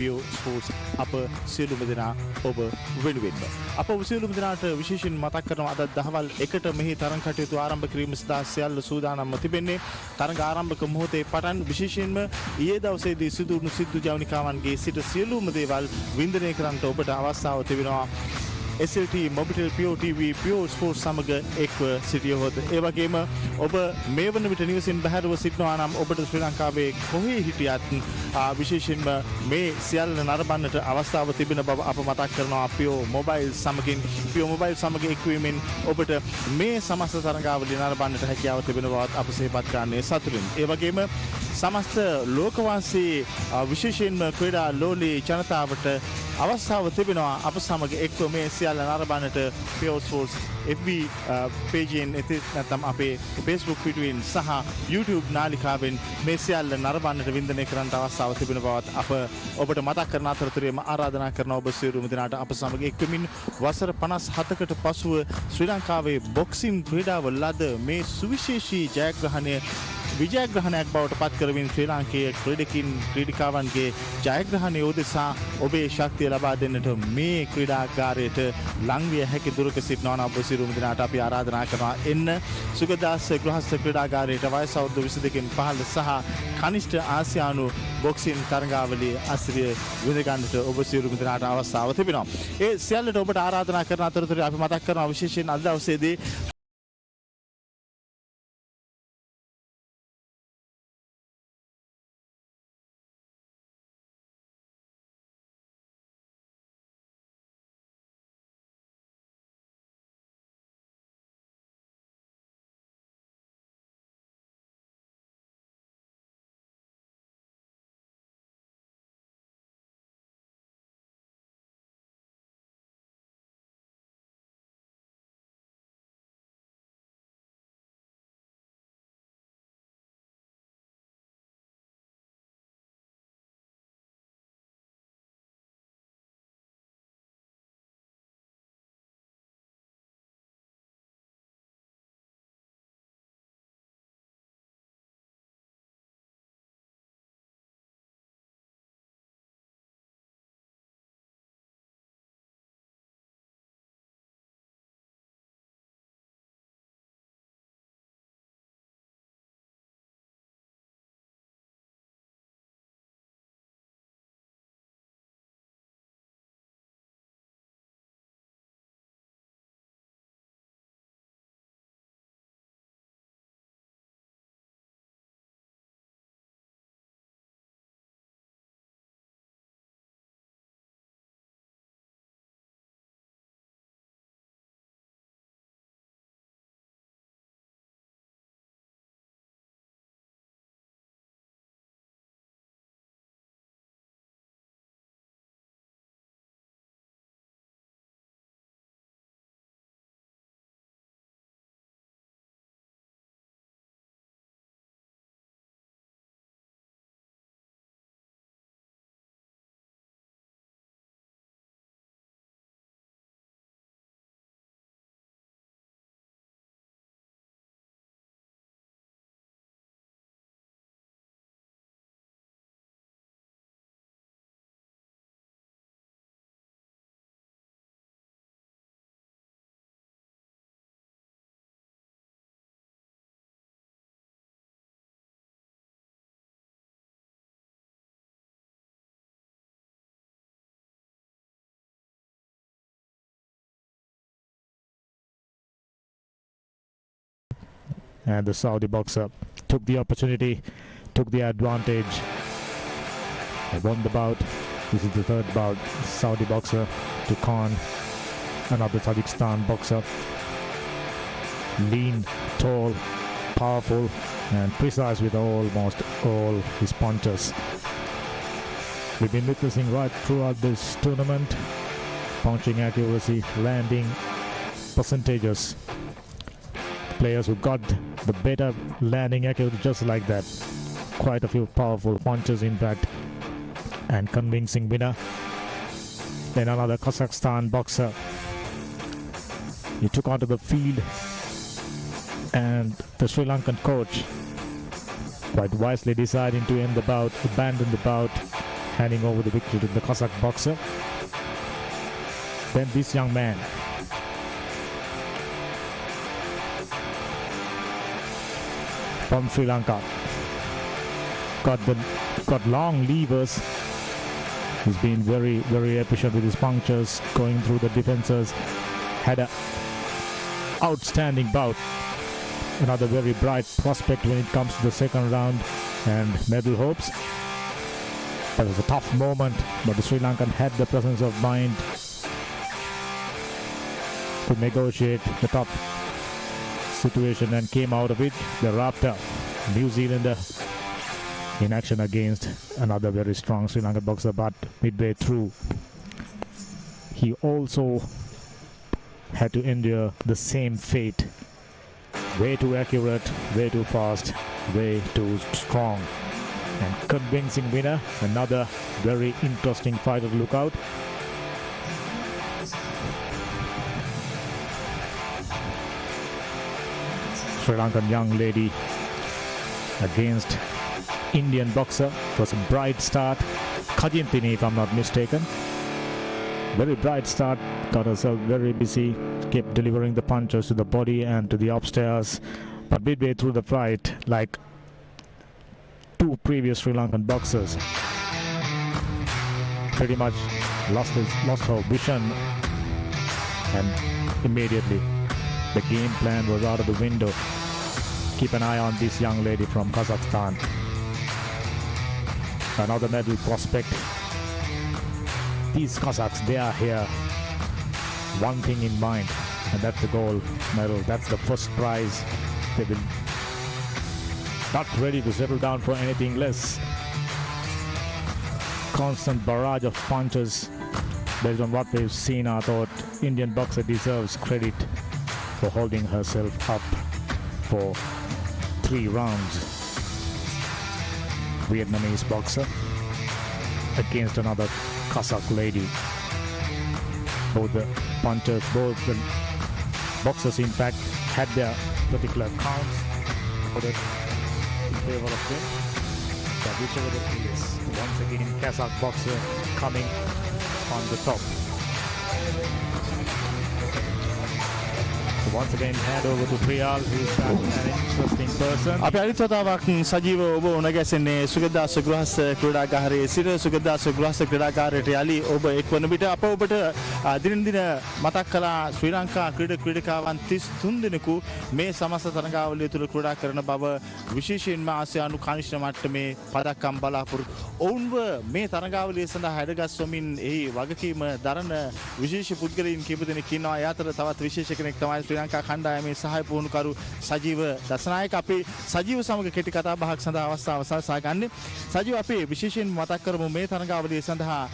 PEO Sports අප සියලුම දෙනා ඔබ වෙනුවෙන්ම අප සියලුම දෙනාට විශේෂයෙන් මතක් කරනවා අද දහවල් 1ට මෙහි තරඟ කටයුතු ආරම්භ කිරීම සඳහා සියල්ල සූදානම්ව තිබෙන්නේ තරඟ ආරම්භක මොහොතේ පටන් විශේෂයෙන්ම ඊයේ දවසේදී සිදු වුණු සිද්ධු ජවනිකාවන්ගේ සිට සියලුම දේවල් වින්දනය කරන්නට ඔබට අවස්ථාව තිබෙනවා SLT Mobitel PEO TV PEO Sports සමග එක්ව සිටියොත් ඒ වගේම ඔබ මේ වන විට නිවසින් බැහැරව සිටිනවා නම් ඔබට ශ්‍රී ලංකාවේ කොහේ හිටියත් විශේෂයෙන්ම මේ සියල්ල නරඹන්නට අවස්ථාව තිබෙන බව අප මතක් කරනවා PEO Mobile සමගින් PEO Mobile සමග එක්වීමෙන් ඔබට මේ සමස්ත තරඟාවලිය නරඹන්නට හැකියාව තිබෙන බවත් අප සිහිපත් කරන්නේ සතුටින් ඒ වගේම සමස්ත ලෝකවාසී විශේෂයෙන්ම ක්‍රීඩා ලෝලී ජනතාවට අවස්ථාව තිබෙනවා අප සමග එක්ව මේ සියල්ල නරඹන්නට PEO Sports FB පේජයෙන් නැත්නම් අපේ Facebook පිටුවෙන් සහ YouTube නාලිකාවෙන් මේ සියල්ල නරඹන්නට වින්දනය කරන්නට අවස්ථාව තිබෙන බවත් අප ඔබට මතක් කරන අතරතුරේම ආරාධනා කරන ඔබ සියලුම දෙනාට අප සමග එක්වමින් වසර 57කට පසුව ශ්‍රී ලංකාවේ බොක්සින් ක්‍රීඩාව ලද මේ සුවිශේෂී ජයග්‍රහණය විජයග්‍රහණයක් බවට පත් කරමින් ශ්‍රී ලාංකේය ක්‍රීඩිකාවන්ගේ ජයග්‍රහණය උදෙසා ඔබේ ශක්තිය ලබා දෙන්නට මේ ක්‍රීඩාගාරයට ලංවිය හැකි දුරක සිටිනවා නම් ඔබ සියලුම දෙනාට අපි ආරාධනා කරනවා එන්න සුගදාස් ගෘහස්ත ක්‍රීඩාගාරයට වයස අවුරුදු 22කින් පහළ සහ කනිෂ්ඨ ආසියානු බොක්සින් තරඟාවලිය අසිරිය විඳ ගන්නට ඔබ සියලුම දෙනාට අවස්ථාව තිබෙනවා. ඒ සියල්ලට ඔබට ආරාධනා කරන අතරතුරේ අපි මතක් කරනවා විශේෂයෙන් අද දවසේදී and the Saudi boxer took the opportunity, took the advantage, and won the bout. This is the third bout. Saudi boxer to Khan, another Tajikistan boxer. Lean, tall, powerful, and precise with almost all his punches. We've been witnessing right throughout this tournament, punching accuracy, landing percentages. Players who got the better landing accuracy just like that. Quite a few powerful punches in fact, and convincing winner. Then another Kazakhstan boxer. He took onto the field and the Sri Lankan coach quite wisely deciding to end the bout, abandon the bout, handing over the victory to the Kazakh boxer. Then this young man, from Sri Lanka, got long levers. He's been very, very efficient with his punctures, going through the defenses. Had a outstanding bout. Another very bright prospect when it comes to the second round and medal hopes. That was a tough moment, but the Sri Lankan had the presence of mind to negotiate the top situation and came out of it thereafter. New Zealander in action against another very strong Sri Lankan boxer, but midway through he also had to endure the same fate. Way too accurate, way too fast, way too strong. And convincing winner, another very interesting fighter to look out. Sri Lankan young lady against Indian boxer. It was a bright start. Kajintini, if I'm not mistaken. Very bright start, got herself very busy, kept delivering the punches to the body and to the upstairs. But midway through the fight, like two previous Sri Lankan boxers, pretty much lost her vision, and immediately the game plan was out of the window. Keep an eye on this young lady from Kazakhstan. Another medal prospect. These Kazakhs, they are here one thing in mind, and that's the gold medal. That's the first prize. They will not ready to settle down for anything less. Constant barrage of punches. Based on what we've seen, I thought Indian boxer deserves credit for holding herself up for 3 rounds. Vietnamese boxer against another Kazakh lady. Both the punchers, both the boxers in fact had their particular counts in favor of them. But whichever it is, once again Kazakh boxer coming on the top. So once again hand over to Priyal, who's an interesting person. අපි අනිත් වතාවක් සජීව ඔබ උණගැසෙන්නේ සුගතදාස ගෘහස්ස ක්‍රීඩාගාරයේ සිට සුගතදාස ගෘහස්ස ක්‍රීඩාගාරයට යලි ඔබ එක්වන විට අප ඔබට දින දින මතක් කළා ශ්‍රී ලංකා ක්‍රීඩකාවන් 33 දෙනෙකු මේ සමස්ත තරගාවලිය තුළ ක්‍රීඩා කරන බව විශේෂයෙන්ම ආසියානු කනිෂ්ඨ මට්ටමේ පදක්කම් බලාපොරොත්තු ඔවුන්ව මේ තරගාවලිය සඳහා හැඩගස්වමින් එහි වගකීම දරන විශේෂ පුද්ගලයන් කිහිප දෙනෙක් ඉන්නවා. ඒ අතර තවත් විශේෂ කෙනෙක් තමයි ශ්‍රී ලංකා කණ්ඩායමේ සහාය පුහුණුකරු සජීව දසනායක. අපි සජීව සමග කෙටි කතා බහක් සඳහා අවස්ථාව සලසා ගන්න. සජීව අපි විශේෂයෙන් මතක් කරමු මේ තරගාවලිය සඳහා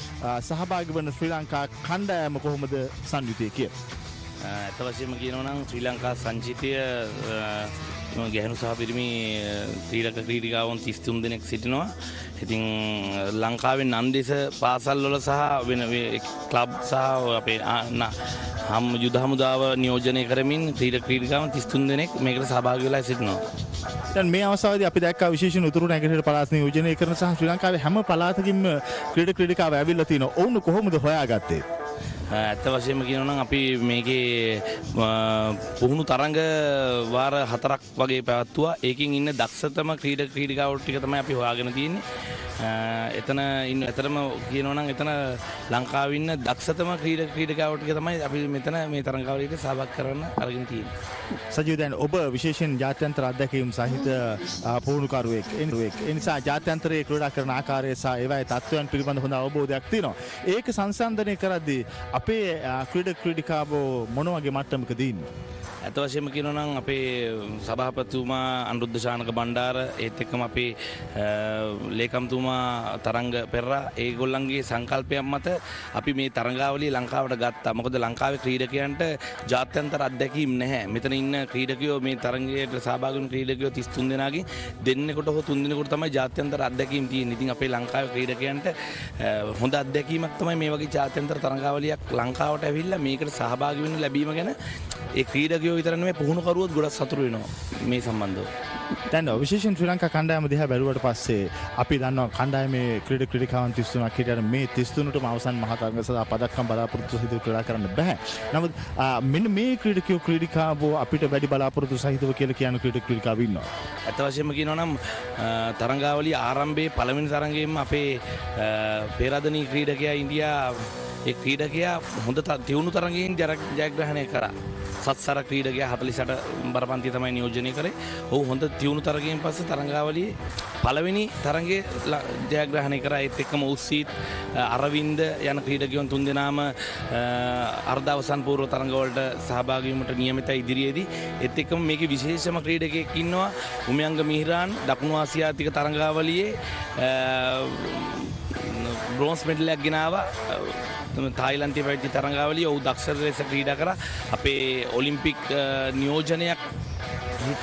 සහභාගී වන ශ්‍රී ලංකා කණ්ඩායම කොහොමද සංයුතිය කියලා. ඇත්ත වශයෙන්ම කියනවා නම් ශ්‍රී ලංකා සංචිතය ගැහැණු සහ පිරිමි ක්‍රීඩක ක්‍රීඩිකාවන් 33 දෙනෙක් සිටිනවා. ඉතින් ලංකාවේ නන්දේශ පාසල් වල සහ වෙන ක්ලබ් සහ අපේ යුද හමුදාව නියෝජනය කරමින් ක්‍රීඩිකාවන් 33 දෙනෙක් මේකට සහභාගී වෙලා සිටිනවා. දැන් මේ අවස්ථාවේදී අපි දැක්කා විශේෂයෙන් උතුරු නැගෙනහිර පළාත් නියෝජනය කරන සහ ශ්‍රී ලංකාවේ හැම පළාතකින්ම ක්‍රීඩිකාව ඇවිල්ලා තිනවා. ඔවුන් කොහොමද හොයාගත්තේ? ඇත්ත වශයෙන්ම කියනවා නම් අපි මේකේ පුහුණු තරඟ වාර 4ක් වගේ පැවැත්තුවා. ඒකෙන් ඉන්න දක්ෂතම ක්‍රීඩිකාවෝ ටික තමයි අපි හොයාගෙන තියෙන්නේ. එතන ඉන්න ඇතරම කියනවා නම් එතන ලංකාවේ ඉන්න දක්ෂතම ක්‍රීඩිකාවෝ ටික තමයි අපි මෙතන මේ තරඟාවලියට සහභාගී කරන්න අරගෙන තියෙන්නේ. සජීව දැන් ඔබ විශේෂයෙන් ජාත්‍යන්තර අත්දැකීම් සහිත පුහුණුකරුවෙක්. ඒ නිසා ජාත්‍යන්තරයේ ක්‍රීඩා කරන ආකාරය සහ ඒවායේ තත්ත්වයන් පිළිබඳ හොඳ අවබෝධයක් තියෙනවා. ඒක සංසන්දනය කරද්දී අපේ ක්‍රීඩිකාවෝ මොන වගේ මට්ටමකද ඉන්නේ? ඇත්ත වශයෙන්ම කියනවා නම් අපේ සභාපතිතුමා අනුරුද්ධ ශානක බණ්ඩාර ඒත් එක්කම අපේ ලේකම්තුමා තරංග පෙරරා ඒගොල්ලන්ගේ සංකල්පයක් මත අපි මේ තරඟාවලිය ලංකාවට ගත්තා. මොකද ලංකාවේ ක්‍රීඩකයන්ට ජාත්‍යන්තර අත්දැකීම් නැහැ. මෙතන ඉන්න ක්‍රීඩකයෝ මේ තරඟයට සහභාගී වුණු ක්‍රීඩකයෝ 33 දෙනාගෙන් දෙන්නෙකුට හෝ 3 දෙනෙකුට තමයි ජාත්‍යන්තර අත්දැකීම් තියෙන්නේ. ඉතින් අපේ ලංකාවේ ක්‍රීඩකයන්ට හොඳ අත්දැකීමක් තමයි මේ වගේ ජාත්‍යන්තර තරඟාවලියක් ලංකාවට ඇවිල්ලා මේකට සහභාගී වෙන්න ලැබීම ගැන ඒ ක්‍රීඩකයෝ විතර නෙමෙයි පුහුණුකරුවොත් ගොඩක් සතුටු වෙනවා මේ සම්බන්ධව. දැන් විශේෂයෙන් ශ්‍රී ලංකා කණ්ඩායම දිහා බැලුවට පස්සේ අපි දන්නවා කණ්ඩායමේ ක්‍රීඩකාවන් 33ක් හිටියට මේ 33ටම අවසන් මහතරඟ සඳහා පදක්කම් බලාපොරොත්තු සහිතව ක්‍රීඩා කරන්න බෑ. නමුත් මෙන්න මේ ක්‍රීඩිකාවෝ අපිට වැඩි බලාපොරොත්තු සහිතව කියලා කියන ක්‍රීඩිකාවෝ ඉන්නවා. ඇත්ත වශයෙන්ම කියනවා නම් තරඟාවලිය ආරම්භයේ පළවෙනි තරඟයෙන්ම අපේ පෙරදනී ක්‍රීඩකයා ඉන්දියා ඒ ක්‍රීඩකයා හොඳ තියුණු තරඟයෙන් ජයග්‍රහණය කරා. සත්සර ක්‍රීඩකයා 48 බරපන්තිය තමයි නියෝජනය කරේ. ඔහු හොඳ තියුණු තරඟයෙන් පස්සේ තරඟාවලියේ පළවෙනි තරඟයේ ජයග්‍රහණය කරා. ඒත් එක්කම උස්සීත් අරවින්ද යන ක්‍රීඩකයන් තුන්දෙනාම අර්ධ අවසන් පූර්ව තරඟවලට සහභාගී වීමට නියමිතයි ඉදිරියේදී. ඒත් එක්කම මේකේ විශේෂම ක්‍රීඩකයෙක් ඉන්නවා උමයංග මිහිරාන් දකුණු ආසියාතික තරඟාවලියේ බ්‍රෝන්ස් මෙඩලයක් ගෙනාවා. තායිලන්තයේ පැවති තරඟාවලිය ඔහු දක්ෂ ලෙස ක්‍රීඩා කරා. අපේ ඔලිම්පික් නියෝජනයක්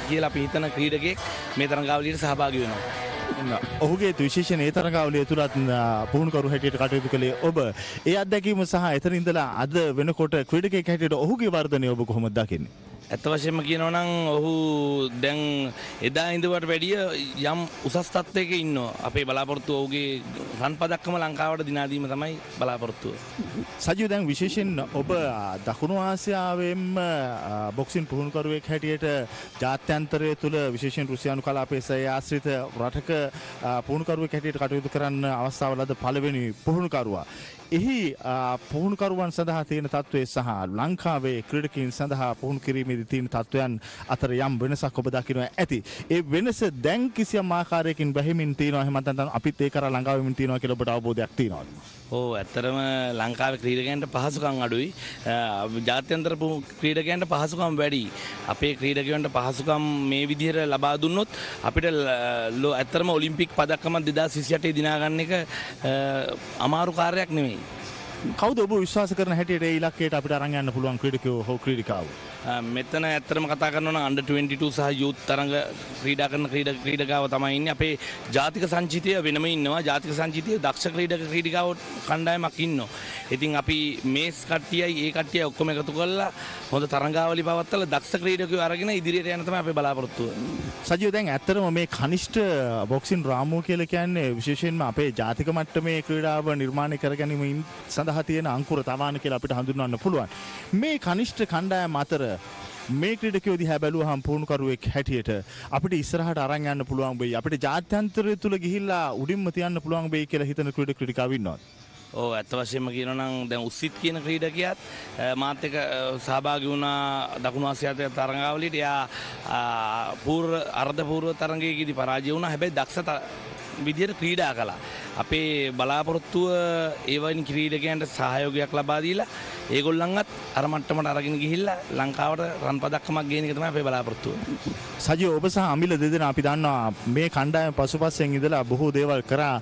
කියලා අපි හිතන ක්‍රීඩකයෙක් මේ තරඟාවලියට සහභාගී වෙනවා. ඔහුගේ විශේෂයෙන් ඒ තරඟාවලිය තුලත් පුහුණුකරු හැටියට කටයුතු කළේ ඔබ. ඒ අත්දැකීම සහ එතන ඉඳලා අද වෙනකොට ක්‍රීඩකයෙක් හැටියට ඔහුගේ වර්ධනය ඔබ කොහොමද දකින්නේ? ඇත්ත වශයෙන්ම කියනවා නම් ඔහු දැන් එදා ඉඳවට වැඩිය යම් උසස් තත්ත්වයක ඉන්නවා. අපේ බලාපොරොත්තු ඔහුගේ රන් පදක්කම ලංකාවට දිනා දීම තමයි බලාපොරොත්තුව. සජීව දැන් විශේෂයෙන් ඔබ දකුණු ආසියාවෙම බොක්සින් පුහුණුකරුවෙක් හැටියට ජාත්‍යන්තරය තුල විශේෂයෙන් රුසියානු කලාපයේ සය ආශ්‍රිත රටක පුහුණුකරුවෙක් හැටියට කටයුතු කරන්න අවස්ථාව ලද පළවෙනි පුහුණුකරුවා. එහි පුහුණුකරුවන් සඳහා තියෙන තත්ත්වය සහ ලංකාවේ ක්‍රීඩකයන් සඳහා පුහුණු කිරීමේදී තියෙන තත්ත්වයන් අතර යම් වෙනසක් ඔබ දකිනවා ඇති. ඒ වෙනස දැන් කිසියම් ආකාරයකින් බැහැමින් තියෙනවා. එහෙම නැත්නම් අපිත් ඒක කරා ළඟා වෙමින් තියෙනවා කියලා ඔබට අවබෝධයක් තියෙනවද? ඔව් ඇත්තටම ලංකාවේ ක්‍රීඩකයන්ට පහසුකම් අඩුයි. ජාත්‍යන්තර ක්‍රීඩකයන්ට පහසුකම් වැඩි. අපේ ක්‍රීඩකයන්ට පහසුකම් මේ විදිහට ලබා දුන්නොත් අපිට ඇත්තටම ඔලිම්පික් පදක්කම 2028 දිනා ගන්න එක අමාරු කාර්යයක් නෙමෙයි. කවුද ඔබ විශ්වාස කරන හැටියට ඒ ඉලක්කයට අපිට අරන් යන්න පුළුවන් ක්‍රීඩකයෝ හෝ ක්‍රීඩිකාවෝ? මෙතන ඇත්තටම කතා කරනවා නම් අන්ඩර් 22 සහ යූත් තරඟ ක්‍රීඩා කරන ක්‍රීඩකාව තමයි ඉන්නේ. අපේ ජාතික සංචිතය වෙනම ඉන්නවා. ජාතික සංචිතයේ දක්ෂ ක්‍රීඩකාවෝ කණ්ඩායමක් ඉන්නවා. ඉතින් අපි මේස් කට්ටියයි ඒ කට්ටියයි ඔක්කොම එකතු කරලා හොඳ තරඟාවලි පවත්වලා දක්ෂ ක්‍රීඩකයෝ අරගෙන ඉදිරියට යන තමයි අපේ බලාපොරොත්තුව. සජීව දැන් ඇත්තටම මේ කනිෂ්ඨ බොක්සින් රාමුව කියලා කියන්නේ විශේෂයෙන්ම අපේ ජාතික මට්ටමේ ක්‍රීඩාව නිර්මාණය කර ගැනීම සඳහා තියෙන අංකුර තවාන කියලා අපිට හඳුන්වන්න පුළුවන්. මේ කනිෂ්ඨ කණ්ඩායම අතර මේ ක්‍රීඩකයෝ දිහා බැලුවහම පුහුණුකරුවෙක් හැටියට අපිට ඉස්සරහට අරන් යන්න පුළුවන් වෙයි. අපිට ජාත්‍යන්තරය තුල ගිහිල්ලා උඩින්ම තියන්න පුළුවන් වෙයි කියලා හිතන ක්‍රීඩකාවෝ ඉන්නවද? ඔව් ඇත්ත වශයෙන්ම කියනවා නම් දැන් උස්සිත් කියන ක්‍රීඩකයාත් මාත් එක්ක සහභාගී වුණා දකුණු ආසියාවේ තරඟාවලියට. එයා අර්ධ පූර්ව තරඟයේදී පරාජය වුණා. හැබැයි දක්ෂ විදියට ක්‍රීඩා කළා. අපේ බලාපොරොත්තුව ඒ වගේ ක්‍රීඩකයන්ට සහයෝගයක් ලබා දීලා ඒගොල්ලන්වත් අර මට්ටමට අරගෙන ගිහිල්ලා ලංකාවට රන් පදක්කමක් ගේන එක තමයි අපේ බලාපොරොත්තුව. සජීව ඔබ සහ අමිල දෙදෙනා අපි දන්නවා මේ කණ්ඩායම පසුපසෙන් ඉඳලා බොහෝ දේවල් කරා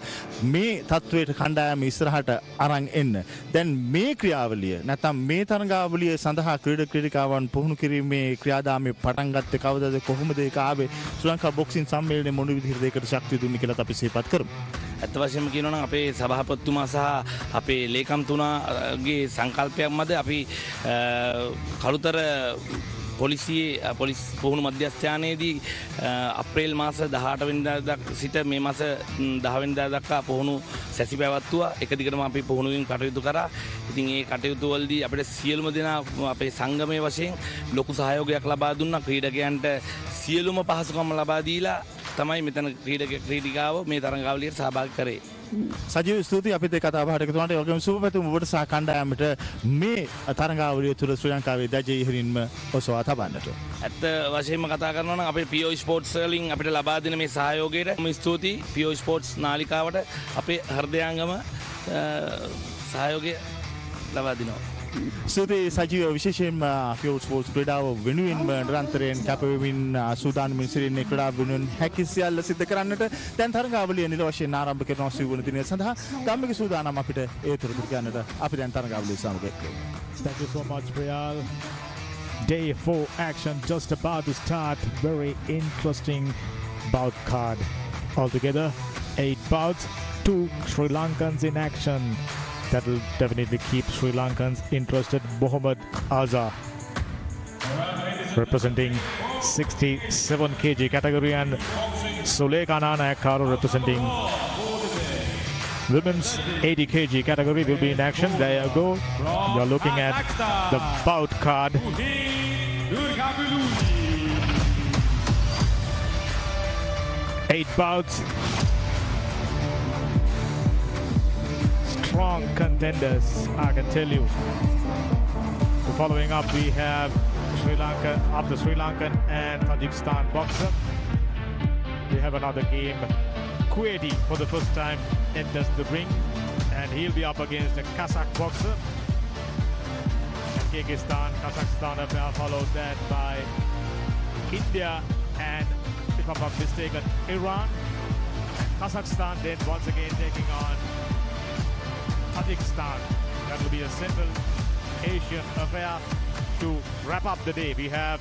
මේ තත්වයට කණ්ඩායම ඉස්සරහට අරන් එන්න. දැන් මේ ක්‍රියාවලිය නැත්නම් මේ තරඟාවලිය සඳහා ක්‍රීඩකාවන් පුහුණු කිරීමේ ක්‍රියාදාමයේ පටන් ගත්තේ කවදද කොහොමද ඒක ආවේ? ශ්‍රී ලංකා බොක්සින් සම්මේලනයේ මොන විදිහටද ඒකට ශක්තිය දුන්නේ කියලා අපි සිහිපත් කරමු. ඇත්ත වශයෙන්ම කියනවා නම් අපේ සභාපතිතුමා සහ අපේ ලේකම්තුමාගේ සංකල්පයක් මත අපි කළුතර පොලිස් පුහුණු මධ්‍යස්ථානයේදී අප්‍රේල් මාස 18 වෙනිදා සිට මේ මාස 10 වෙනිදා දක්වා පුහුණු සැසි පැවැත්වුවා. එක දිගටම අපි පුහුණුවෙන් කටයුතු කරා. ඉතින් ඒ කටයුතු වලදී අපිට සියලුම දෙනා අපේ සංගමයේ වශයෙන් ලොකු සහයෝගයක් ලබා දුන්නා. ක්‍රීඩකයන්ට සියලුම පහසුකම් ලබා දීලා තමයි මෙතන ක්‍රීඩිකාව මේ තරඟාවලියට සහභාගී කරේ. සජීව ස්තුතියි අපිත් එක්ක කතා බහට එකතු වුණාට. ඒ වගේම සුබපැතුම් ඔබට සහ කණ්ඩායමට මේ තරඟාවලිය තුළ ශ්‍රී ලංකාවේ දජය ඉහළින්ම ඔසවා තබන්නට. ඇත්ත වශයෙන්ම කතා කරනවා නම් අපේ PEO Sports වලින් අපිට ලබා දෙන මේ සහයෝගයට ස්තුතියි. PEO Sports නාලිකාවට අපේ හෘදයාංගම සහයෝගය ලබා දෙනවා. ස්තුතියි සජීව විශේෂයෙන්ම PEO Sports ක්‍රීඩාව වෙනුවෙන්ම නිරන්තරයෙන් කැපවෙමින් සූදානම්ව සිටින්නේ ක්‍රීඩාව වෙනුවෙන් හැකි සියල්ල සිදු කරන්නට. දැන් තරඟාවලිය නිල වශයෙන් ආරම්භ කරනවා 20 වෙනි දිනය සඳහා. ගම්මික සූදානම් අපිට ඒ තුරුදු ගන්නට අපි දැන් තරඟාවලිය සමග එක්කෙමු. Thank you so much, Priyal. Day 4 action just about to start. Very interesting bout card. Altogether, 8 bouts, 2 Sri Lankans in action. That will definitely keep Sri Lankans interested. Mohammad Azhar representing 67 kg category, and Sulekha Nanayakkara representing women's 80 kg category will be in action. There you go. You're looking at the bout card. 8 bouts. Strong contenders, I can tell you. So following up, we have Sri Lanka, after Sri Lankan and Tajikistan boxer. We have another game. Kuwaiti for the first time enters the ring, and he'll be up against a Kazakh boxer. And Kyrgyzstan, Kazakhstan have followed that by India and, if I'm not mistaken, Iran. Kazakhstan then once again taking on Tajikistan. That will be a Central Asian affair. To wrap up the day, we have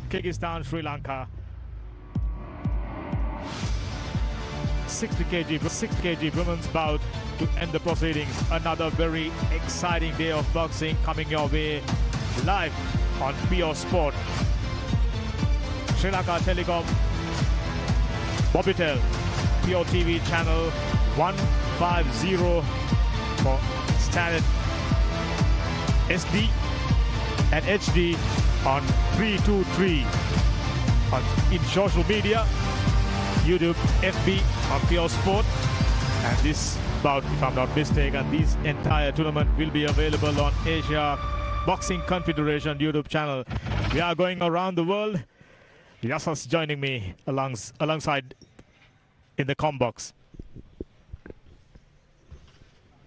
Kyrgyzstan, Sri Lanka. 60 kg women's bout to end the proceedings. Another very exciting day of boxing coming your way live on PEO Sports. Sri Lanka Telecom, Bobitel, PEO TV channel 150 for standard SD and HD on 323 in social media, YouTube, FB on PEO Sport. And this bout, if I'm not mistaken, this entire tournament will be available on Asia Boxing Confederation YouTube channel. We are going around the world. Yasas joining me alongside in the com box.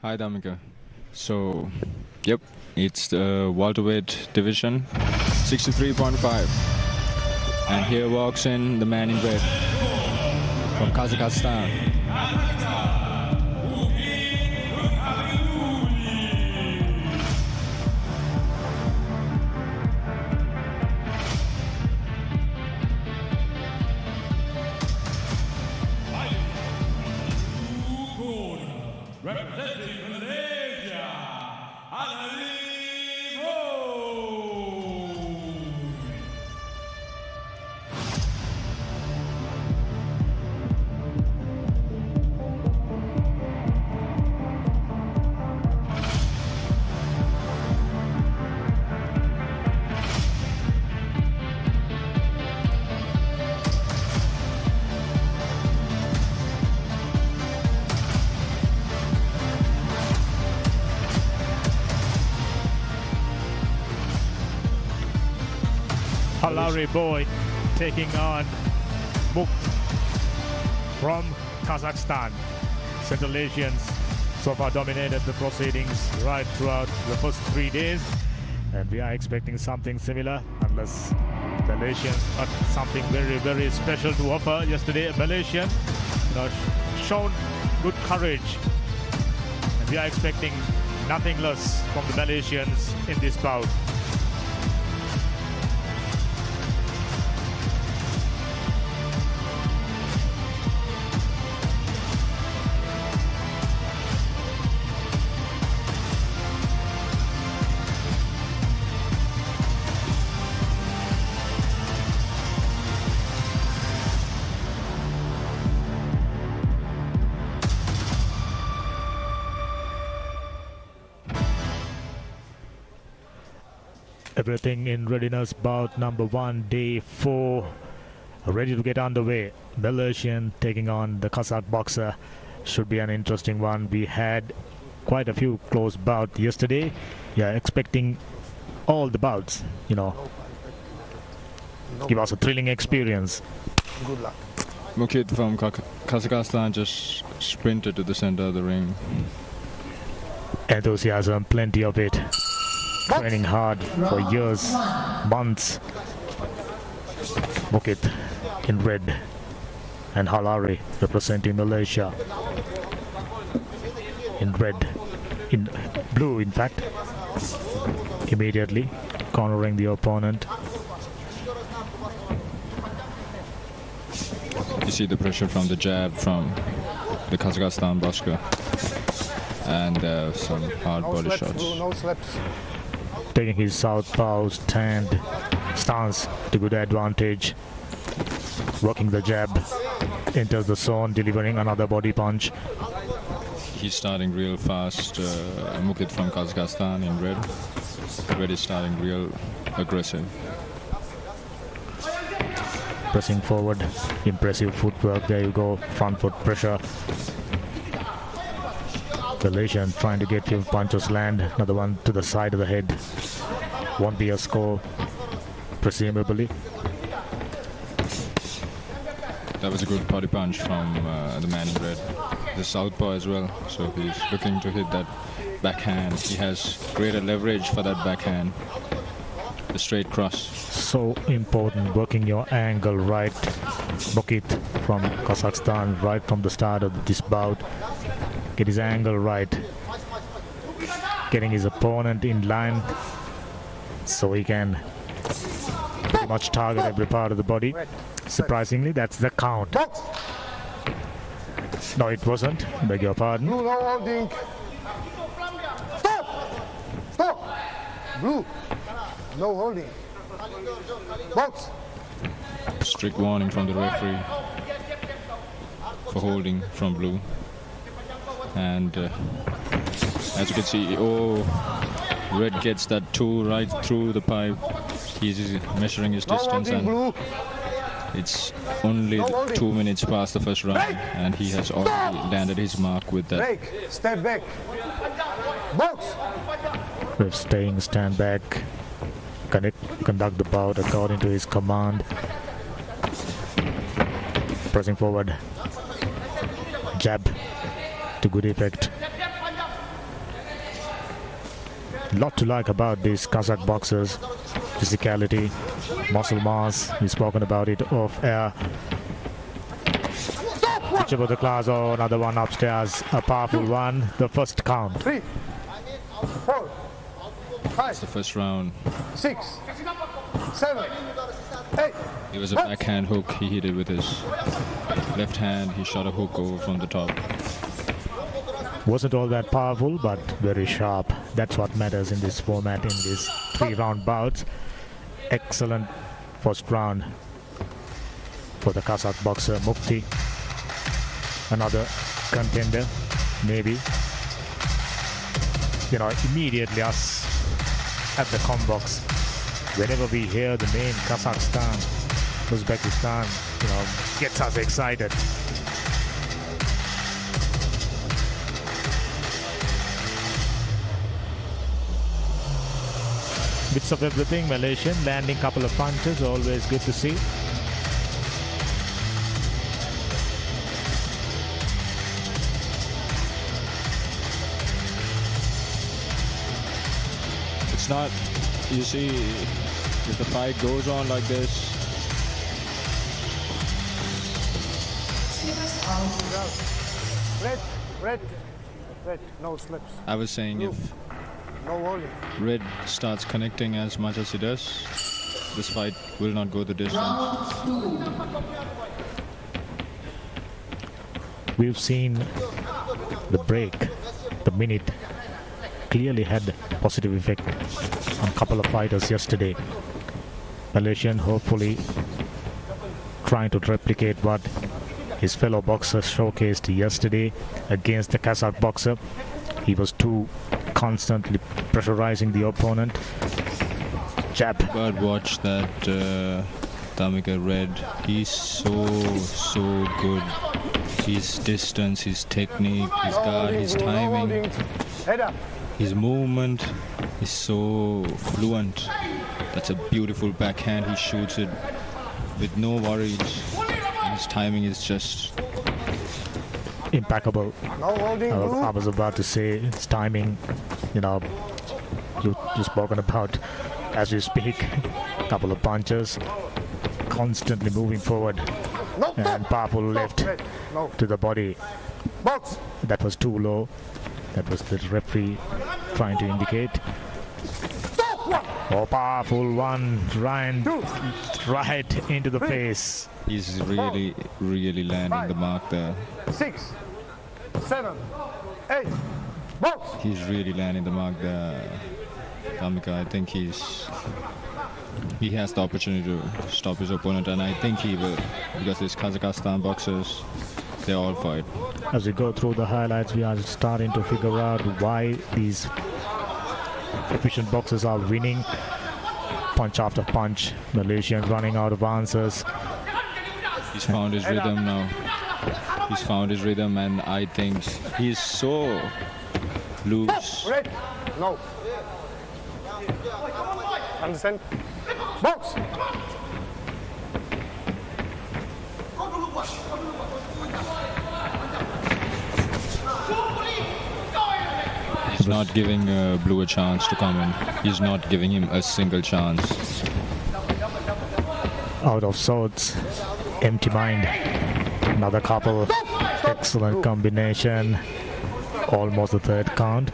Hi Damika. So, yep, it's the welterweight division, 63.5. And here walks in the man in red from Kazakhstan. Representing Malaysia, Halari boy taking on Bout from Kazakhstan. Central Asians so far dominated the proceedings right throughout the first 3 days, and we are expecting something similar unless Malaysians got something very, very special to offer. Yesterday, Malaysian shown good courage, and we are expecting nothing less from the Malaysians in this bout. Everything in readiness. Bout number 1, day 4, ready to get underway. Malaysian taking on the Kazakh boxer. Should be an interesting one. We had quite a few close bouts yesterday. Yeah, expecting all the bouts, give us a thrilling experience. Good luck. Mukit from Kazakhstan just sprinted to the center of the ring. Enthusiasm, plenty of it. Training hard for years, months. Bukit in red and Halari representing Malaysia in red, in blue in fact, immediately cornering the opponent. You see the pressure from the jab from the Kazakhstan boxer, and some hard body shots. No slaps. Taking his southpaw stand stance to good advantage. Working the jab, enters the zone, delivering another body punch. He's starting real fast. Mukit from Kazakhstan in red. Red is starting real aggressive. Pressing forward, impressive footwork. There you go, front foot pressure. Malaysian trying to get few punches land. Another one to the side of the head. Won't be a score, presumably. That was a good body punch from the man in red. The southpaw as well, so he's looking to hit that backhand. He has greater leverage for that backhand. The straight cross. So important, working your angle right. Mukit from Kazakhstan right from the start of this bout. Get his angle right. Getting his opponent in line so he can pretty much target every part of the body. Surprisingly, that's the count. No, it wasn't. Beg your pardon. Blue, no holding. Stop! Stop! Blue, no holding. Box. Strict warning from the referee for holding from blue. And as you can see, red gets that 2 right through the pipe. He's measuring his distance, and it's only 2 minutes past the first round, and he has already landed his mark with that. Break. Step back. Box. With staying stand back, conduct the bout according to his command. Pressing forward, jab to good effect. Lot to like about these Kazakh boxers. Physicality, muscle mass, we've spoken about it off air. Whichever the class or another one upstairs, a powerful one, the first count. 3, 4, 5. That's the first round. 6, 7, 8. It was a backhand hook. He hit it with his left hand. He shot a hook over from the top. Wasn't all that powerful, but very sharp. That's what matters in this format, in these 3-round bouts. Excellent first round for the Kazakh boxer Mukti. Another contender, maybe. Immediately us at the combox, whenever we hear the name Kazakhstan, Uzbekistan, gets us excited. Bits of everything. Malaysian landing couple of punches, always good to see. It's not, you see, if the fight goes on like this, Red, no slips. I was saying if No holding. red starts connecting as much as he does, this fight will not go the distance. We've seen the break, the minute, clearly had positive effect on a couple of fighters yesterday. Malaysian hopefully trying to replicate what his fellow boxer showcased yesterday against the Kazakh boxer. He was too constantly pressurizing the opponent. Jab. But watch that Tamika Red. He's so good. His distance, his technique, his guard, his timing, his movement is so fluent. That's a beautiful backhand. He shoots it with no worries. And his timing is just impeccable. I was about to say his timing, you've spoken about as we speak. A couple of punches, constantly moving forward, and powerful left to the body. That was too low. That was the referee trying to indicate. Oh, powerful one, right into the face. He's really landing the mark there. 6, 7, 8. Box. He's really landing the mark there, Tamika. I think he's he has the opportunity to stop his opponent, and I think he will, because these Kazakhstan boxers, they all fight. As we go through the highlights, we are starting to figure out why these efficient boxers are winning punch after punch. Malaysian running out of answers. He's found his rhythm now. He's found his rhythm, and I think he's so loose. Red. No. Understand? Box. He's not giving Blue a chance to come in. He's not giving him a single chance. Out of sorts, empty mind. Another couple, excellent combination. Almost the third count.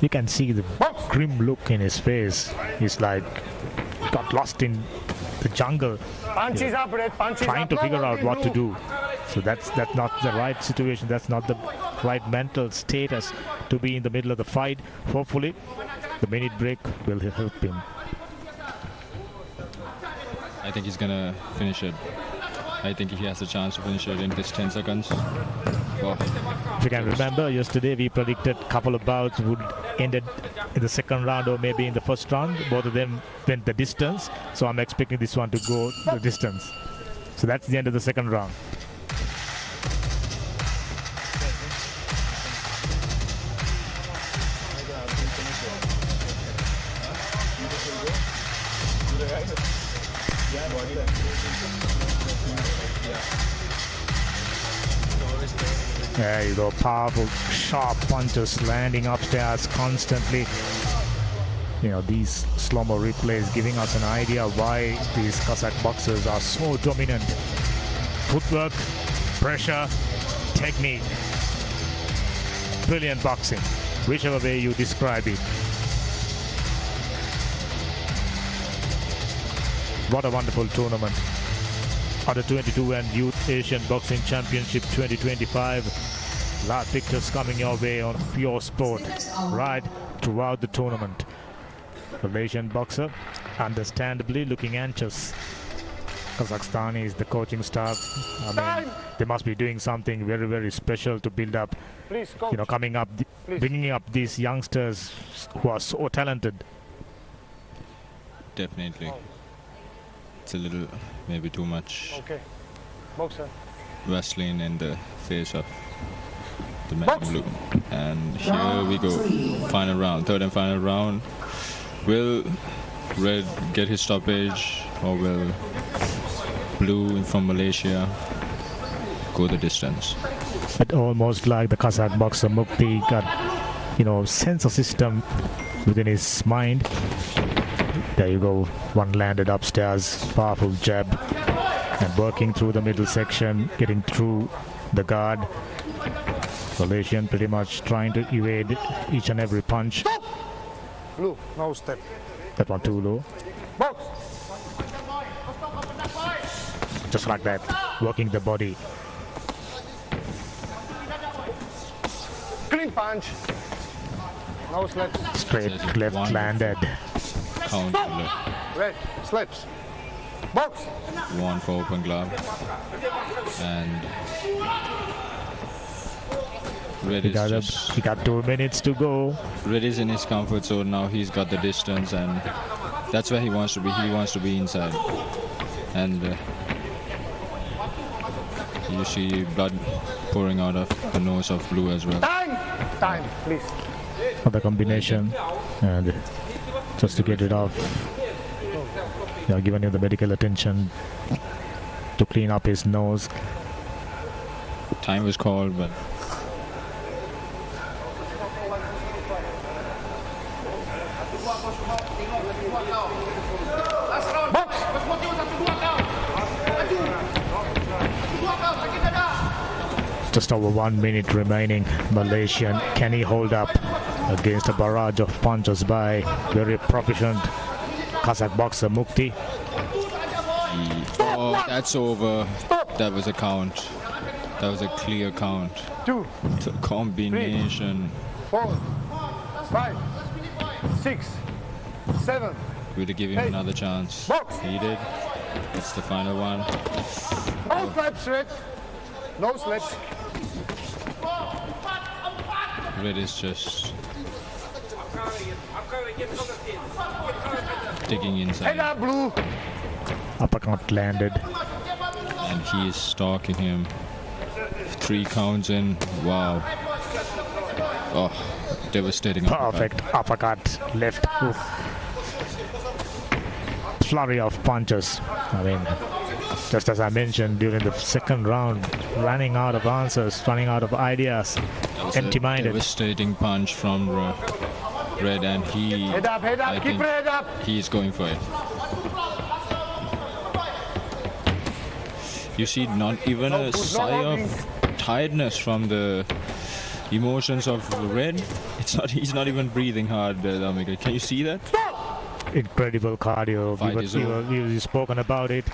You can see the grim look in his face. He's like got lost in the jungle, trying to figure out what to do. So that's not the right situation. That's not the right mental status to be in the middle of the fight. Hopefully, the minute break will help him. I think he's gonna finish it. I think he has a chance to finish it in this 10 seconds. Wow. If you can remember, yesterday we predicted a couple of bouts would end in the second round or maybe in the first round. Both of them went the distance, so I'm expecting this one to go the distance. So that's the end of the second round. There you go, powerful, sharp punches landing upstairs constantly. You know, these slow-mo replays giving us an idea why these Kazakh boxers are so dominant. Footwork, pressure, technique. Brilliant boxing, whichever way you describe it. What a wonderful tournament. Under 22 and Youth Asian Boxing Championship 2025. Lot of pictures coming your way on PEO Sports right throughout the tournament. Malaysian boxer, understandably looking anxious. Kazakhstan is the coaching staff. I mean, they must be doing something very, very special to build up, you know, coming up, bringing up these youngsters who are so talented. Definitely. It's a little, maybe too much. Okay. Boxer. Vaseline in the face of the man in blue. And here we go. Final round, third and final round. Will Red get his stoppage, or will Blue from Malaysia go the distance? But almost like the Kazakh boxer Mukti got, you know, sensor system within his mind. There you go, one landed upstairs, powerful jab, and working through the middle section, getting through the guard. Malaysian pretty much trying to evade each and every punch. Blue, no step. That one too low. Box. Just like that, working the body. Clean punch. No slaps. Straight left landed. Count. Red, slaps. Box. One for open glove. And Red is just... He got 2 minutes to go. Red is in his comfort zone now. He's got the distance, and that's where he wants to be. He wants to be inside. And you see blood pouring out of the nose of Blue as well. Time, please. The combination, and just to get it off, they are giving him the medical attention to clean up his nose. Time was called, but just over 1 minute remaining. Malaysian, can he hold up against a barrage of punches by very proficient Kazakh boxer Mukti? oh, that's over. That was a count. That was a clear count. 2, The combination. 4, 5, 6, 7, Will he give him another chance? Box. He did. It's the final one. No slaps, Red. No slaps. Red is just digging Head inside, up, Blue. Uppercut landed. and he is stalking him. 3 counts in. Wow. Oh, devastating uppercut. Perfect uppercut left. Oof. Flurry of punches. I mean, just as I mentioned during the second round, running out of answers, running out of ideas, That was a empty-minded. devastating punch from Red, and he, Head up, head I up. Keep think your head up. he's going for it. You see, not even a sigh of tiredness from the emotions of Red. It's not. He's not even breathing hard, Damika. Can you see that? Incredible cardio. Fight is over. We've spoken about it.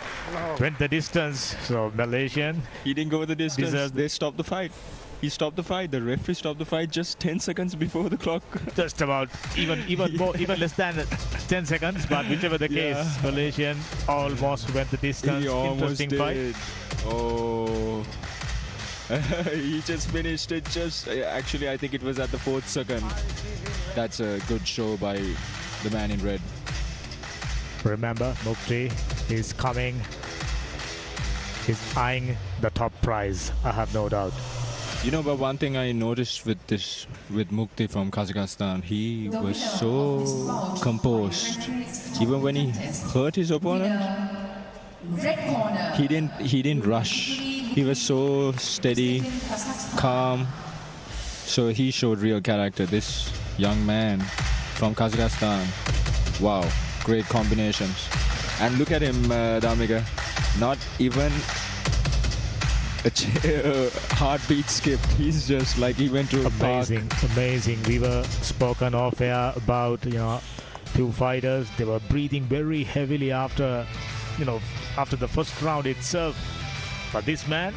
Went the distance. So Malaysian. He didn't go the distance. Deserved- They stopped the fight. He stopped the fight. The referee stopped the fight just 10 seconds before the clock. Just about even more, even less than 10 seconds. But whichever the case, Yeah. Malaysian almost went the distance. He almost Interesting fight. did. Oh. He just finished it actually, I think it was at the 4th second. That's a good show by the man in red. Remember, Mukti is coming. He's eyeing the top prize. I have no doubt. You know, but one thing I noticed with Mukti from Kazakhstan, he was so composed. Even when he hurt his opponent, he didn't rush. He was so steady, calm. So he showed real character. This young man from Kazakhstan. Wow, great combinations. And look at him, Damika. Not even a heartbeat skip. He's just like he went to a park. Amazing. We were spoken off air about, few fighters. They were breathing very heavily after the first round itself. But this man,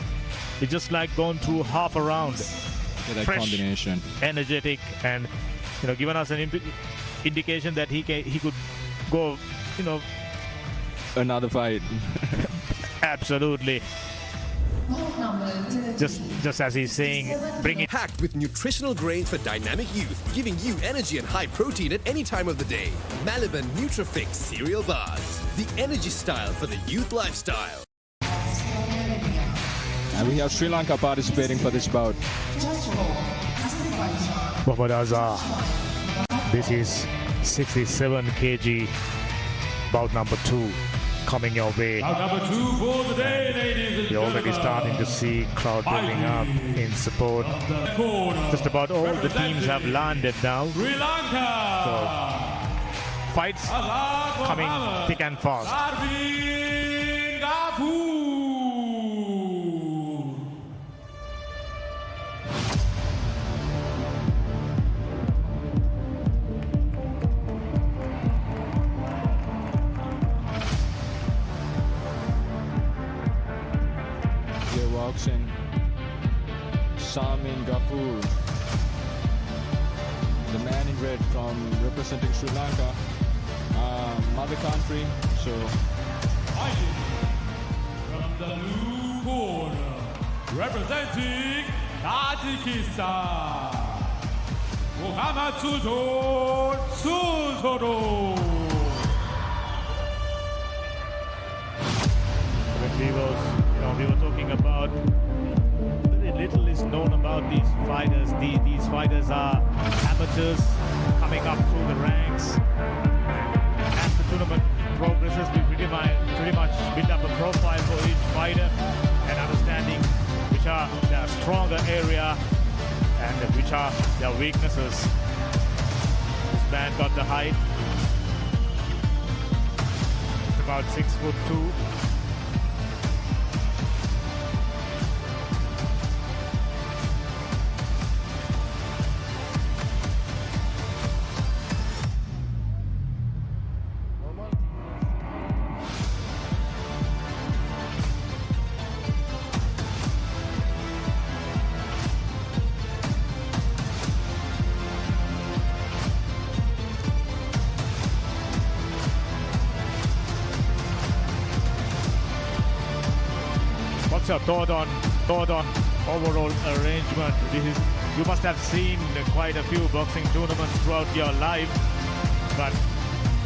he just like gone through half a round. That Fresh, combination. energetic, and given us an indication that he could go, Another fight. absolutely. Just as he's saying, bring it. Packed with nutritional grains for dynamic youth, giving you energy and high protein at any time of the day. Malaban Nutrifix cereal bars, the energy style for the youth lifestyle. And we have Sri Lanka participating for this bout. Muhammad Azhar. This is 67 kg bout number 2 coming your way. Number 2 for the day, ladies and You're already starting to see crowd building up in support. Just about all the teams have landed now. Sri Lanka. So, fights coming thick and fast. Arvin Gafu. Here walks in Samin Gafoor, the man in red from representing Sri Lanka, mother country. So Fighting from the blue corner, representing Tajikistan, Muhammad Suzoro. When we were talking about very little is known about these fighters. These fighters are amateurs coming up through the ranks. As the tournament progresses, we pretty much build up a profile for each fighter and understanding which are their stronger area and which are their weaknesses. This man got the height. It's about 6'2". your thought on overall arrangement? You must have seen quite a few boxing tournaments throughout your life, but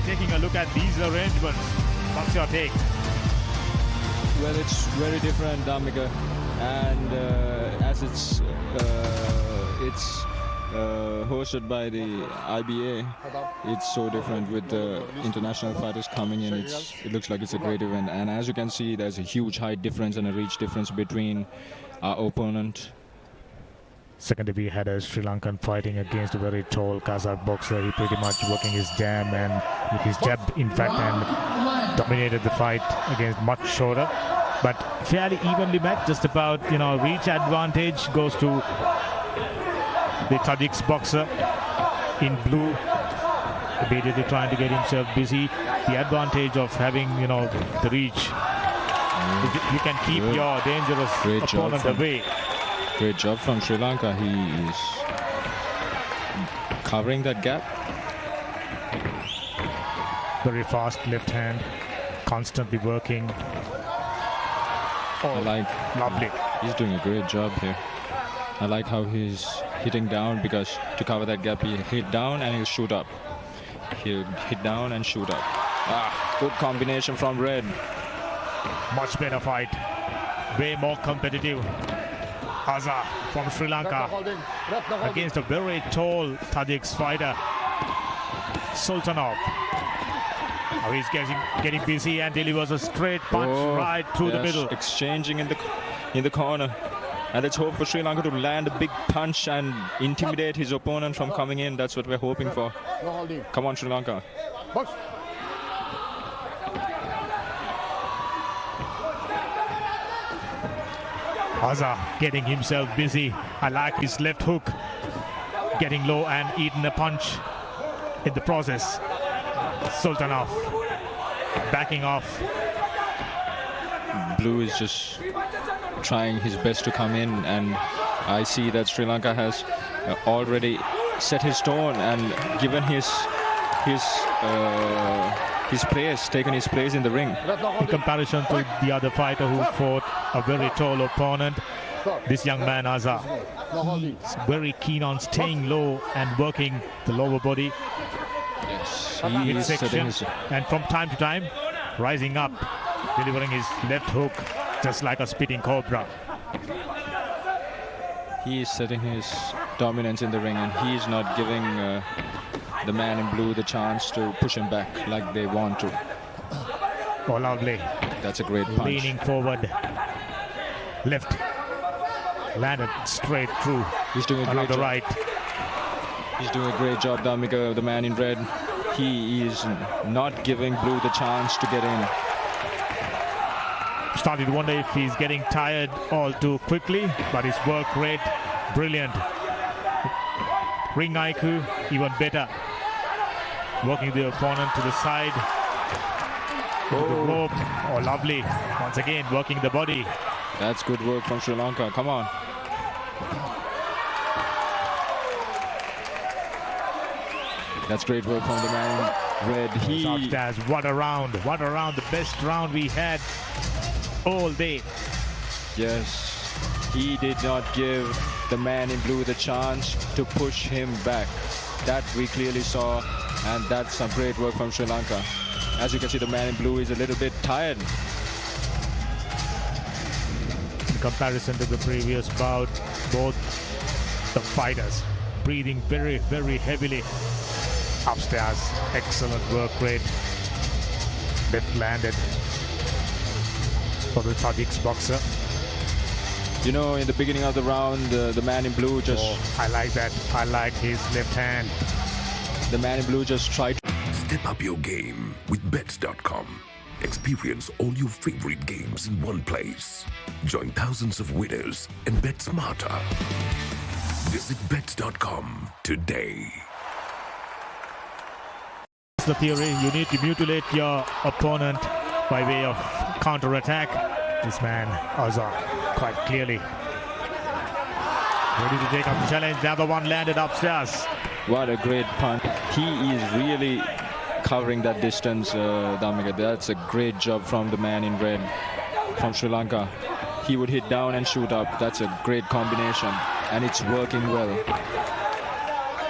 taking a look at these arrangements, what's your take? Well, it's very different, Damika, and as it's hosted by the IBA, it's so different with the international fighters coming in. It looks like it's a great event, and as you can see, there's a huge height difference and a reach difference between our opponent. Second, we had a Sri Lankan fighting against a very tall Kazakh boxer. He pretty much working his jam and with his jab, in fact, and dominated the fight against much shorter, but fairly evenly matched. Just about, reach advantage goes to the Tajik boxer in blue, immediately trying to get himself busy. The advantage of having, the reach, you can keep your dangerous opponent away. Great job from Sri Lanka. He is covering that gap. Very fast left hand, constantly working. Lovely. He's doing a great job here. I like how he's hitting down, because to cover that gap, he hit down and he'll shoot up. He'll hit down and shoot up. Good combination from Red. Much better fight. Way more competitive. Haza from Sri Lanka against a very tall Tajik fighter, Sultanov. Now he's getting busy and delivers a straight punch right through the middle. Exchanging in the corner. And let's hope for Sri Lanka to land a big punch and intimidate his opponent from coming in. That's what we're hoping for. Come on, Sri Lanka. Haza getting himself busy. I like his left hook. Getting low and eating a punch in the process. Sultanov backing off. Blue is just trying his best to come in, and I see that Sri Lanka has already set his tone and given his place, taken his place in the ring. In comparison to the other fighter who fought a very tall opponent, this young man Haza, he's very keen on staying low and working the lower body. Yes, he is setting his... and from time to time rising up, delivering his left hook just like a spitting cobra. He is setting his dominance in the ring, and he is not giving the man in blue the chance to push him back like they want to. Oh, lovely. That's a great punch. Leaning forward. Left. Landed straight through. He's doing a great job. Right. He's doing a great job, Damika, the man in red. He is not giving blue the chance to get in. Started to wonder if he's getting tired all too quickly, but his work rate, brilliant. Ring IQ, even better. Working the opponent to the side. To the rope. Oh, lovely. Once again, working the body. That's good work from Sri Lanka. Come on. That's great work from the man in red. What a round. What a round. The best round we had all day. Yes, he did not give the man in blue the chance to push him back. That we clearly saw, and that's some great work from Sri Lanka. As you can see, the man in blue is a little bit tired. In comparison to the previous bout, both the fighters breathing very, very heavily. Upstairs, excellent work rate. Left landed for the Tajik boxer. You know, in the beginning of the round, the man in blue just... Oh, I like that. I like his left hand. The man in blue just tried to... Step up your game with bets.com. Experience all your favorite games in one place. Join thousands of winners and bet smarter. Visit bets.com today. The theory, you need to mutilate your opponent by way of counter-attack. This man, Haza, quite clearly ready to take up the challenge. Another one landed upstairs. What a great punch. He is really covering that distance, Damika. That's a great job from the man in red from Sri Lanka. he would hit down and shoot up. That's a great combination, and it's working well.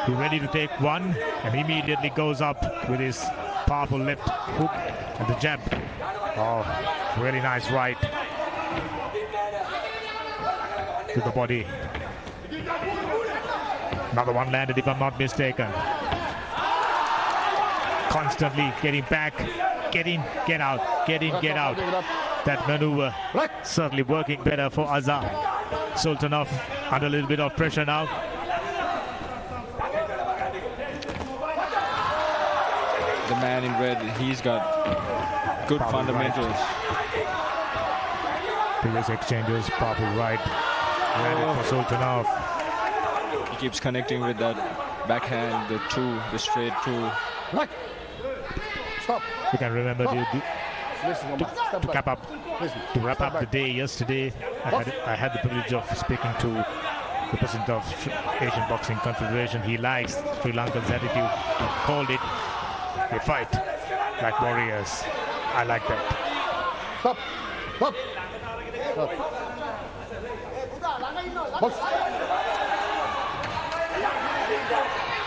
He's ready to take one and immediately goes up with his powerful left hook and the jab. Oh, really nice right to the body. Another one landed, if I'm not mistaken. Constantly getting back, get in, get out, get in, get out. That maneuver certainly working better for Azar. Sultanov under a little bit of pressure now. The man in red, he's got good fundamentals. Previous exchanges, powerful right. Ready for Sultanov. He keeps connecting with that backhand, the straight two. Stop. You can remember Listen, to wrap up the day yesterday. I had the privilege of speaking to the president of Asian Boxing Confederation. He likes Sri Lanka's attitude. He called it a fight like warriors. I like that. Stop. Stop. Stop. Box.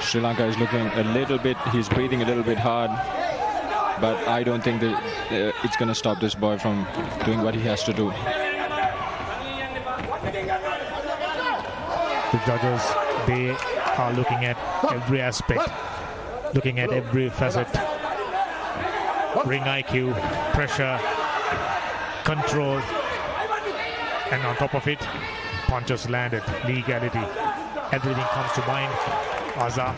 Sri Lanka is looking a little bit, he's breathing a little bit hard, but I don't think that it's going to stop this boy from doing what he has to do. The judges, they are looking at every aspect, looking at every facet. Ring IQ, pressure, control, and on top of it, punches landed, legality. Everything comes to mind. Azar,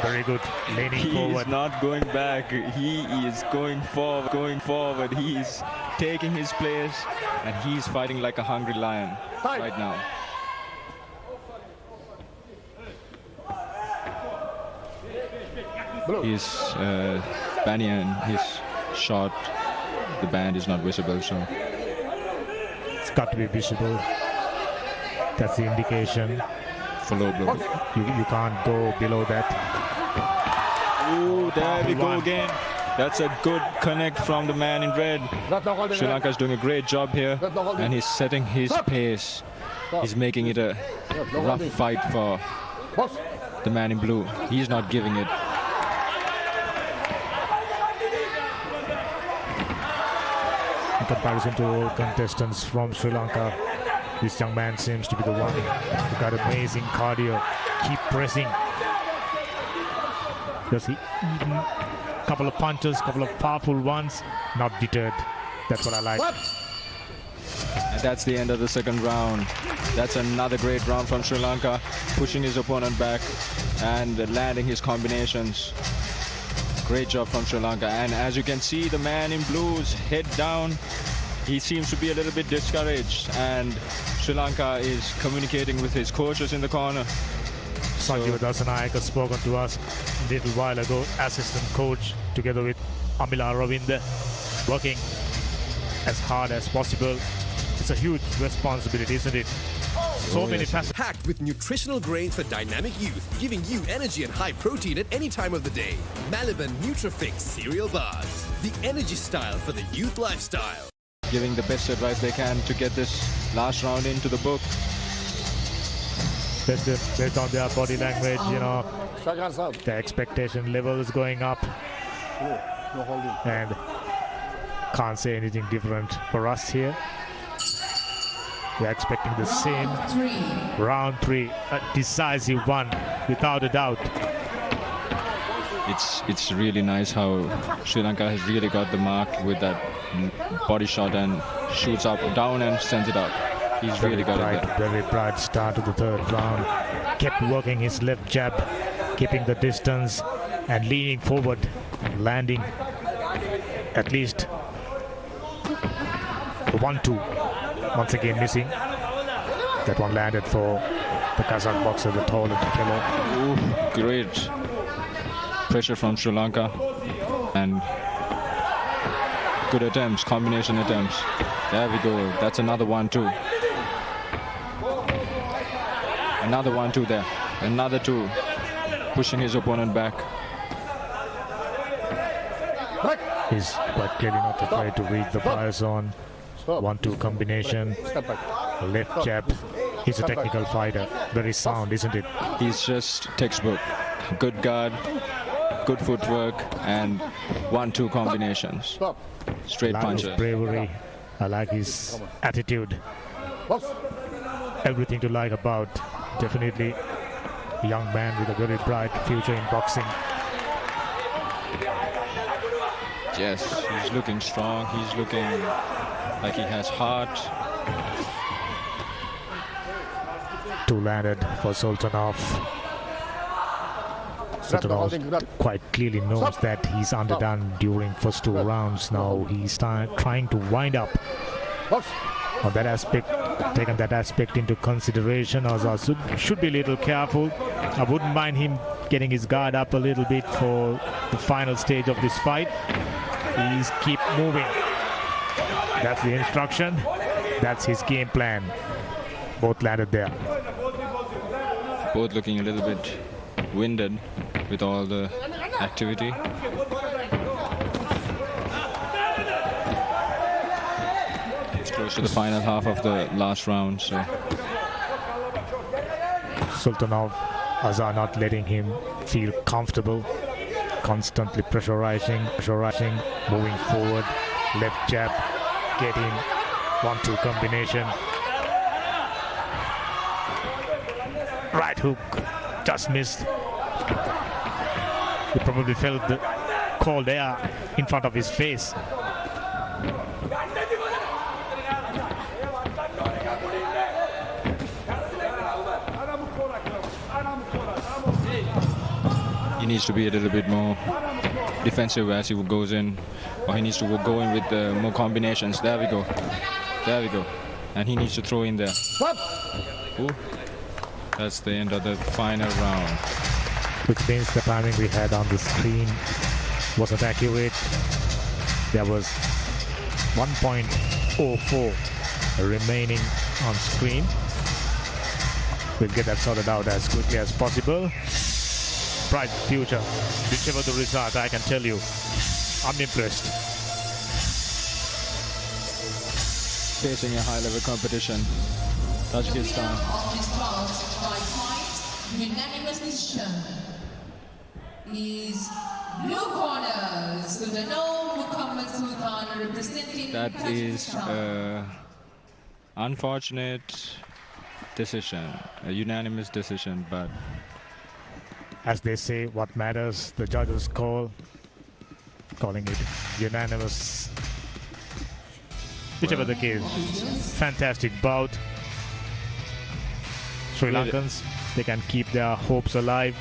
very good, leaning forward. He is not going back. He is going forward. He is taking his place, and he's fighting like a hungry lion right now. His banyan, his shot, the band is not visible, so it's got to be visible. That's the indication. For low blow. You can't go below that. Ooh, there we go again. That's a good connect from the man in red. Sri Lanka is doing a great job here, and he's setting his pace. He's making it a rough fight for the man in blue. He's not giving it. In comparison to all contestants from Sri Lanka, this young man seems to be the one who got amazing cardio. Keep pressing. Does he even a couple of punches, couple of powerful ones, not deterred. That's what I like. And that's the end of the second round. That's another great round from Sri Lanka, pushing his opponent back and landing his combinations. Great job from Sri Lanka. And as you can see, the man in blue's head down. He seems to be a little bit discouraged, and Sri Lanka is communicating with his coaches in the corner. Sanjeev Dasanayak has spoken to us a little while ago, assistant coach, together with Amila Ravinda, working as hard as possible. It's a huge responsibility, isn't it? So many facets. Packed with nutritional grains for dynamic youth, giving you energy and high protein at any time of the day. Maliban Nutrifix cereal bars, the energy style for the youth lifestyle. Giving the best advice they can to get this last round into the book. Based on their body language, you know, the expectation level is going up. And can't say anything different for us here. We're expecting the same. Round 3, a decisive one, without a doubt. It's really nice how Sri Lanka has really got the mark with that body shot and shoots up, down and sends it up. He's really got it there. Very bright start to the third round. Kept working his left jab, keeping the distance and leaning forward, landing at least the 1-2. Once again missing. That one landed for the Kazakh boxer, the taller fellow. Ooh, great pressure from Sri Lanka and good attempts, combination attempts. There we go. That's another 1-2. Another 1-2 there. Another 2. Pushing his opponent back. He's quite clearly not afraid to read the fire zone. 1-2 combination, Step back. left jab. He's a technical fighter. Very sound, isn't it? He's just textbook. Good guard, good footwork, and 1-2 combinations. Stop. Straight I like his puncher. bravery. I like his attitude. Box. Everything to like about. Definitely a young man with a very bright future in boxing. Yes, he's looking strong. He's looking like he has heart. 2 landed for Sultanov. Sultanov quite clearly knows that he's underdone during first 2 rounds. Now he's trying to wind up Box. on that aspect, taking that aspect into consideration. Also should be a little careful. I wouldn't mind him getting his guard up a little bit for the final stage of this fight. He's keep moving. That's the instruction. That's his game plan. Both landed there. Both looking a little bit winded with all the activity. It's close to the final half of the last round, so Sultanov, Azar not letting him feel comfortable, constantly pressurizing, moving forward, left jab, get in, 1-2 combination. Right hook, just missed. He probably felt the cold air in front of his face. he needs to be a little bit more defensive as he goes in, or he needs to go in with more combinations. There we go. There we go. And he needs to throw in there. Ooh. That's the end of the final round. Which means the timing we had on the screen wasn't accurate. There was 1.04 remaining on screen. We'll get that sorted out as quickly as possible. Bright future, whichever the result, I can tell you, I'm impressed. Facing a high-level competition, Tajikistan. Unanimous decision is blue corner Sultanov Muhammad Sultan representing That is unfortunate decision, a unanimous decision, but as they say, what matters, the judges calling it unanimous. Whichever the case, fantastic bout. Sri Lankans, they can keep their hopes alive,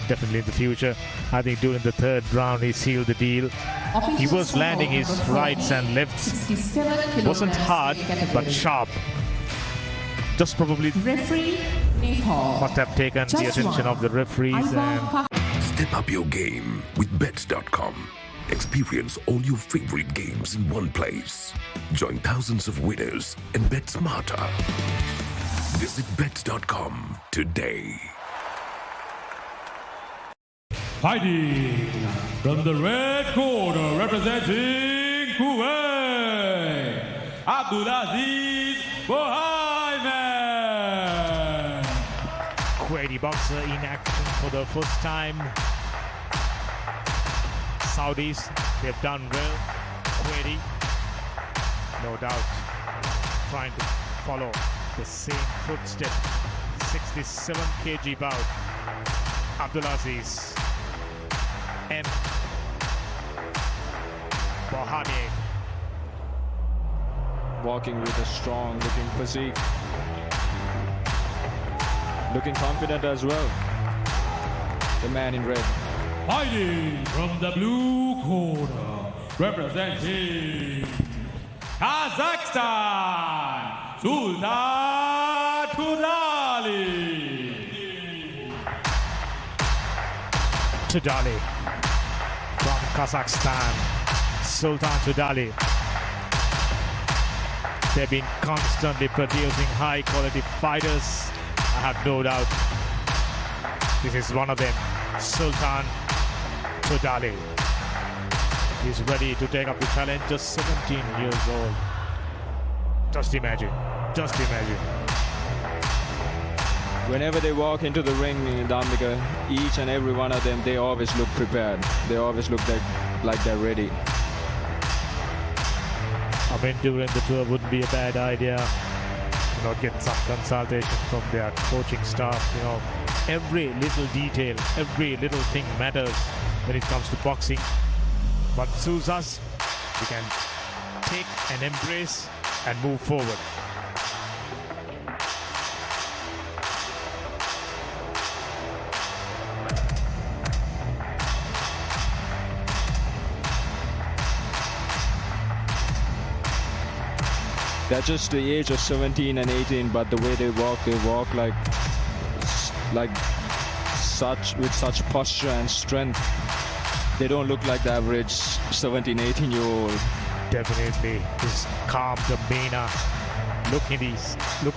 definitely in the future. I think during the third round he sealed the deal. He was landing his rights and lefts. It wasn't hard, but sharp. Just probably must have taken the attention of the referees. And Step up your game with bets.com. Experience all your favorite games in one place. Join thousands of winners and bet smarter. Visit bets.com today. Fighting from the red corner, representing Kuwait, Abdulaziz Mohammed. Kuwaiti boxer in action for the first time. Saudis, they've done well. Kuwaiti, no doubt, trying to follow the same footstep. 67 kg bout. Abdulaziz and Mohammed. walking with a strong looking physique. Looking confident as well. The man in red. Fighting from the blue corner, representing Kazakhstan, Sultan Tudali from Kazakhstan, Sultan Tudali. They've been constantly producing high quality fighters. I have no doubt this is one of them, Sultan Tudali. He's ready to take up the challenge, just 17 years old. Just imagine. Whenever they walk into the ring in Damika, each and every one of them, they always look prepared. They always look like they're ready. I mean, during the tour wouldn't be a bad idea. Get some consultation from their coaching staff. Every little detail, every little thing matters when it comes to boxing. What suits us, we can take and embrace and move forward. They're just the age of 17 and 18, but the way they walk like such, with such posture and strength. They don't look like the average 17, 18-year-old. Definitely, his calm demeanor, look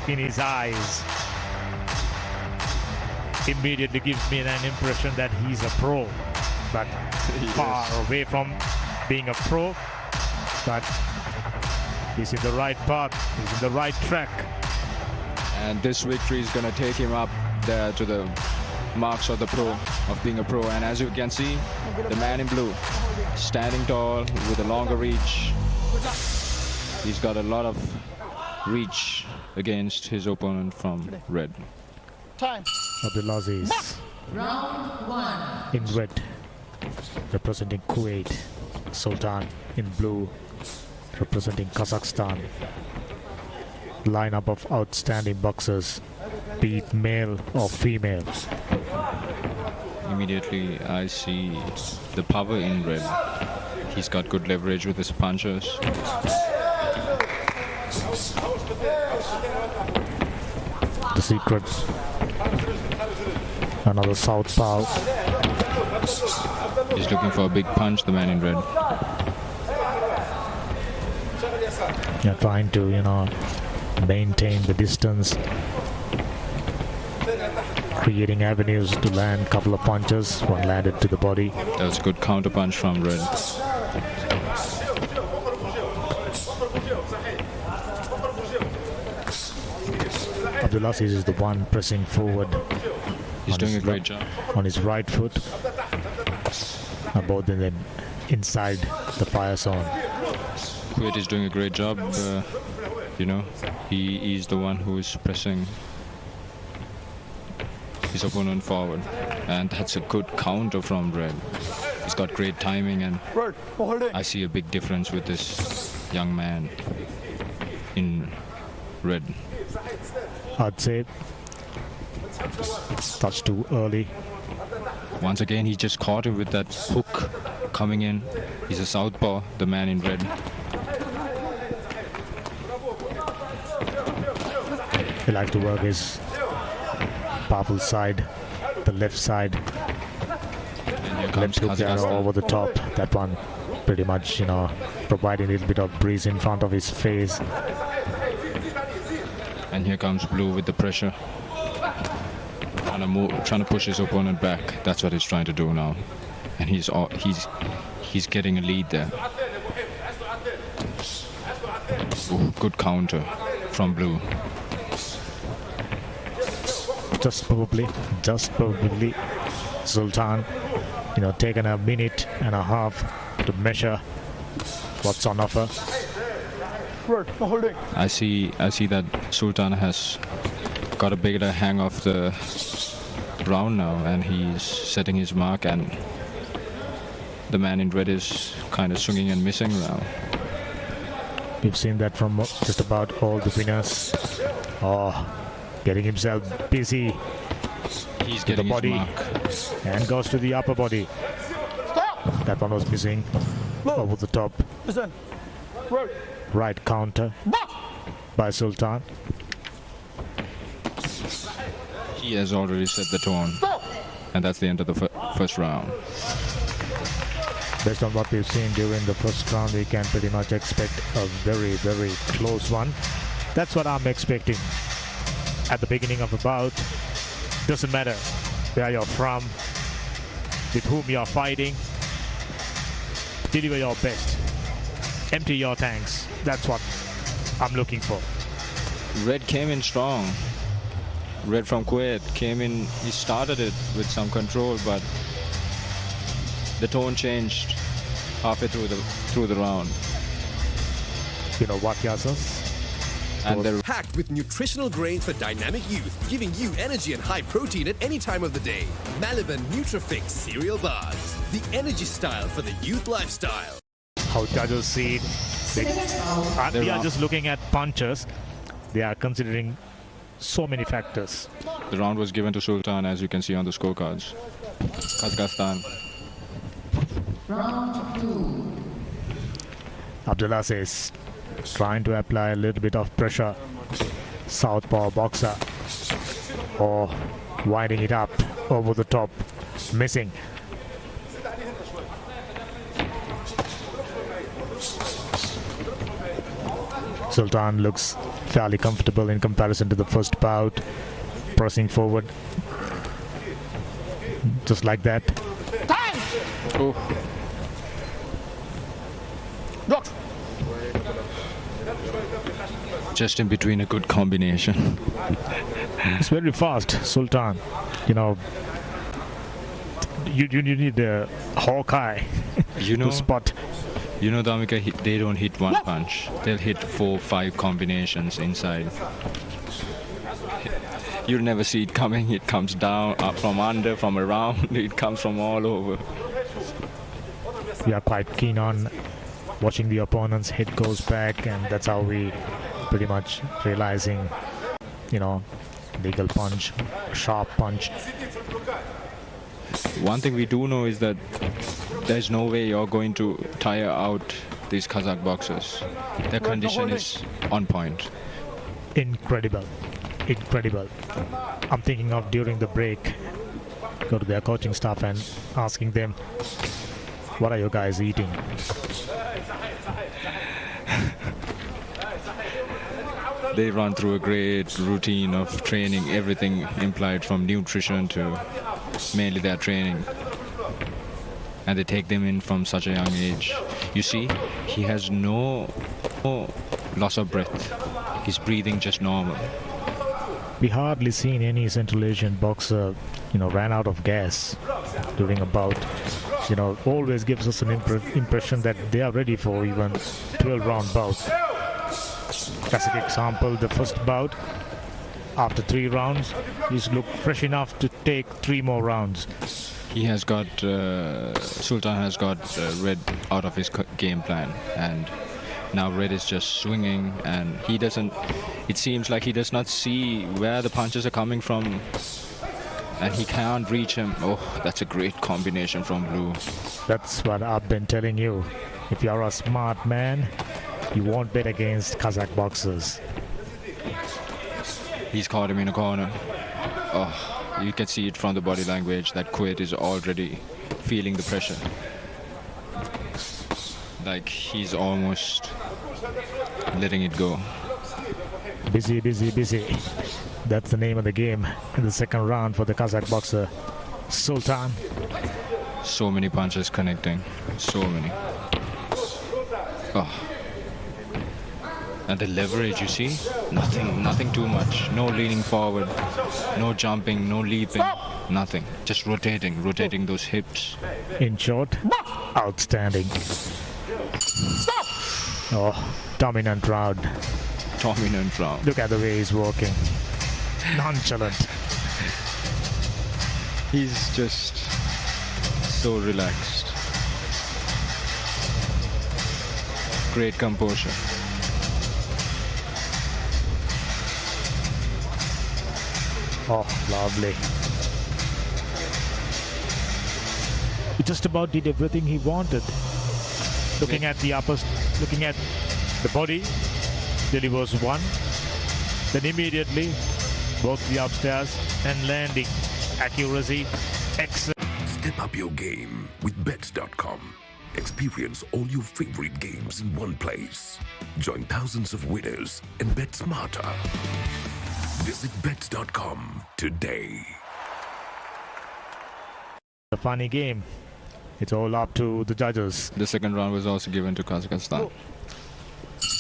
in his eyes, immediately gives me an impression that he's a pro, but far away from being a pro. But he's in the right path, he's in the right track. And this victory is going to take him up there to the marks of being a pro. And as you can see, the man in blue, standing tall with a longer reach. He's got a lot of reach against his opponent from red. Time. Abdulaziz Round 1. in red, representing Kuwait. Sultan in blue, representing Kazakhstan. Lineup of outstanding boxers, be it male or female. Immediately I see the power in red. He's got good leverage with his punches. The secret, another southpaw. He's looking for a big punch, the man in red. You're trying to, maintain the distance, creating avenues to land a couple of punches. One landed to the body. That was a good counter punch from red. Abdulaziz is the one pressing forward. He's doing a great job. On his right foot. Both of them inside the fire zone. Kuwait is doing a great job. He is the one who is pressing his opponent forward. And that's a good counter from red. He's got great timing, and I see a big difference with this young man in red. I'd say touch too early. Once again, he just caught him with that hook coming in. He's a southpaw, the man in red. He likes to work his powerful side, the left side. And here comes Left hook there over the top. That one pretty much, providing a little bit of breeze in front of his face. And here comes Blue with the pressure. Trying to push his opponent back. That's what he's trying to do now. And he's getting a lead there. Ooh, good counter from Blue. Just probably Sultan, taken a minute and a half to measure what's on offer. I see that Sultan has got a bigger hang of the round now, and he's setting his mark, and the man in red is kind of swinging and missing now. We've seen that from just about all the winners. Getting himself busy. He's getting the body his mark. And goes to the upper body. Stop. That one was missing. Over the top. Listen. Right counter by Sultan. He has already set the tone. And that's the end of the first round. Based on what we've seen during the first round, we can pretty much expect a very, very close one. That's what I'm expecting. At the beginning of a bout, doesn't matter where you're from, with whom you're fighting, deliver your best, empty your tanks. That's what I'm looking for. Red came in strong. Red from Kuwait came in. He started it with some control, but the tone changed halfway through the round. You know what, Yasas? And they're Packed with nutritional grains for dynamic youth, giving you energy and high protein at any time of the day. Maliban Nutrifix cereal bars, the energy style for the youth lifestyle. How judges see it. They are just looking at punches. They are considering so many factors. The round was given to Sultan, as you can see on the scorecards. Kazakhstan. Round 2. Abdullah says, trying to apply a little bit of pressure. Southpaw boxer. Or winding it up over the top. Missing. Sultan looks fairly comfortable in comparison to the first bout. Pressing forward. Just like that. Time! Oh. Doctor. Just in between a good combination. It's very fast, Sultan. You know, you need a Hawkeye to spot. You know, Damika, they don't hit one punch. They'll hit 4-5 combinations inside. You'll never see it coming. It comes down, up from under, from around. It comes from all over. We are quite keen on watching the opponent's head goes back, and that's how we pretty much realizing, you know, legal punch, sharp punch. One thing we do know is that there's no way you're going to tire out these Kazakh boxers. Their condition is on point. Incredible. Incredible. I'm thinking of during the break, go to their coaching staff and asking them, what are you guys eating? They run through a great routine of training, everything implied from nutrition to mainly their training. And they take them in from such a young age. You see, he has no loss of breath. He's breathing just normal. We hardly seen any Central Asian boxer, you know, ran out of gas during a bout. You know, always gives us an impression that they are ready for even 12-round bout. Classic example, the first bout, after 3 rounds, he's looked fresh enough to take 3 more rounds. He has got, Sultan has got Red out of his game plan, and now Red is just swinging, and he doesn't, it seems like he does not see where the punches are coming from, and he can't reach him. Oh, that's a great combination from Blue. That's what I've been telling you. If you're a smart man, you won't bet against Kazakh boxers. He's caught him in a corner. Oh. You can see it from the body language that Kuwait is already feeling the pressure. Like he's almost letting it go. Busy, busy, busy. That's the name of the game in the second round for the Kazakh boxer, Sultan. So many punches connecting. So many. Oh. And the leverage, you see? Nothing too much. No leaning forward, no jumping, no leaping, nothing. Just rotating those hips. In short, outstanding. Stop! Oh, dominant round. Dominant round. Look at the way he's walking. Nonchalant. He's just so relaxed. Great composure. Oh, lovely. He just about did everything he wanted. Looking at the uppers, looking at the body, delivers one. Then immediately, both the upstairs and landing. Accuracy, excellent. Step up your game with bets.com. Experience all your favorite games in one place. Join thousands of winners and bet smarter. Visit bets.com today. A funny game. It's all up to the judges. The second round was also given to Kazakhstan.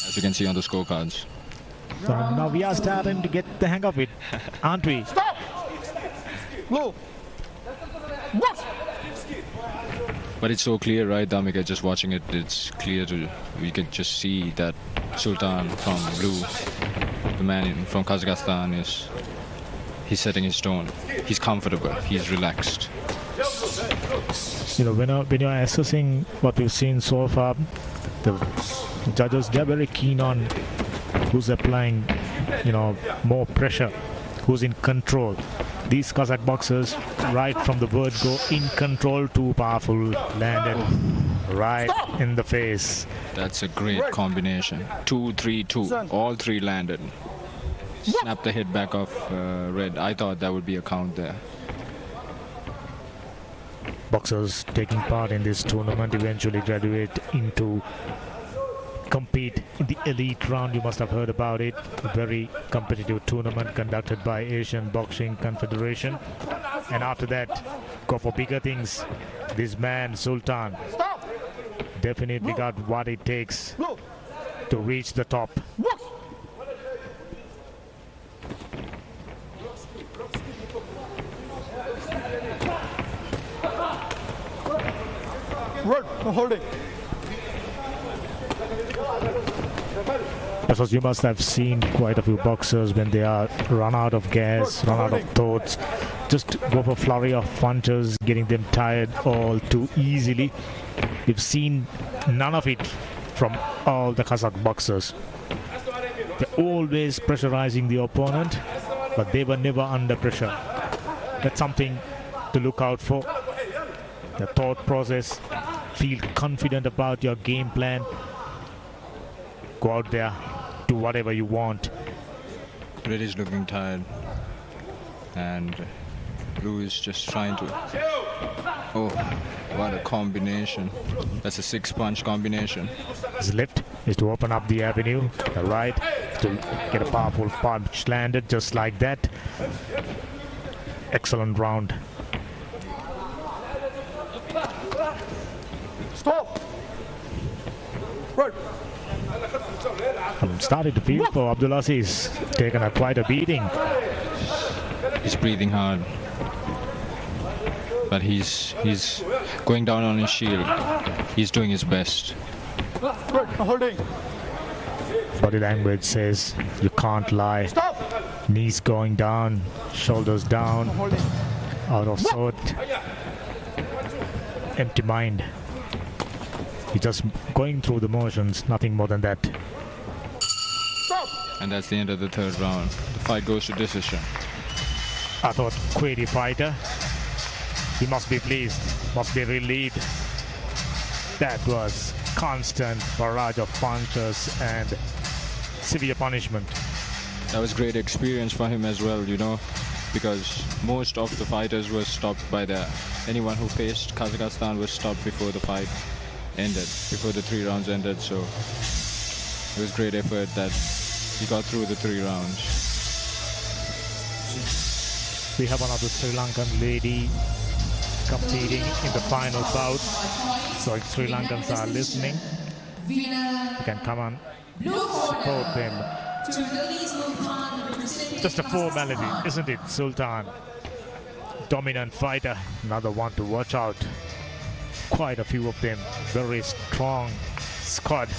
as you can see on the scorecards. So now we are starting to get the hang of it, aren't we? Stop! Blue. What? But it's so clear, right, Damika? Just watching it, it's clear we can just see that Sultan from blue, the man from Kazakhstan, he's setting his tone. He's comfortable. He's relaxed. You know, when you're assessing what we've seen so far, the judges, they're very keen on who's applying, you know, more pressure, who's in control. These Kazakh boxers, right from the word go, in control, too powerful, landed right in the face. That's a great combination. 2-3-2. All three landed. Snap the head back off Red. I thought that would be a count there. Boxers taking part in this tournament eventually graduate into compete in the elite round. You must have heard about it. A very competitive tournament conducted by Asian Boxing Confederation. And after that, go for bigger things. This man, Sultan, definitely got what it takes to reach the top. Red, holding. Because you must have seen quite a few boxers when they are run out of gas, run out of thoughts, just go for flurry of punches, getting them tired all too easily. We've seen none of it from all the Kazakh boxers. They're always pressurizing the opponent, but they were never under pressure. That's something to look out for. The thought process, feel confident about your game plan. Go out there, do whatever you want. Red is looking tired, and Blue is just trying to... Oh, what a combination. That's a 6-punch combination. His left is to open up the avenue. The right to get a powerful punch landed just like that. Excellent round. Stop! Right. I'm starting to feel for Abdulaziz. Taken quite a beating. He's breathing hard, but he's going down on his shield. He's doing his best. Right, holding. Body language says you can't lie. Stop! Knees going down, shoulders down, out of sort. Empty mind. He's just going through the motions, nothing more than that. And that's the end of the third round. The fight goes to decision. I thought Kuwaiti fighter, he must be pleased, must be relieved. That was constant barrage of punches and severe punishment. That was great experience for him as well, you know, because most of the fighters were stopped by anyone who faced Kazakhstan was stopped before the fight ended, before the 3 rounds ended. So it was great effort that he got through the 3 rounds. We have another Sri Lankan lady competing in the final bout. So if Sri Lankans are listening, you can come and support them. Just a formality, isn't it, Sultan? Dominant fighter, another one to watch out. Quite a few of them, very strong squad.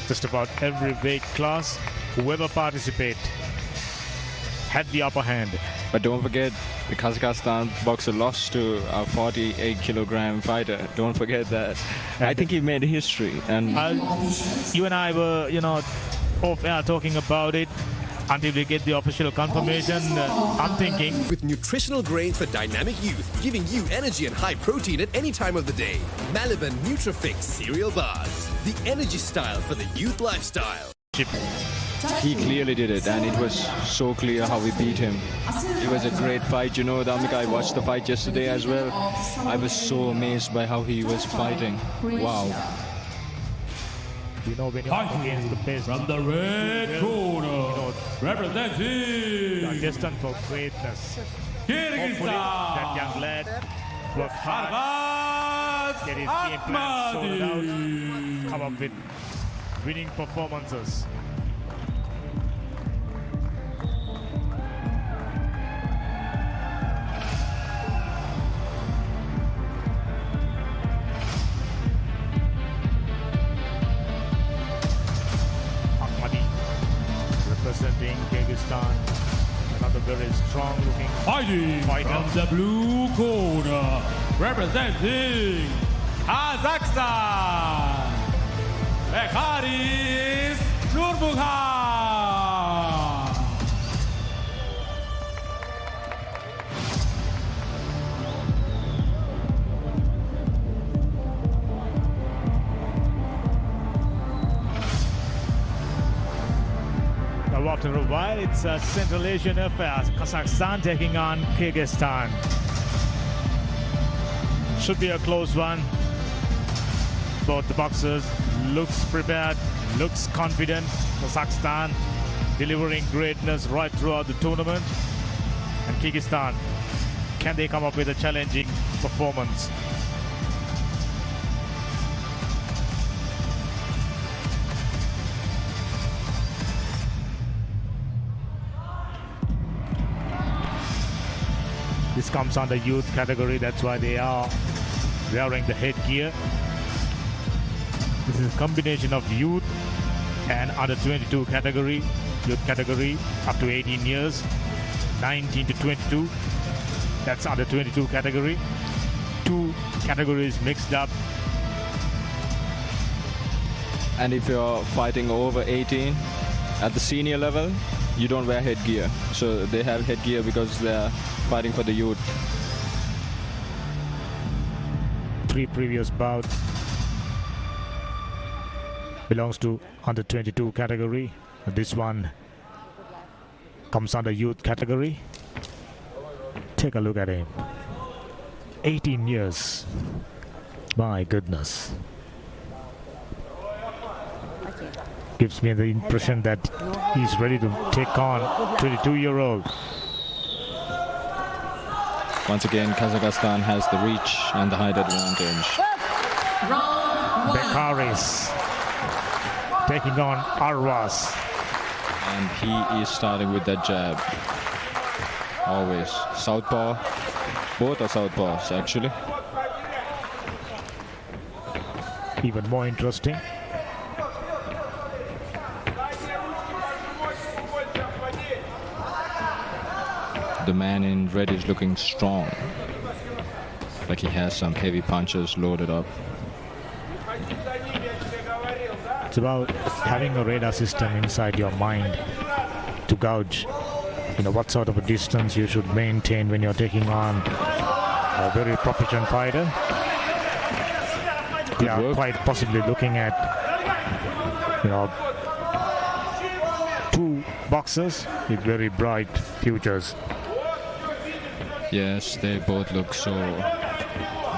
Just about every weight class, whoever participate had the upper hand. But don't forget, the Kazakhstan boxer lost to a 48-kilogram fighter. Don't forget that. And I think he made history. And you and I were, off air talking about it. Until we get the official confirmation, I'm thinking. With nutritional grains for dynamic youth, giving you energy and high protein at any time of the day. Maliban Nutrifix cereal bars. The energy style for the youth lifestyle. He clearly did it, and it was so clear how we beat him. It was a great fight, Damika. I watched the fight yesterday as well. I was so amazed by how he was fighting. Wow. When you're up against the best from the red corner, representing destined for greatness. Kyrgyzstan, that young lad worked hard, get his game plan sorted out, come up with winning performances. Representing Kyrgyzstan, another very strong looking Fighting fighter. from the blue corner, representing Kazakhstan, Bekharis Nurbuhan. Now after a while, it's a Central Asian affair. Kazakhstan taking on Kyrgyzstan. Should be a close one. Both the boxers looks prepared, looks confident. Kazakhstan delivering greatness right throughout the tournament. And Kyrgyzstan, can they come up with a challenging performance? This comes under youth category, that's why they are wearing the headgear. This is a combination of youth and under 22 category, youth category up to 18 years, 19 to 22, that's under 22 category. Two categories mixed up. And if you're fighting over 18 at the senior level, you don't wear headgear. So they have headgear because they're fighting for the youth. Three previous bouts belongs to under 22 category. This one comes under youth category. Take a look at him. 18 years. My goodness. Gives me the impression that he's ready to take on 22-year-old. Once again, Kazakhstan has the reach and the height advantage. Bekharis taking on Arvas. And he is starting with that jab. Always. Southpaw. Both are southpaws, actually. Even more interesting. The man in red is looking strong. Like he has some heavy punches loaded up. It's about having a radar system inside your mind to gauge, what sort of a distance you should maintain when you're taking on a very proficient fighter. They are quite possibly looking at, two boxers with very bright futures. Yes, they both look so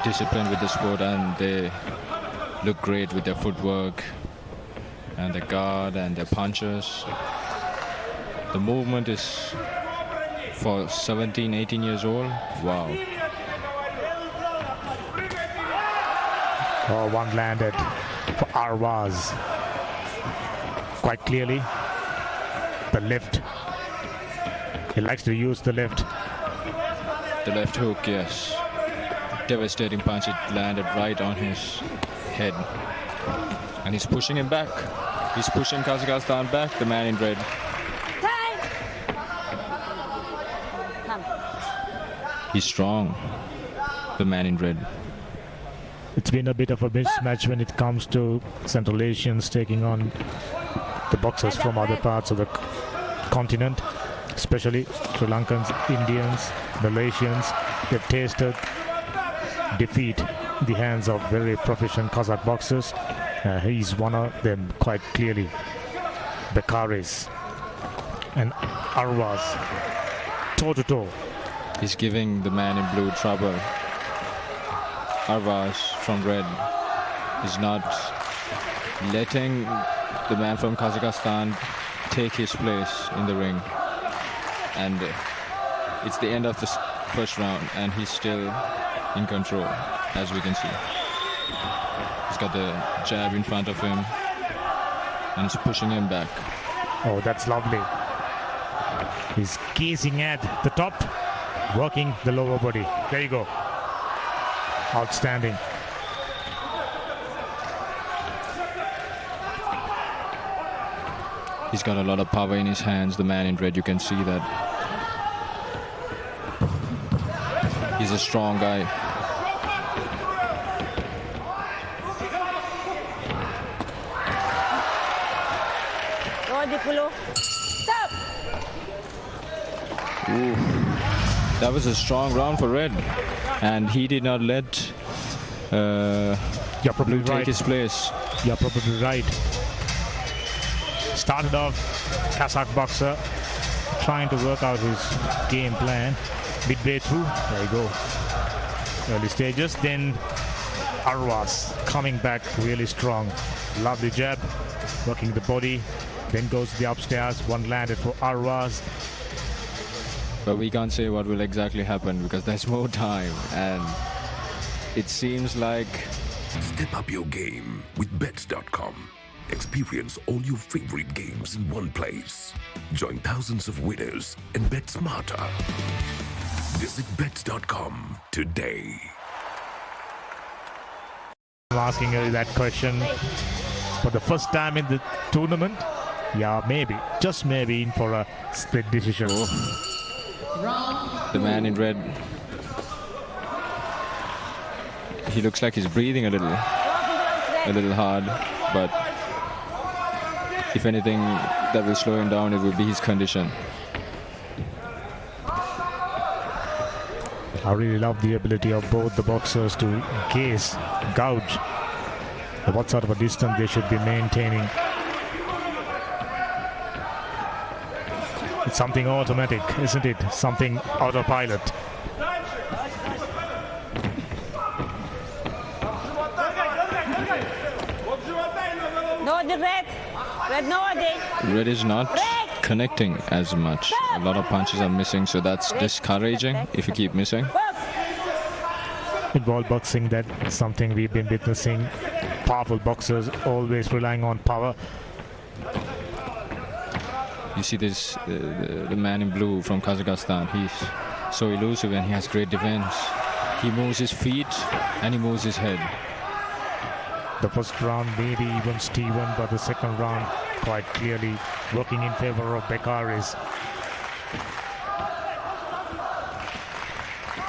disciplined with the sport, and they look great with their footwork and their guard and their punches. The movement is for 17, 18 years old. Wow. Oh, one landed for Arvaz. Quite clearly. The left. He likes to use the left. The left hook, yes. Devastating punch. It landed right on his head. And he's pushing him back. He's pushing Kazakhstan back, the man in red. He's strong, the man in red. It's been a bit of a mismatch when it comes to Central Asians taking on the boxers from other parts of the continent, especially Sri Lankans, Indians, Malaysians. They've tasted defeat in the hands of very proficient Kazakh boxers. He's one of them quite clearly. Bekharis and Arvaz, toe-to-toe. He's giving the man in blue trouble. Arvaz from red is not letting the man from Kazakhstan take his place in the ring. And it's the end of the first round, and he's still in control, as we can see. He's got the jab in front of him. And he's pushing him back. Oh, that's lovely. He's gazing at the top, working the lower body. There you go. Outstanding. He's got a lot of power in his hands, the man in red, you can see that. He's a strong guy. Stop! Ooh. That was a strong round for red. And he did not let You're probably Blue take right. his place. You're probably right. Started off Kazakh boxer trying to work out his game plan. Midway through, there you go. Early stages. Then Arwas coming back really strong. Lovely jab, working the body. Then goes the upstairs. One landed for Arwas. But we can't say what will exactly happen because there's more time. And it seems like... Step up your game with bets.com. Experience all your favorite games in one place. Join thousands of winners and bet smarter. Visit bets.com today. I'm asking you that question for the first time in the tournament. Yeah, maybe, just maybe in for a split decision. The man in red, he looks like he's breathing a little hard, but if anything that will slow him down, it will be his condition. I really love the ability of both the boxers to gauge what sort of a distance they should be maintaining. It's something automatic, isn't it? Something autopilot. No, the red. Red, no, Red is not connecting as much. A lot of punches are missing, so that's discouraging if you keep missing. In ball boxing, that's something we've been witnessing. Powerful boxers always relying on power. You see this, the man in blue from Kazakhstan, he's so elusive and he has great defense. He moves his feet and he moves his head. The first round maybe even Steven, but the second round quite clearly working in favor of Bekaris.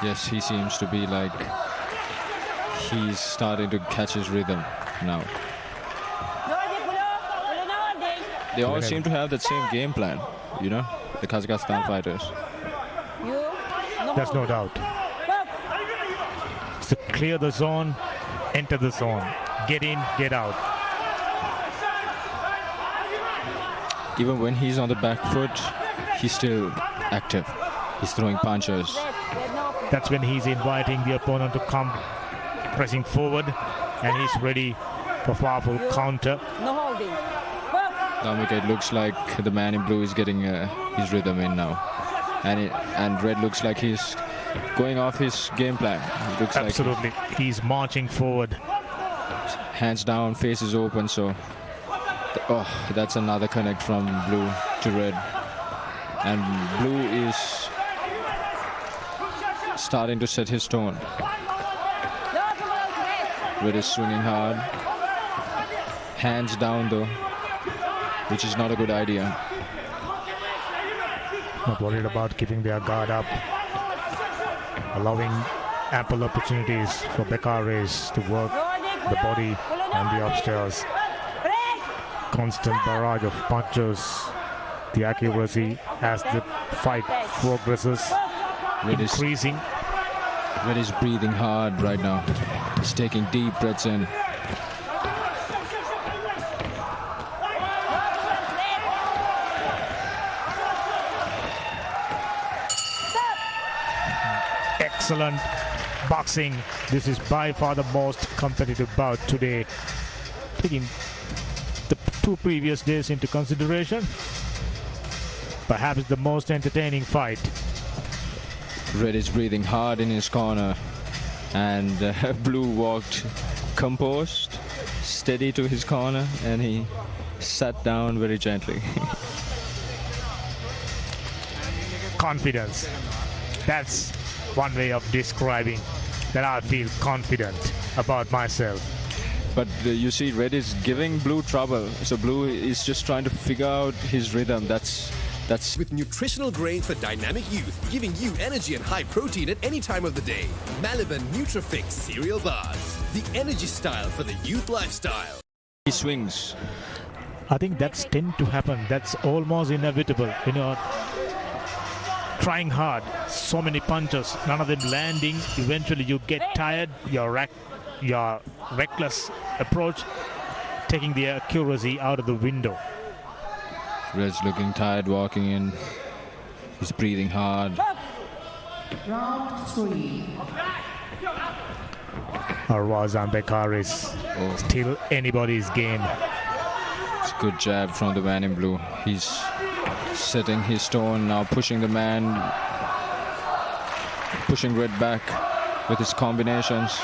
Yes, he seems to be like he's starting to catch his rhythm now. They all seem to have that same game plan, you know, the Kazakhstan fighters. There's no doubt. So clear the zone, enter the zone, get in, get out. Even when he's on the back foot, he's still active. He's throwing punches. That's when he's inviting the opponent to come pressing forward, and he's ready for powerful counter. No holding. It looks like the man in blue is getting his rhythm in now. And red looks like he's going off his game plan. It looks absolutely. Like he's marching forward. Hands down, face is open, so... Oh, that's another connect from blue to red. And blue is starting to set his tone. Red is swinging hard. Hands down though, which is not a good idea. Not worried about keeping their guard up, allowing ample opportunities for Bekaris to work the body and the upstairs. Constant barrage of punches, the accuracy as the fight progresses increasing. Red is breathing hard right now. He's taking deep breaths in. Excellent boxing. This is by far the most competitive bout today. Taking the two previous days into consideration, perhaps the most entertaining fight. Red is breathing hard in his corner, and Blue walked composed, steady to his corner, and he sat down very gently. Confidence. That's one way of describing that I feel confident about myself. But you see, Red is giving Blue trouble. So Blue is just trying to figure out his rhythm. That's with nutritional grains for dynamic youth, giving you energy and high protein at any time of the day. Maliban Nutrifix cereal bars, the energy style for the youth lifestyle. He swings. I think that's tend to happen. That's almost inevitable. You know, trying hard, so many punches, none of them landing. Eventually, you get tired. Your reckless approach, taking the accuracy out of the window. Red's looking tired walking in. He's breathing hard. Round 3. Arwaz and Bekar is still anybody's game. It's a good jab from the man in blue. He's setting his tone now, pushing the man, pushing Red back with his combinations.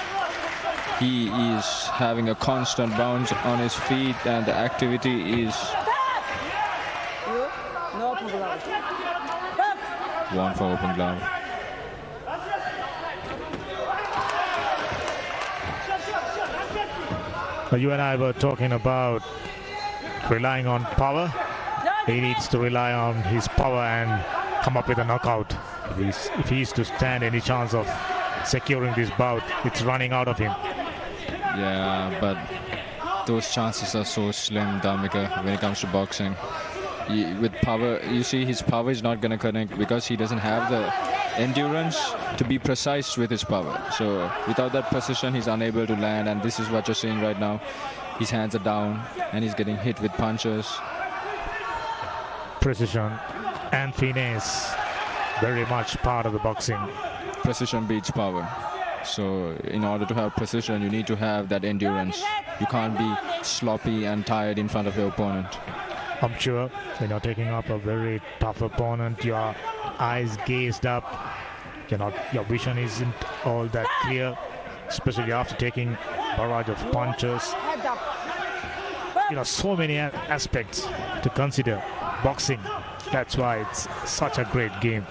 He is having a constant bounce on his feet, and the activity is one for open glove. You and I were talking about relying on power. He needs to rely on his power and come up with a knockout. If he is to stand any chance of securing this bout, it's running out of him. Yeah, but those chances are so slim, Dhamika, when it comes to boxing. With power, you see, his power is not going to connect because he doesn't have the endurance to be precise with his power. So without that precision, he's unable to land, and this is what you're seeing right now. His hands are down and he's getting hit with punches. Precision and finesse, very much part of the boxing. Precision beats power. So in order to have precision, you need to have that endurance. You can't be sloppy and tired in front of your opponent. I'm sure when you're taking up a very tough opponent, your eyes gazed up, your vision isn't all that clear, especially after taking a barrage of punches. So many aspects to consider boxing. That's why it's such a great game.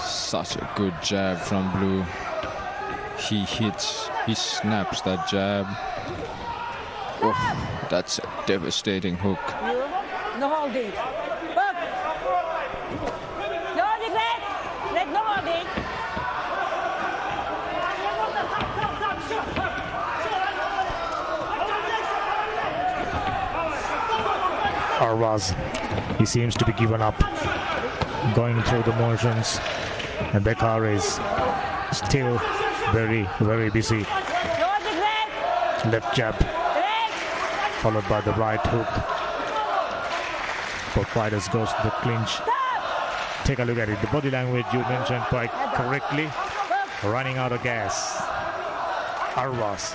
Such a good jab from Blue. He snaps that jab. Oh, that's a devastating hook. No holding. Back. No holding, Red. Red, no holding. Arwaz, he seems to be given up, going through the motions, and Bekar is still very, very busy. Left jab, followed by the right hook. Both fighters goes to the clinch. Take a look at it. The body language you mentioned quite correctly. Running out of gas. Arwaz.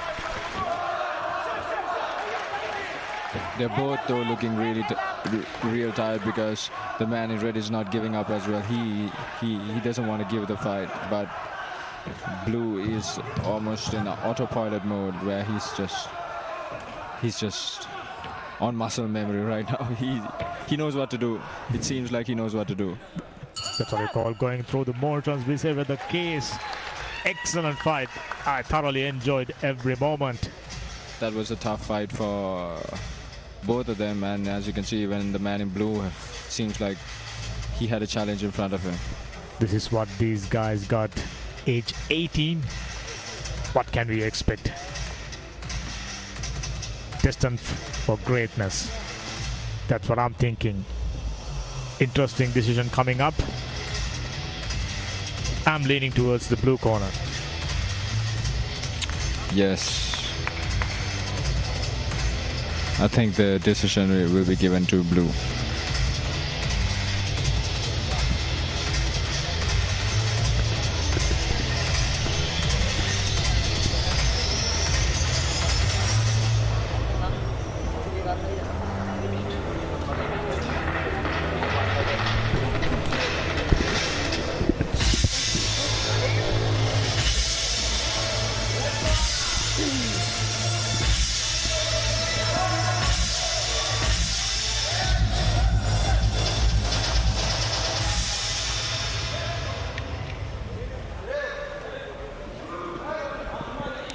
They're both though looking really real tired because the man in red is not giving up as well. He doesn't want to give the fight, but Blue is almost in an autopilot mode where he's just on muscle memory right now. He knows what to do. It seems like he knows what to do. That's what we call going through the motions. We say with the case. Excellent fight. I thoroughly enjoyed every moment. That was a tough fight for both of them, and as you can see, even the man in blue seems like he had a challenge in front of him. This is what these guys got. Age 18. What can we expect? Destined for greatness. That's what I'm thinking. Interesting decision coming up. I'm leaning towards the blue corner. Yes. I think the decision will be given to blue.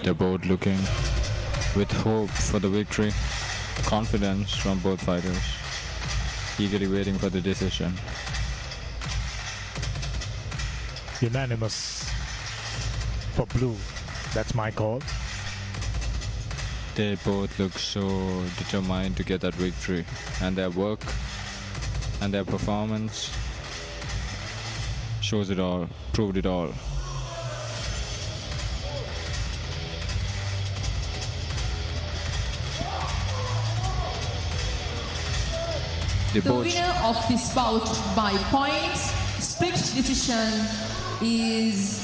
They're both looking with hope for the victory, confidence from both fighters, eagerly waiting for the decision. Unanimous for blue. That's my call. They both look so determined to get that victory, and their work and their performance shows it all, proved it all. The winner of this bout by points, split decision, is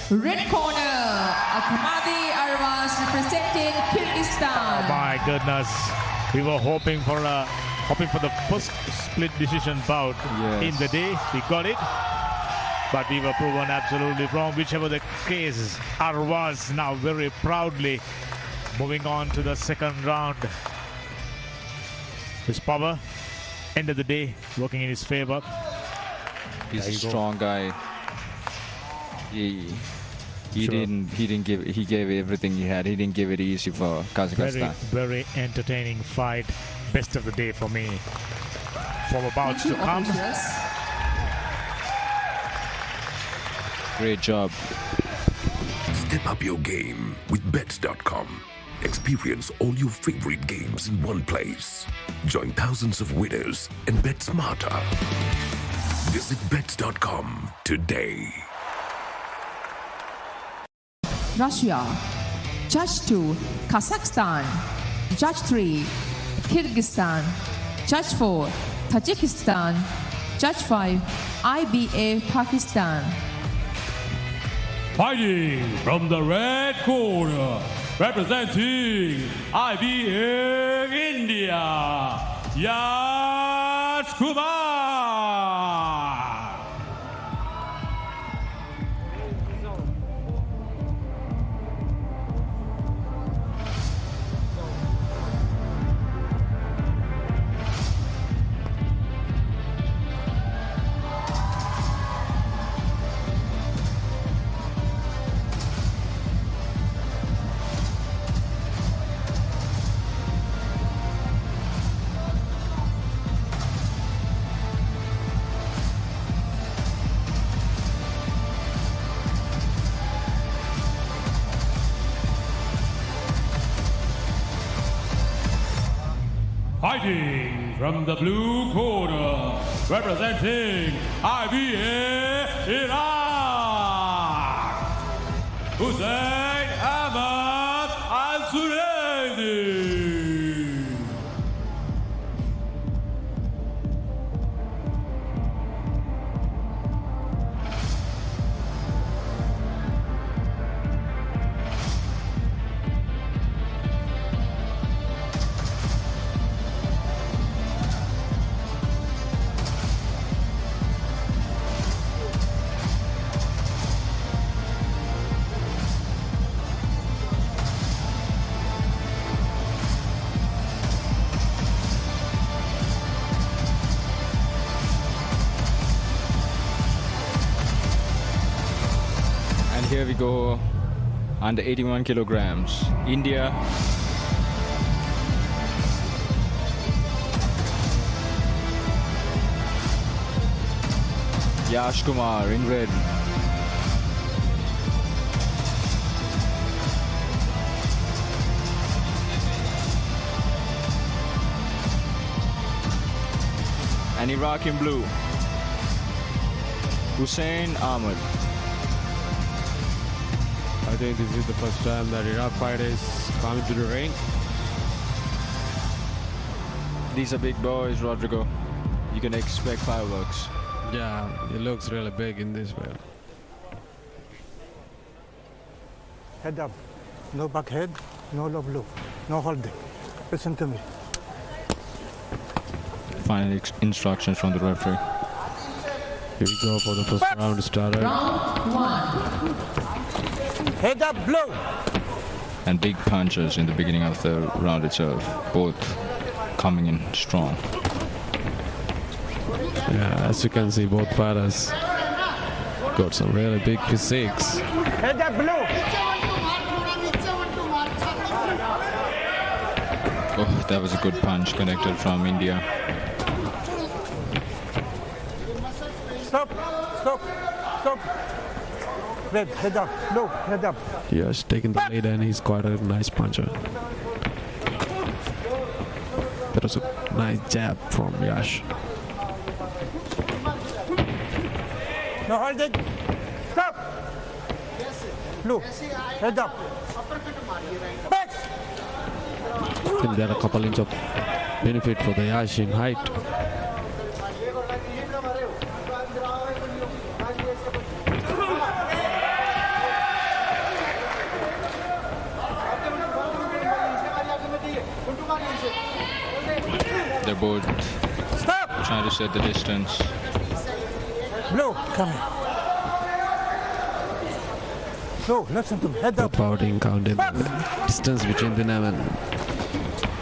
red corner, Ahmadi Arwas representing Kyrgyzstan. Oh my goodness, we were hoping for the first split decision bout in the day. We got it, but we were proven absolutely wrong. Whichever the case, Arwas now very proudly moving on to the second round. His power, end of the day, working in his favor. He's a strong guy. He gave everything he had. He didn't give it easy for Kazakhstan. Very entertaining fight. Best of the day for me. For bouts to come. Great job. Step up your game with bets.com. Experience all your favorite games in one place. Join thousands of winners and bet smarter. Visit bets.com today. Russia. Judge 2, Kazakhstan. Judge 3, Kyrgyzstan. Judge 4, Tajikistan. Judge 5, IBA Pakistan. Fighting from the red corner, representing IBA India, Yash Kumar. Fighting from the blue corner, representing IBA Iraq, Hussein Ahmad Al-Sulaidi. Here we go, under 81 kilograms. India. Yash Kumar in red. And Iraq in blue. Hussein Ahmad. I think this is the first time that Iraq fighters come to the ring. These are big boys, Rodrigo. You can expect fireworks. Yeah, it looks really big in this way. Head up. No back head, no low blow, no holding. Listen to me. Final instructions from the referee. Here we go for the first round started. Round 1. Head up, blow. And big punches in the beginning of the round itself. Both coming in strong. Yeah, as you can see, both fighters got some really big physiques. Head up, blow. Oh, that was a good punch connected from India. Stop. Red, head up. No, head up. He has taken the lead and he's quite a nice puncher. That was a nice jab from Yash. No, hold it. Stop. Blue, head up. Back. I think there are a couple inches of benefit for the Yash in height. They're both trying to set the distance. Blue, come here. No, listen to me. Head up. Pouting counted the distance between the name and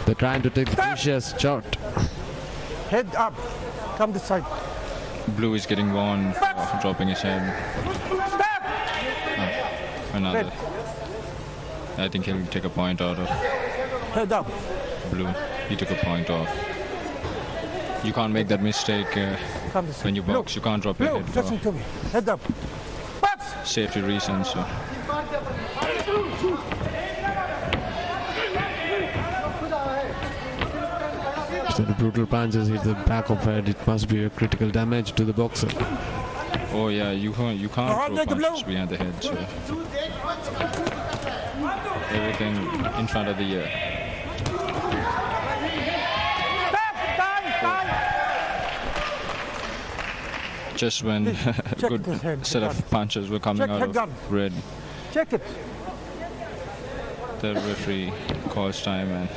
they're trying to take the vicious shot. Head up. Come this side. Blue is getting warned for dropping his head. Another. Red. I think he'll take a point out of Head up. Blue. He took a point off. You can't make that mistake when you box. You can't drop your head Listen to me. Head up. safety reasons. So. So the brutal punches hit the back of head. It must be a critical damage to the boxer. Oh yeah, you can't throw punches behind the head. So. Everything in front of the ear. Just when a good set of punches were coming out of red. Check it. The referee calls time, and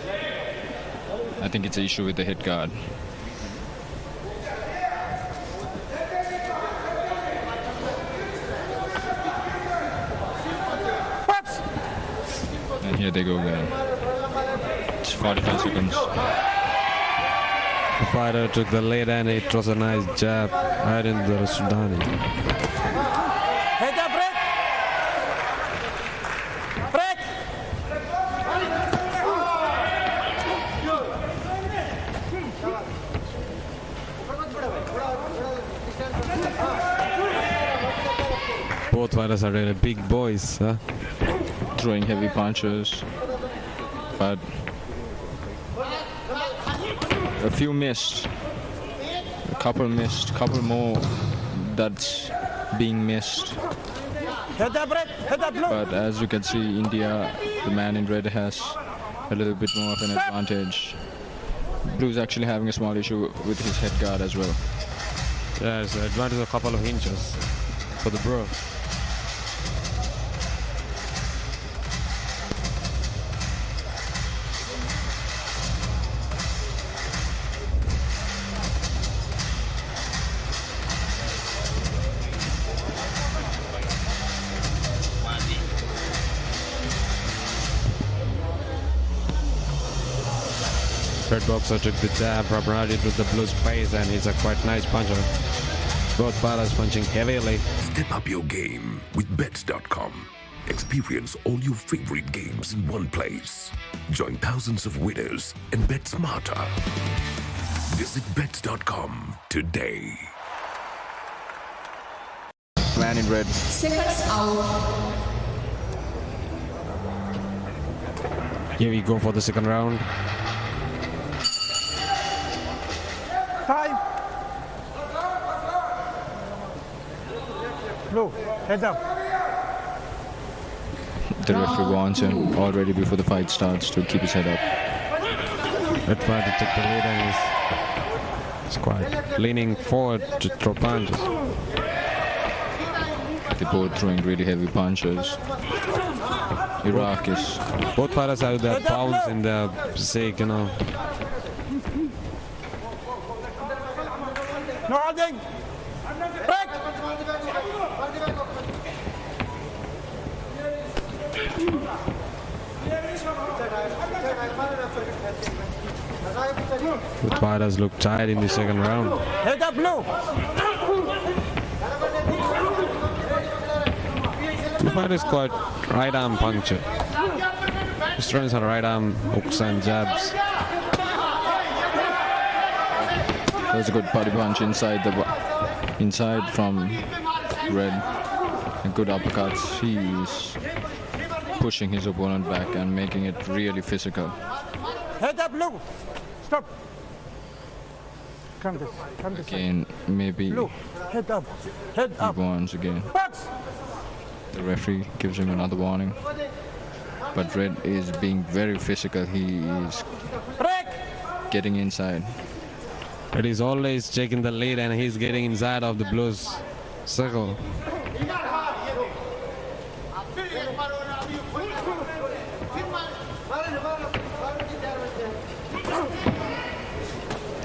I think it's an issue with the head guard. And here they go again. It's 45 seconds. The fighter took the lead and it was a nice jab right in the Sudani. Head up, break! Break! Both fighters are really big boys, huh? Throwing heavy punches, but a few missed, a couple missed, couple more that's being missed. Head up, break! Head up, look! But as you can see, India, the man in red, has a little bit more of an advantage. Blue's actually having a small issue with his head guard as well. Yeah, it's an advantage of a couple of inches for the bro. Red boxer took the jab from right into the blue's face, and he's a quite nice puncher. Both fighters punching heavily. Step up your game with bets.com. Experience all your favorite games in one place. Join thousands of winners and bet smarter. Visit bets.com today. Man in red. Seconds out. Here we go for the second round. Time. Blue, head up. The referee warns him already before the fight starts to keep his head up. Red fighter took the lead and he's quite leaning forward to throw punches. They're both throwing really heavy punches. Iraq is... Both fighters have their pounds in their sake, you know. No holding. Break. Both fighters look tired in the second round. Head up, Blue. The fighter is quite right arm puncher. He throws her right arm hooks and jabs. That was a good body punch inside from Red. A good uppercuts. He's pushing his opponent back and making it really physical. Head up, Blue. Stop. Come this. Again, maybe Blue. Head up. Head he up. warns again. Box. The referee gives him another warning. But Red is being very physical. He is getting inside. Red is always taking the lead and he's getting inside of the Blues circle.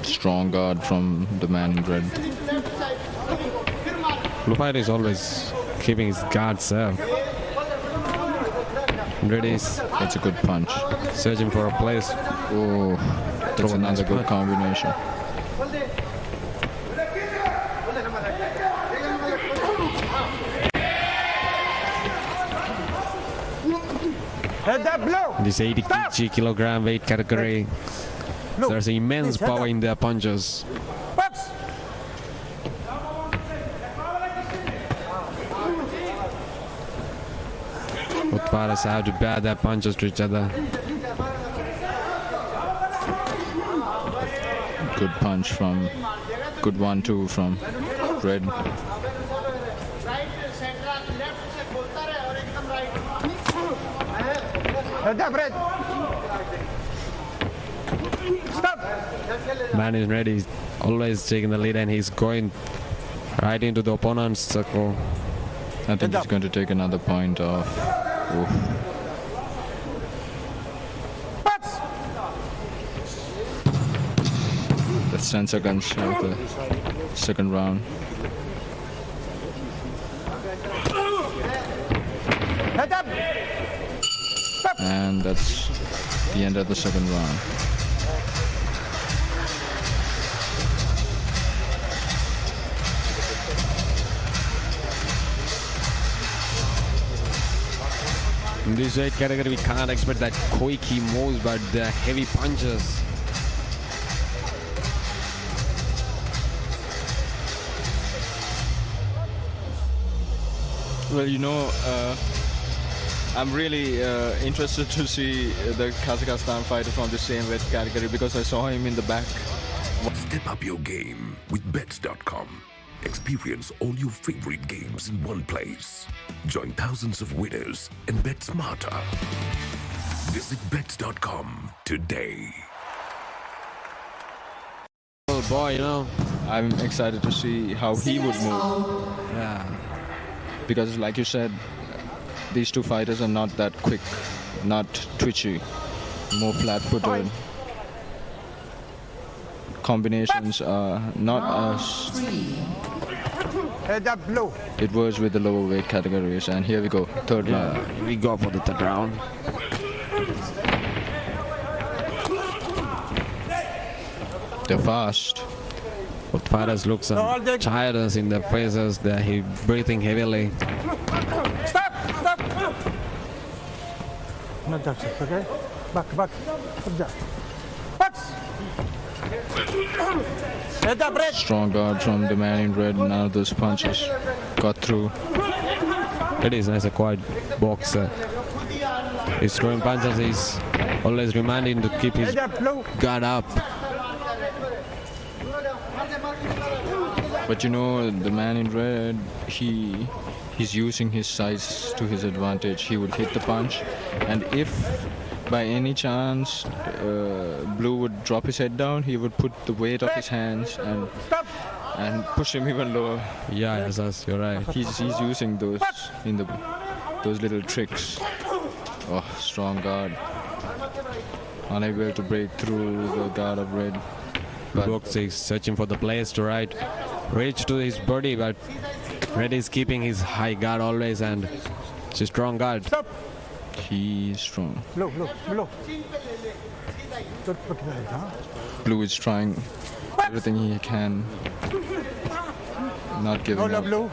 Strong guard from the man in red. Blue fighter is always keeping his guards up. Red is... That's a good punch. Searching for a place. Oh, that's another good combination. Head up, Blue. This 80 kilogram weight category. There's immense power in their punches. Box. Both fighters have to bear their punches to each other. Good punch from, good 1-2 from Red. Head up, Red. Stop. Man is ready. He's always taking the lead and he's going right into the opponent's circle. I think he's going to take another point off. Oof. That's 10 seconds of the second round. Head up. Stop. And that's the end of the second round. In this weight category, we can't expect that quick moves, but the heavy punches. Well, you know, I'm really interested to see the Kazakhstan fighter from the same weight category because I saw him in the back. Step up your game with bets.com. Experience all your favorite games in one place. Join thousands of winners and bet smarter. Visit bets.com today. Oh boy, you know, I'm excited to see how he would move. Yeah. Because like you said, these two fighters are not that quick, not twitchy, more flat-footed. Combinations are not as Head up, Blue. it was with the lower weight categories. And here we go, third round. Here we go for the third round. They're fast. Both fighters look some tiredness in their faces. They're breathing heavily. Stop. Stop. No, that's it, okay? Back. Up there. Box. Head up, Red. Strong guard from the man in red. None of those punches got through. It is nice, a quiet boxer. He's throwing punches. He's always reminding to keep his guard up. But you know, the man in red, he's using his size to his advantage. He would hit the punch, and if by any chance Blue would drop his head down, he would put the weight of his hands and push him even lower. Yeah, yes, you're right. He's using those those little tricks. Oh, strong guard. Unable to break through the guard of red. Box is searching for the place to reach to his body, but Red is keeping his high guard always, and it's a strong guard. Stop. He's strong. Blue. Blue is trying everything he can, not giving up. Blue.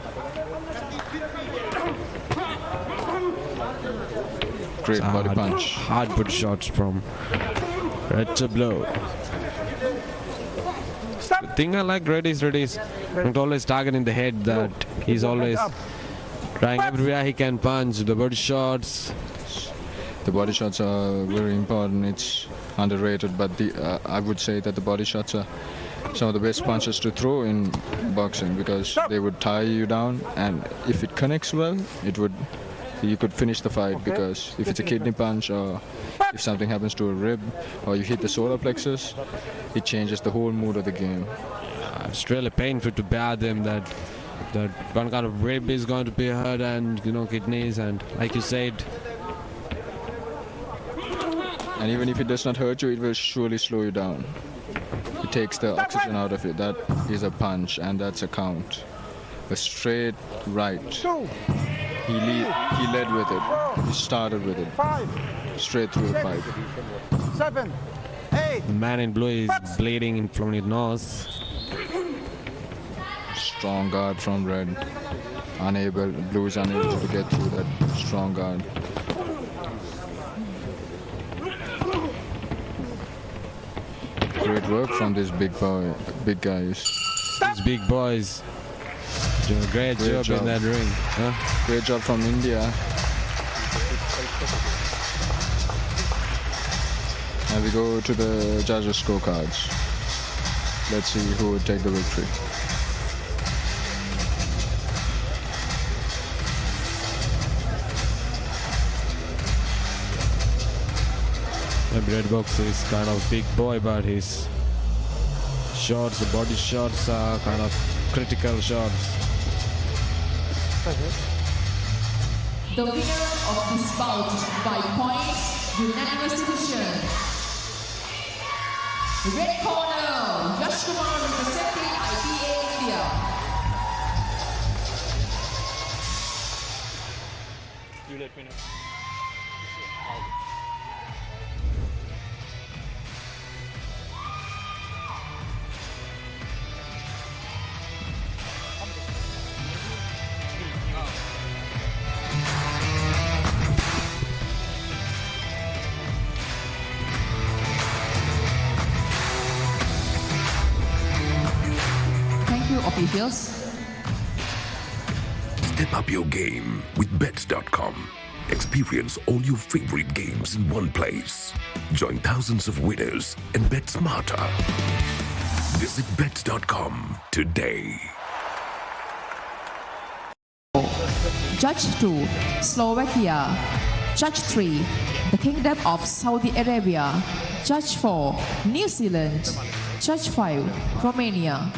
Great body punch. Hard put shots from Red to Blue. Stop. thing I like Red is not always targeting the head, that he's always trying everywhere he can punch. The body shots. The body shots are very important. It's underrated, but I would say that the body shots are some of the best punches to throw in boxing, because they would tie you down, and if it connects well, you could finish the fight. Because if it's a kidney punch, or if something happens to a rib, or you hit the solar plexus, it changes the whole mood of the game. It's really painful to bear them, that one kind of rib is going to be hurt, and kidneys, and like you said. And even if it does not hurt you, it will surely slow you down. It takes the oxygen out of it. That is a punch, and that's a count. A straight right. He led with it. He started with it. Straight through the pipe. 7, 8. The man in blue is bleeding from his nose. Strong guard from Red. Blue is unable to get through that strong guard. Great work from these big guys. These big boys doing a great job in that ring. Huh? Great job from India. And we go to the judges' scorecards. Let's see who will take the victory. The red box is kind of big boy, but his shots, the body shots are kind of critical shots. The winner of this bout by points, unanimous decision. Red corner, Yash Kumar representing IPA India. You let me know. Officials. Step up your game with bets.com. Experience all your favorite games in one place. Join thousands of winners and bet smarter. Visit bets.com today. Judge 2, Slovakia. Judge 3, the Kingdom of Saudi Arabia. Judge 4, New Zealand. Judge 5, Romania.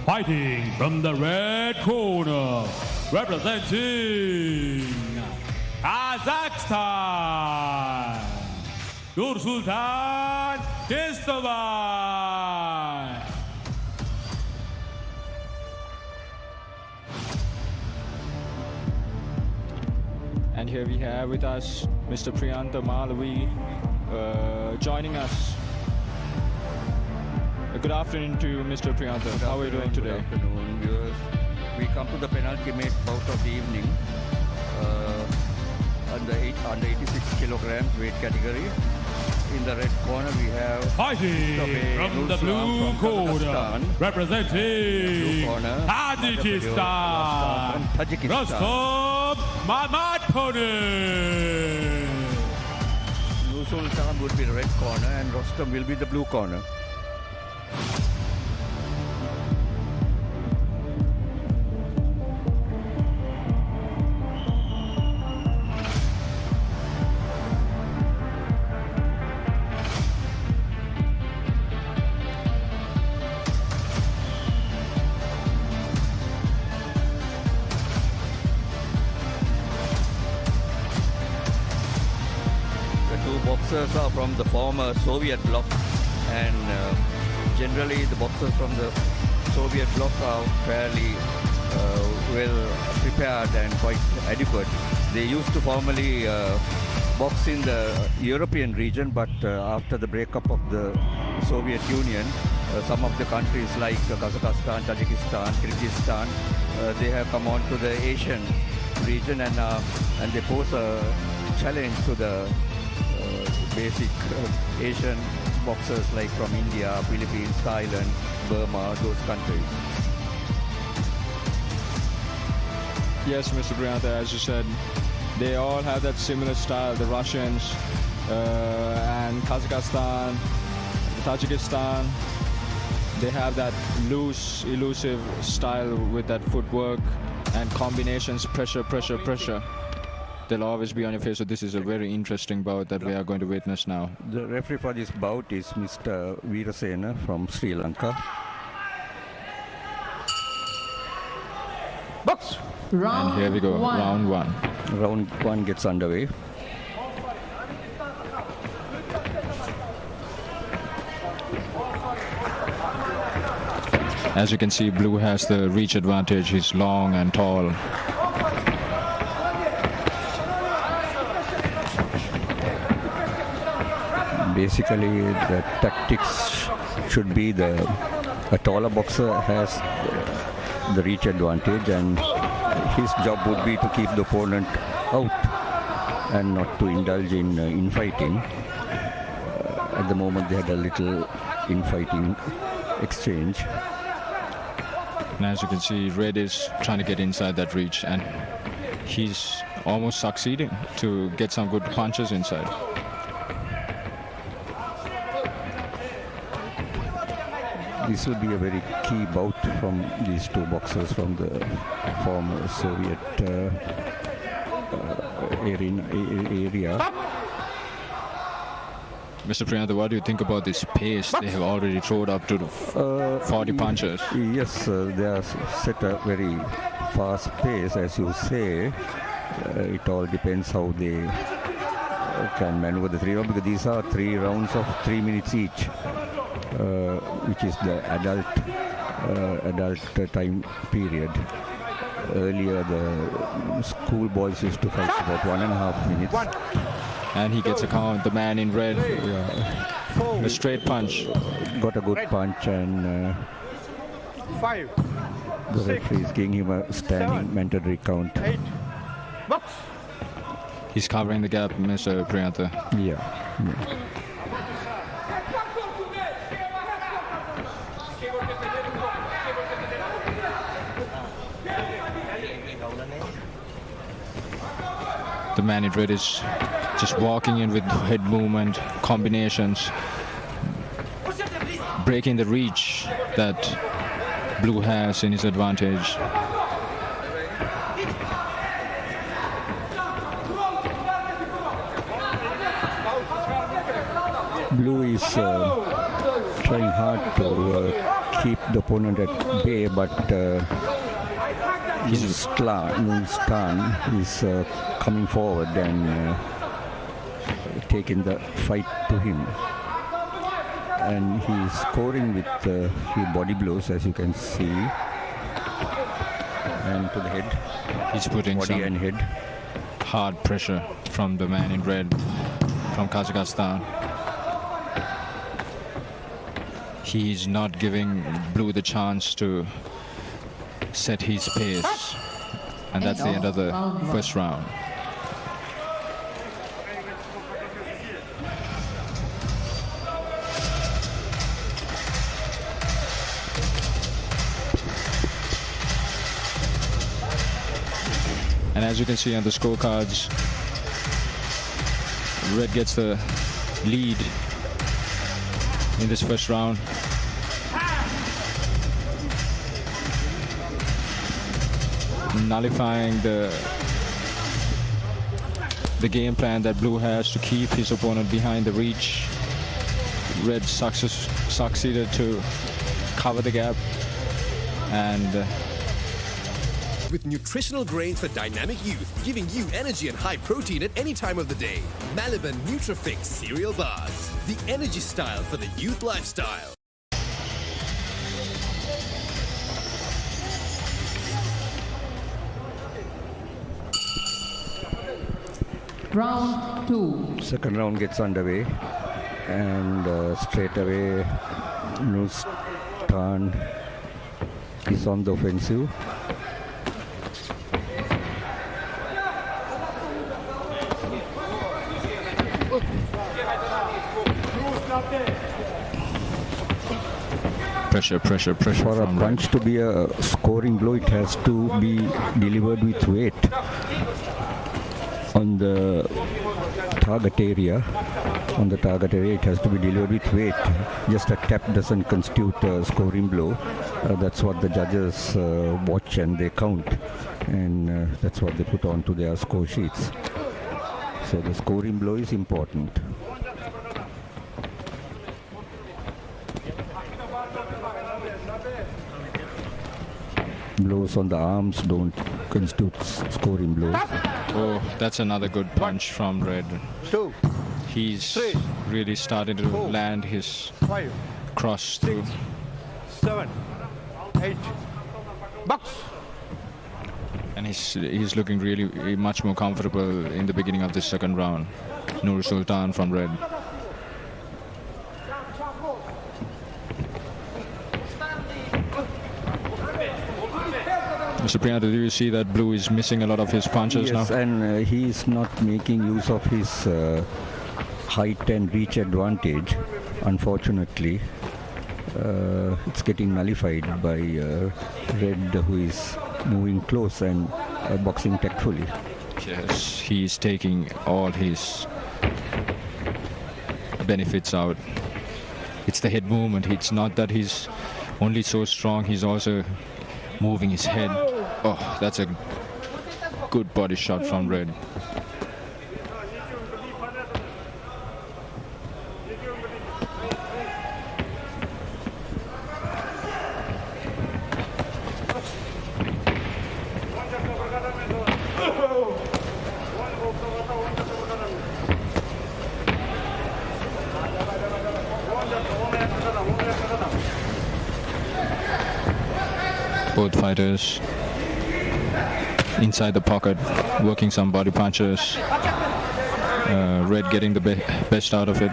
Fighting from the red corner, representing Kazakhstan, Nursultan Kistovan. And here we have with us Mr. Priyanta Malavi joining us. Good afternoon to Mr. Priyanta. How are you doing today? Good afternoon. We come to the penultimate bout of the evening under 86 kilograms weight category. In the red corner we have fighting from the blue corner, representing Tajikistan, Rostom Mamatponen. Nursultan would be the red corner and Rostom will be the blue corner. Boxers are from the former Soviet bloc, and generally the boxers from the Soviet bloc are fairly well prepared and quite adequate. They used to formerly box in the European region, but after the breakup of the Soviet Union, some of the countries like Kazakhstan, Tajikistan, Kyrgyzstan, they have come on to the Asian region, and they pose a challenge to the basic Asian boxers like from India, Philippines, Thailand, Burma, those countries. Yes, Mr. Prianta, as you said, they all have that similar style. The Russians and Kazakhstan, Tajikistan, they have that loose, elusive style with that footwork and combinations, pressure, pressure, pressure. They'll always be on your face. So this is a very interesting bout that we are going to witness now. The referee for this bout is Mr. Veerasena from Sri Lanka. Box. And here we go, round one. Round one gets underway. As you can see, Blue has the reach advantage. He's long and tall. Basically, the tactics should be a taller boxer has the reach advantage, and his job would be to keep the opponent out and not to indulge in infighting. At the moment, they had a little infighting exchange. And as you can see, Red is trying to get inside that reach, and he's almost succeeding to get some good punches inside. This will be a very key bout from these two boxers from the former Soviet area. Mr. Prianta, what do you think about this pace? They have already thrown up to 40 punches. Yes, they are set a very fast pace, as you say. It all depends how they can maneuver the 3 rounds, because these are 3 rounds of 3 minutes each, which is the adult time period. Earlier, the school boys used to fight about 1.5 minutes. And he gets a count, the man in red. A straight punch. Got a good punch, and the referee is giving him a standing mandatory count. He's covering the gap, Mr. Prianta. Yeah. The man in red is just walking in with head movement, combinations, breaking the reach that Blue has in his advantage. Blue is trying hard to keep the opponent at bay, but Nustan is coming forward and taking the fight to him. And he is scoring with a few body blows, as you can see. And to the head. He's putting body some and head. Hard pressure from the man in red from Kazakhstan. He's not giving Blue the chance to set his pace. And that's the end of the first round. And as you can see on the scorecards, Red gets the lead in this first round. Nullifying the game plan that Blue has to keep his opponent behind the reach. Red succeeded to cover the gap, and with nutritional grains for dynamic youth, giving you energy and high protein at any time of the day. Malabar Nutrifix cereal bars, the energy style for the youth lifestyle. Round 2. Second round gets underway, and straight away Nustan is on the offensive. Pressure For a from punch to be a scoring blow, it has to be delivered with weight on the target area. On the target area, it has to be delivered with weight. Just a tap doesn't constitute a scoring blow. That's what the judges watch and they count, and that's what they put onto their score sheets. So the scoring blow is important. Blows on the arms don't constitute scoring blows. Oh, that's another good punch from Red. He's really started to land his cross through. 7, 8, box. And he's looking really much more comfortable in the beginning of the second round. Nur Sultan from Red. Mr. Priyanka, do you see that Blue is missing a lot of his punches now? Yes, and he is not making use of his height and reach advantage. Unfortunately, it's getting nullified by Red, who is moving close and boxing tactfully. Yes, he's taking all his benefits out. It's the head movement. It's not that he's only so strong, he's also moving his head. Oh, that's a good body shot from Red. Both fighters inside the pocket, working some body punches. Red getting the best out of it.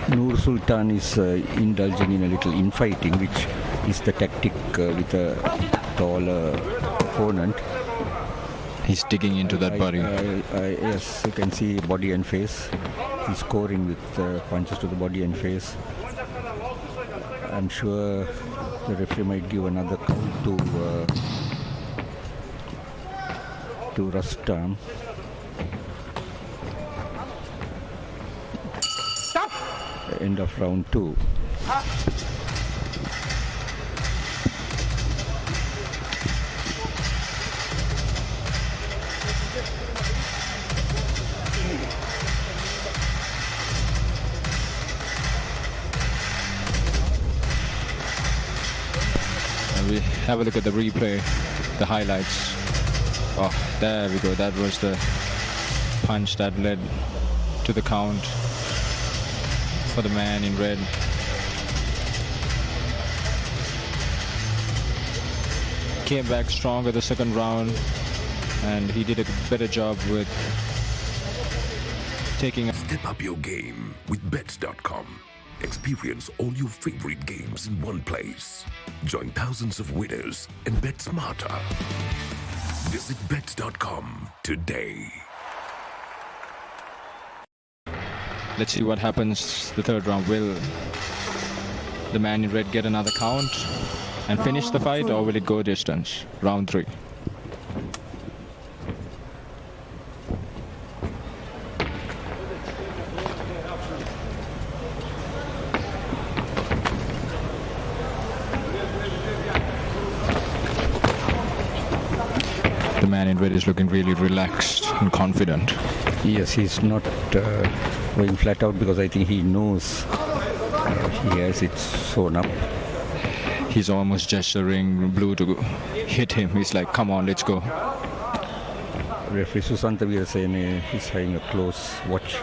Nur Sultan is indulging in a little infighting, which is the tactic with a taller opponent. He's digging into that body. Yes, you can see body and face. He's scoring with punches to the body and face. I'm sure the referee might give another count to Rustam. End of round 2. We have a look at the replay, the highlights. Oh, there we go. That was the punch that led to the count for the man in red. Came back stronger the second round, and he did a better job with taking. Step up your game with bets.com. Experience all your favorite games in one place. Join thousands of winners and bet smarter. Visit bets.com today. Let's see what happens the third round. Will the man in red get another count and finish the fight, or will it go distance? Round 3. The man in red is looking really relaxed and confident. Yes, he's not going flat out because I think he knows he has it sewn up. He's almost gesturing Blue to hit him. He's like, come on, let's go. Referee Susanta Veerasena is having a close watch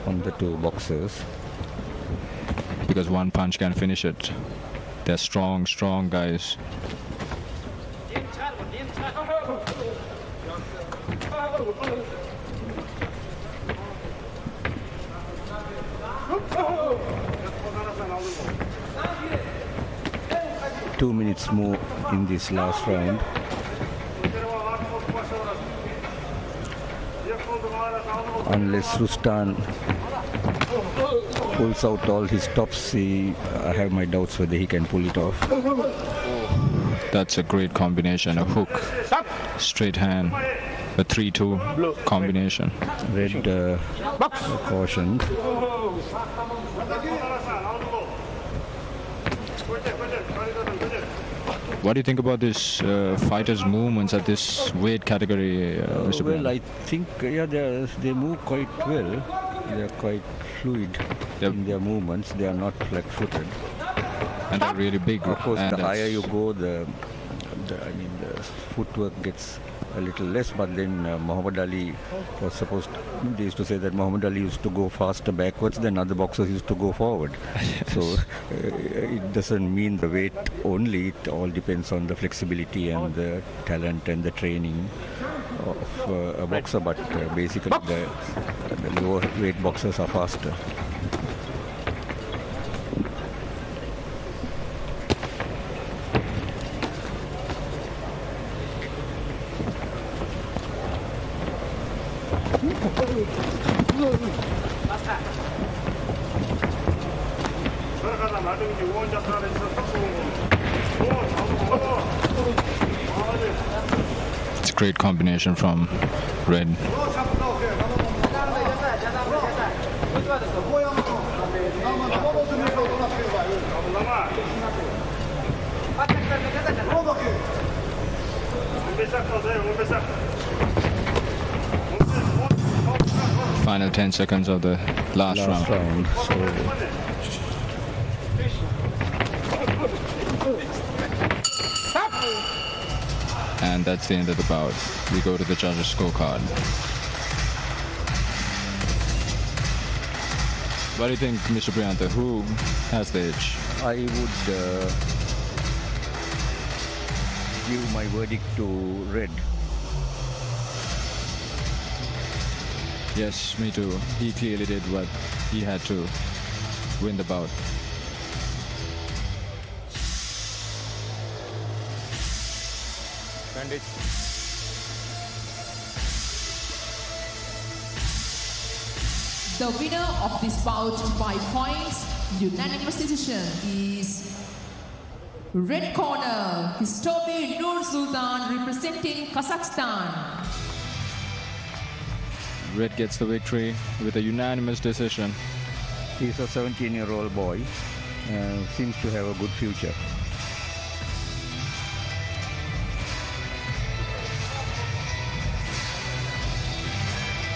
on the two boxers. Because one punch can finish it. They're strong, strong guys. Two minutes more in this last round. Unless Rustam pulls out all his tops, I have my doubts whether he can pull it off. That's a great combination, a hook, straight hand, a 3-2 combination. Red cautioned. What do you think about this fighters' movements at this weight category, Mr. Well, Brown? I think they move quite well. They are quite fluid in their movements. They are not flat-footed. And they're really big. Of course, and the higher you go, the footwork gets a little less. But then Muhammad Ali was they used to say that Muhammad Ali used to go faster backwards than other boxers used to go forward. So it doesn't mean the weight only. It all depends on the flexibility and the talent and the training of a boxer. But basically, the lower weight boxers are faster. It's a great combination from Red. Final 10 seconds of the last round. And that's the end of the bout. We go to the judges' scorecard. What do you think, Mr. Prianta? Who has the edge? I would give my verdict to Red. Yes, me too. He clearly did what he had to win the bout. The winner of this bout by points, unanimous decision, is red corner, Histomi Nur Sultan representing Kazakhstan. Red gets the victory with a unanimous decision. He's a 17-year-old boy, seems to have a good future.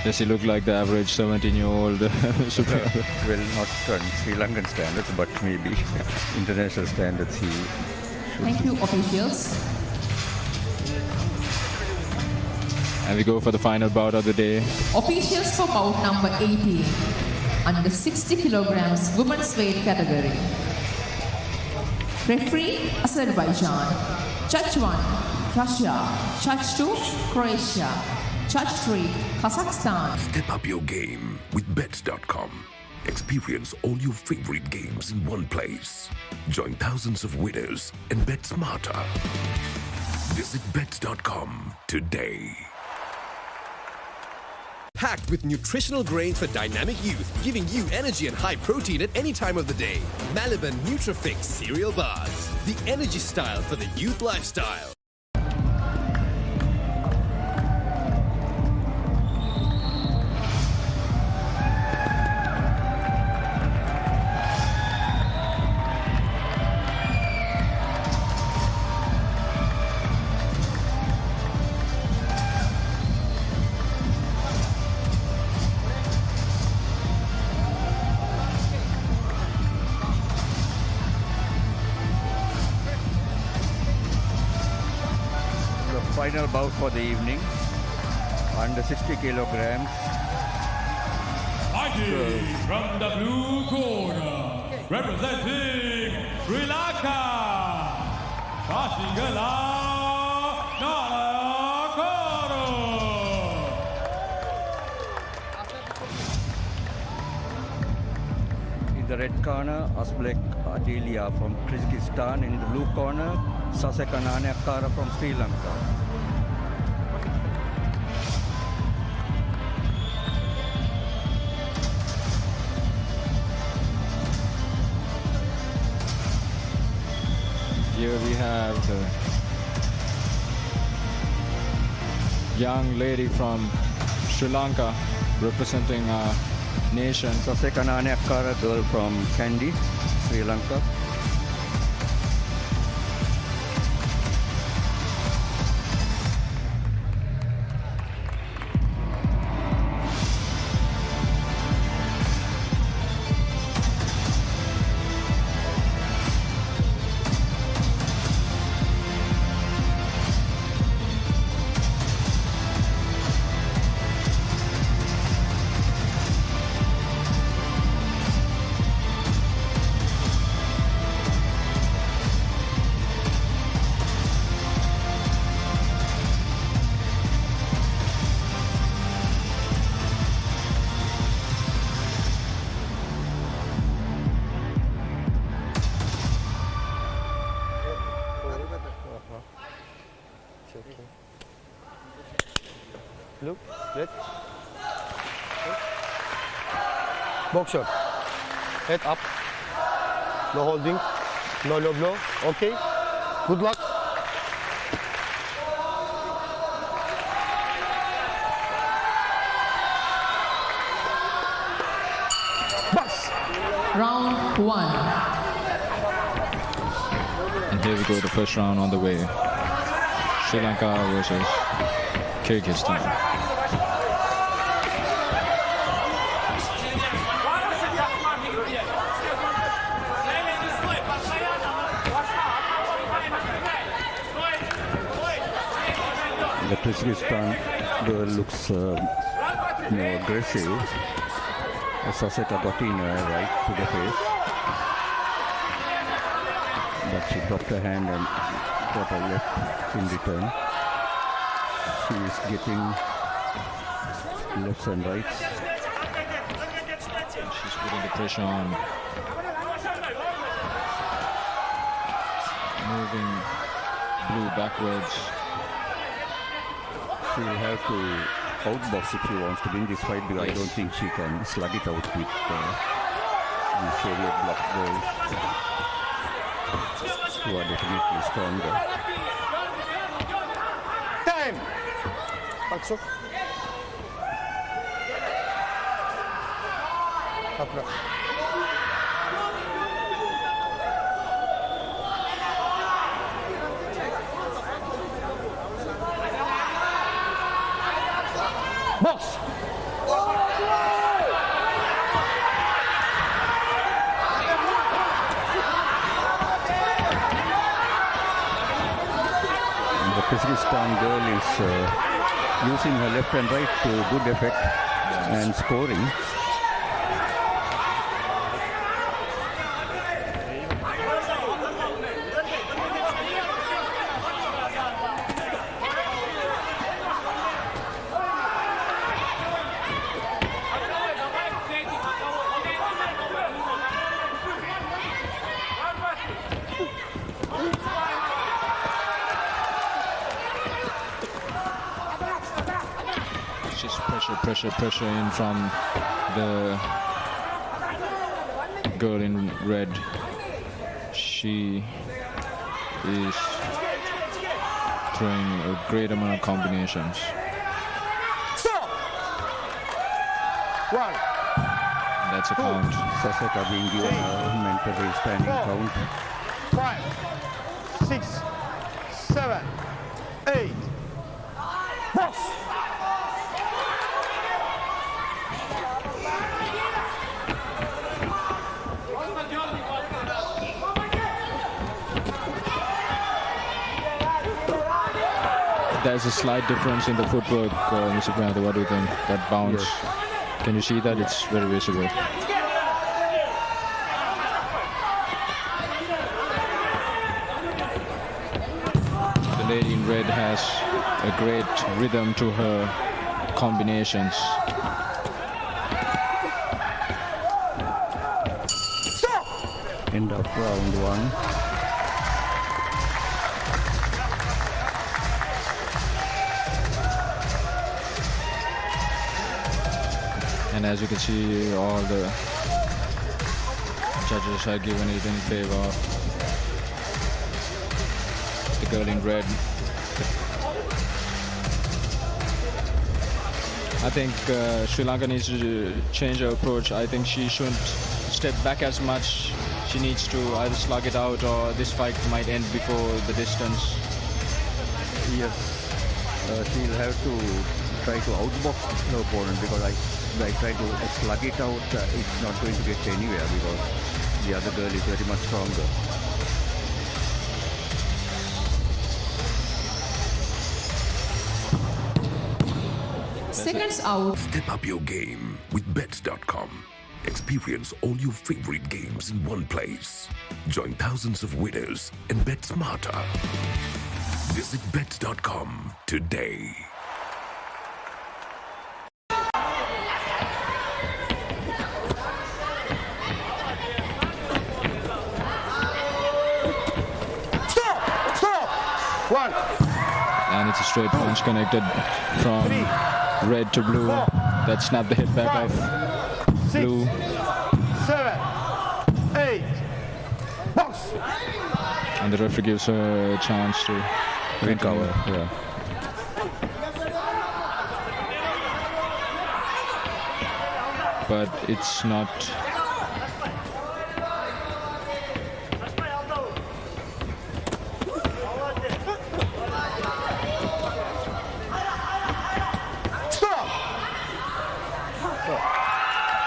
Does he look like the average 17-year-old? Well, not on Sri Lankan standards, but maybe international standards he should. Thank you, officials. And we go for the final bout of the day. Officials for bout number 18, under 60 kilograms women's weight category. Referee, Azerbaijan. Judge 1, Russia. Judge 2, Croatia. Judge 3, Kazakhstan. Step up your game with bets.com. Experience all your favorite games in one place. Join thousands of winners and bet smarter. Visit bets.com today. Packed with nutritional grains for dynamic youth, giving you energy and high protein at any time of the day. Malaban Nutrifix cereal bars. The energy style for the youth lifestyle. Final bout for the evening, under 60 kilograms. Fighting from the blue corner, representing Sri Lanka, Tajikistan. In the red corner, Asblek Adelia from Tajikistan. In the blue corner, Sasekanane Akara from Sri Lanka. here we have the young lady from Sri Lanka representing our nation. Sasekananyakkara girl from Kandy, Sri Lanka. Look, let. Box shot. Head up. No holding. No low blow. Okay. Good luck. Box. Round 1. And here we go, the first round on the way. Sri Lanka versus Kyrgyzstan. The Tajikistan girl looks more aggressive. Saseka got in right to the face, but she dropped her hand and got a left in return. She is getting lefts and rights. She's putting the pressure on. Moving blue backwards. She will have to outbox if she wants to win this fight, because I don't think she can slug it out with the Soviet bloc girls, who are definitely stronger. Time! Pakso. Tapra. Box! The Tajikistan girl is using her left and right to good effect and scoring. Pressure in from the girl in red. She is throwing a great amount of combinations. Stop! One. That's a count. Saseka being given a mentally standing count. 5, 6, 7, 8. Box! There's a slight difference in the footwork, Mr. Priyanka. What do you think? That bounce. Yes. Can you see that? It's very visible. The lady in red has a great rhythm to her combinations. Stop! End of round 1. And as you can see, all the judges are given it in favor the girl in red. I think Sri Lanka needs to change her approach. I think she shouldn't step back as much. She needs to either slug it out or this fight might end before the distance. Yes, she'll have to try to outbox her opponent, because by trying to slug it out, it's not going to get anywhere because the other girl is very much stronger. Seconds out. Step up your game with bets.com. Experience all your favorite games in one place. Join thousands of winners and bet smarter. Visit bets.com today. One. And it's a straight punch connected from red to blue. That snapped the head back of blue. 7, 8, box. And the referee gives her a chance to recover. Yeah. But it's not.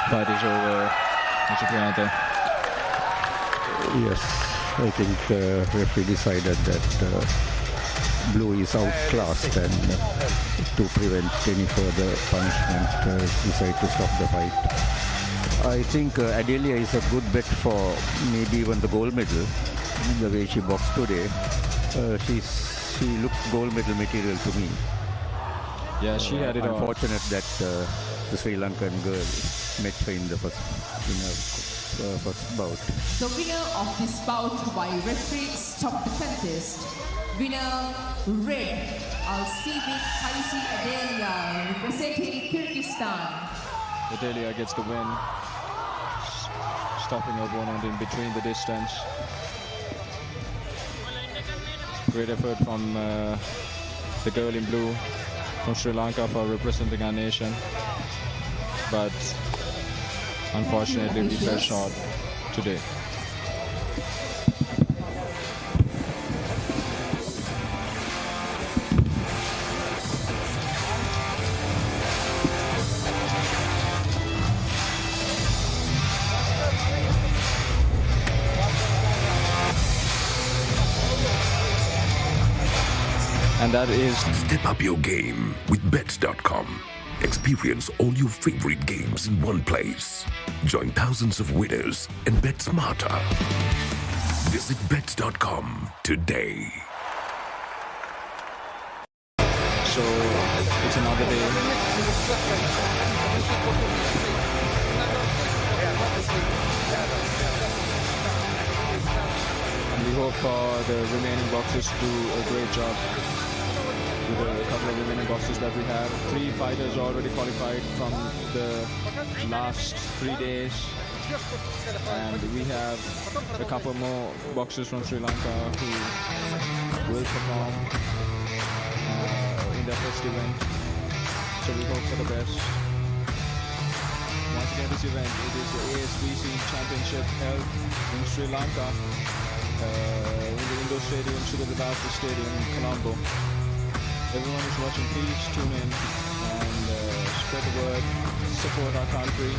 Fight is over, Mr. Priyanka. Yes, I think referee decided that blue is outclassed, and to prevent any further punishment, decided to stop the fight. I think Adelia is a good bet for maybe even the gold medal. The way she boxed today, she looks gold medal material to me. Yeah, she had it all. Unfortunate that the Sri Lankan girl met her in the first bout. The winner of this bout by referee stop the contest. Winner red, Alcibic Kaisi Adelia, representing Kyrgyzstan. Adelia gets the win, stopping her opponent in between the distance. Great effort from the girl in blue from Sri Lanka for representing our nation. But unfortunately, we fell short today. And that is... Step up your game with bets.com. Experience all your favorite games in one place. Join thousands of winners and bet smarter. Visit bets.com today. So it's another day. And we hope for the remaining boxers to do a great job with a couple of remaining boxes that we have. 3 fighters already qualified from the last 3 days. And we have a couple more boxers from Sri Lanka who will perform in their first event. So we hope for the best. Once again, this event, it is the ASBC Championship held in Sri Lanka in the indoor stadium, Sugadadasa Stadium in Colombo. Everyone who's watching, please tune in and spread the word, support our country,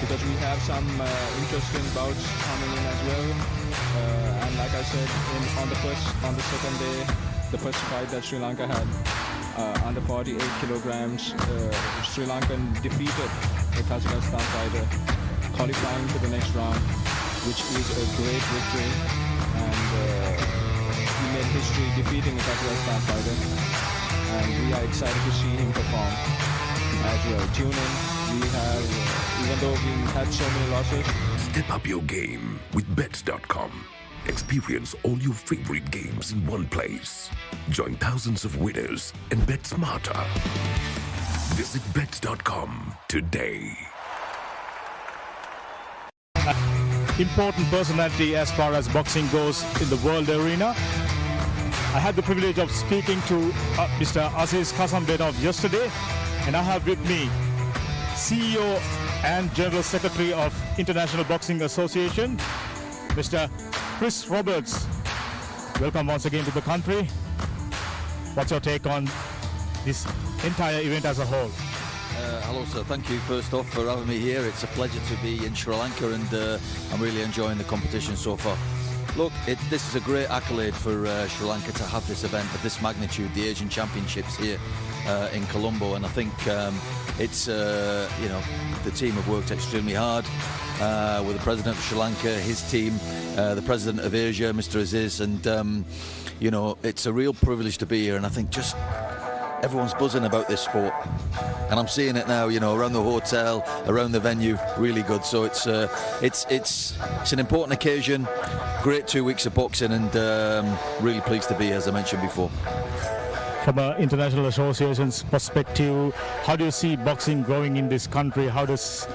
because we have some interesting bouts coming in as well. And like I said, on the second day, the first fight that Sri Lanka had, under 48 kilograms, Sri Lankan defeated the Kazakhstan fighter, qualifying to the next round, which is a great victory. And he made history defeating the Kazakhstan fighter. And we are excited to see him perform as well. Tune in. We have, even though we had so many losses. Step up your game with bets.com. Experience all your favorite games in one place. Join thousands of winners and bet smarter. Visit bets.com today. Important personality as far as boxing goes in the world arena. I had the privilege of speaking to Mr. Aziz Kasambedov yesterday, and I have with me CEO and General Secretary of International Boxing Association, Mr. Chris Roberts. Welcome once again to the country. What's your take on this entire event as a whole? Hello sir, thank you first off for having me here. It's a pleasure to be in Sri Lanka, and I'm really enjoying the competition so far. Look, this is a great accolade for Sri Lanka to have this event of this magnitude, the Asian Championships here in Colombo, and I think it's the team have worked extremely hard with the President of Sri Lanka, his team, the President of Asia, Mr. Aziz, and it's a real privilege to be here, and I think just everyone's buzzing about this sport, and I'm seeing it now, around the hotel, around the venue, really good. So it's an important occasion, great 2 weeks of boxing, and really pleased to be here, as I mentioned before. From an international association's perspective, how do you see boxing growing in this country? How does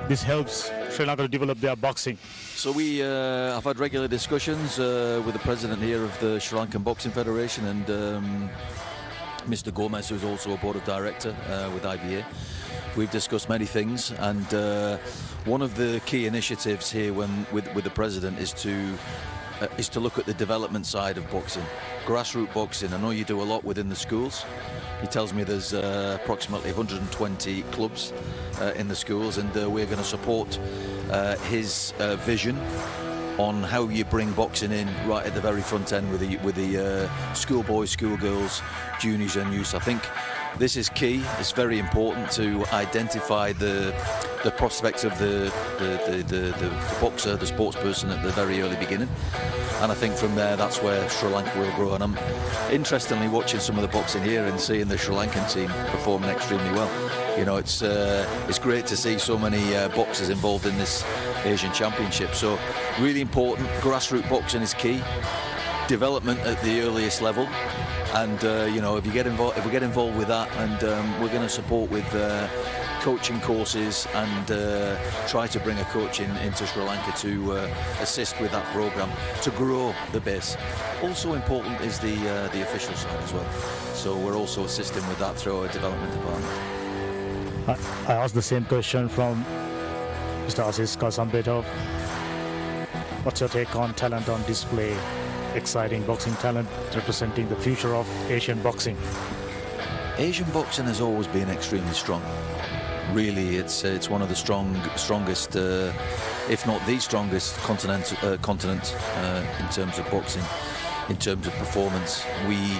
this helps Sri Lanka to develop their boxing? So I've had regular discussions with the president here of the Sri Lankan Boxing Federation, and Mr. Gomez, who's also a board of director with IBA. We've discussed many things, and one of the key initiatives here with the president is to look at the development side of boxing, grassroots boxing. I know you do a lot within the schools. He tells me there's approximately 120 clubs in the schools, and we're going to support his vision on how you bring boxing in right at the very front end with the schoolboys, schoolgirls, juniors and youth. I think this is key. It's very important to identify the prospects of the boxer, the sports person at the very early beginning. And I think from there, that's where Sri Lanka will grow. And I'm interestingly watching some of the boxing here and seeing the Sri Lankan team performing extremely well. It's great to see so many boxers involved in this Asian Championship. So really important. Grassroots boxing is key. Development at the earliest level, and if we get involved with that, and we're going to support with coaching courses, and try to bring a coach into Sri Lanka to assist with that program to grow the base. Also important is the official side as well. So we're also assisting with that through our development department. I asked the same question from Mr. Aziz Kasambedov. What's your take on talent on display? Exciting boxing talent representing the future of Asian boxing. Asian boxing has always been extremely strong. Really, it's one of the strongest, if not the strongest continent in terms of boxing, in terms of performance. We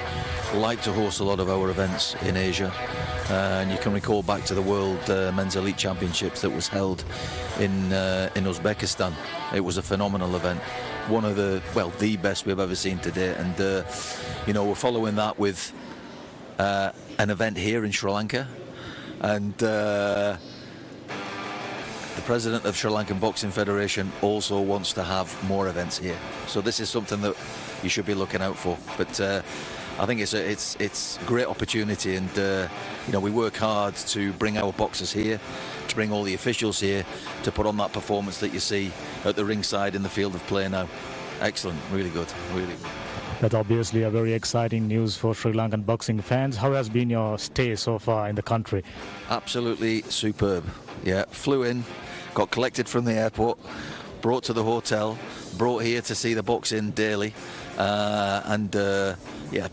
like to host a lot of our events in Asia, and you can recall back to the World Men's Elite Championships that was held in Uzbekistan. It was a phenomenal event, one of the best we've ever seen to date, and we're following that with an event here in Sri Lanka, and the president of Sri Lankan Boxing Federation also wants to have more events here. So this is something that you should be looking out for. But I think it's a great opportunity, and we work hard to bring our boxers here, to bring all the officials here, to put on that performance that you see at the ringside in the field of play now. Excellent, really good, really good. That's obviously a very exciting news for Sri Lankan boxing fans. How has been your stay so far in the country? Absolutely superb. Yeah, flew in, got collected from the airport, brought to the hotel, brought here to see the boxing daily, and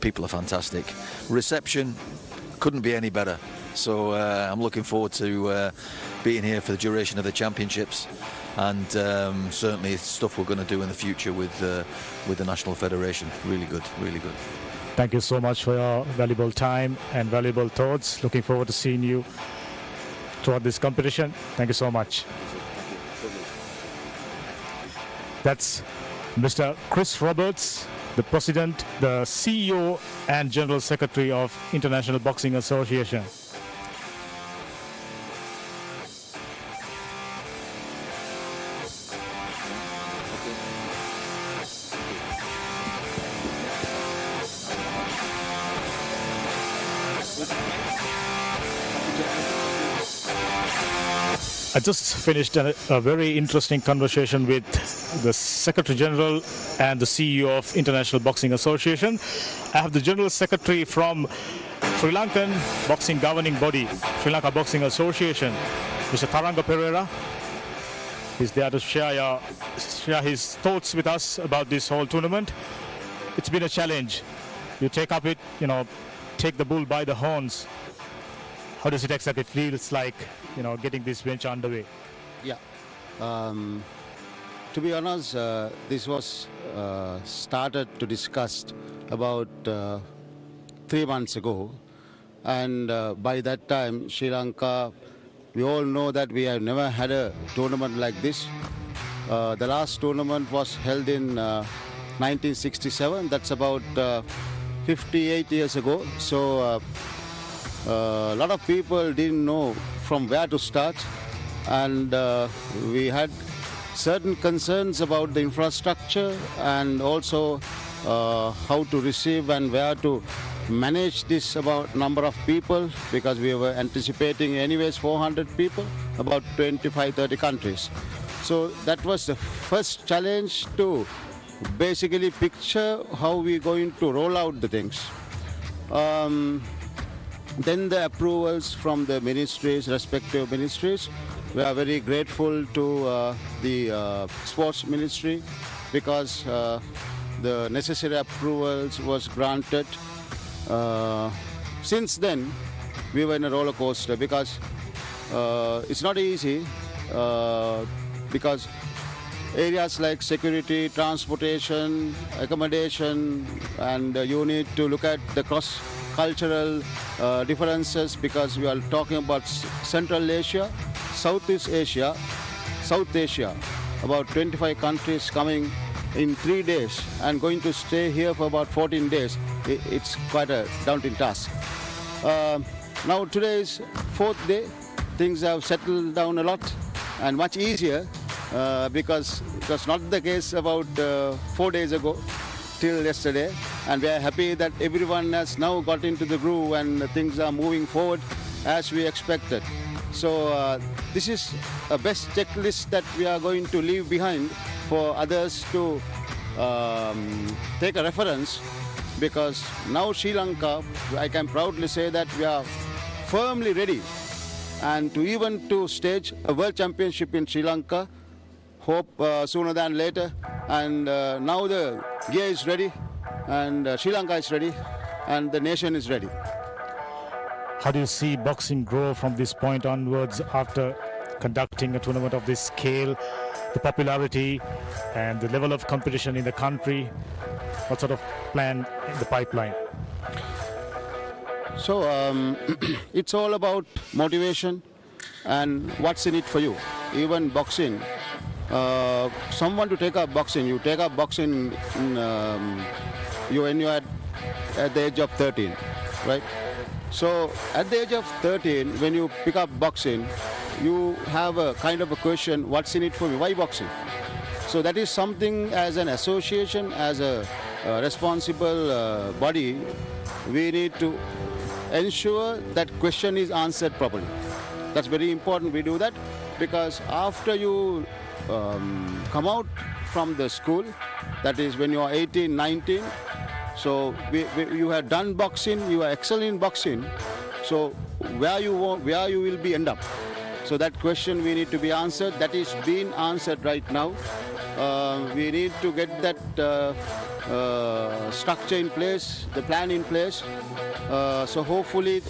people are fantastic. Reception couldn't be any better. So I'm looking forward to being here for the duration of the championships, and certainly stuff we're going to do in the future with the National Federation. Really good, really good. Thank you so much for your valuable time and valuable thoughts. Looking forward to seeing you throughout this competition. Thank you so much. That's Mr. Chris Roberts, the President, the CEO and General Secretary of International Boxing Association. I just finished a very interesting conversation with the Secretary General and the CEO of International Boxing Association. I have the General Secretary from Sri Lankan Boxing Governing Body, Sri Lanka Boxing Association, Mr. Tharanga Pereira. He's there to share his thoughts with us about this whole tournament. It's been a challenge. You take up it, take the bull by the horns. How does it exactly feels like, getting this venture underway? Yeah. To be honest, this was started to discuss about 3 months ago. And by that time, Sri Lanka, we all know that we have never had a tournament like this. The last tournament was held in 1967. That's about 58 years ago. So a lot of people didn't know from where to start. And we had certain concerns about the infrastructure and also how to receive and where to manage this about number of people, because we were anticipating anyways 400 people, about 25-30 countries. So that was the first challenge, to basically picture how we're going to roll out the things. Then the approvals from the ministries, respective ministries. We are very grateful to the sports ministry, because the necessary approvals was granted. Since then, we were in a roller coaster, because it's not easy, because areas like security, transportation, accommodation, and you need to look at the cross-cultural differences, because we are talking about Central Asia, Southeast Asia, South Asia, about 25 countries coming in 3 days and going to stay here for about 14 days. It's quite a daunting task. Now today is 4th day. Things have settled down a lot and much easier, because it was not the case about 4 days ago till yesterday. And we are happy that everyone has now got into the groove and things are moving forward as we expected. So this is a best checklist that we are going to leave behind for others to take a reference, because now Sri Lanka, I can proudly say that we are firmly ready, and to stage a world championship in Sri Lanka, hope sooner than later. And now the gear is ready, and Sri Lanka is ready, and the nation is ready. How do you see boxing grow from this point onwards after conducting a tournament of this scale, the popularity and the level of competition in the country? What sort of plan in the pipeline? So it's all about motivation and what's in it for you. Even boxing, someone to take up boxing, you take up boxing when you're at the age of 13, right? So at the age of 13, when you pick up boxing, you have a kind of a question, what's in it for me? Why boxing? So that is something, as an association, as a responsible body, we need to ensure that question is answered properly. That's very important we do that, because after you come out from the school, that is when you are 18, 19, so you have done boxing, you are excellent in boxing, so where you will be end up? So that question we need to be answered. That is being answered right now. We need to get that structure in place, the plan in place. So hopefully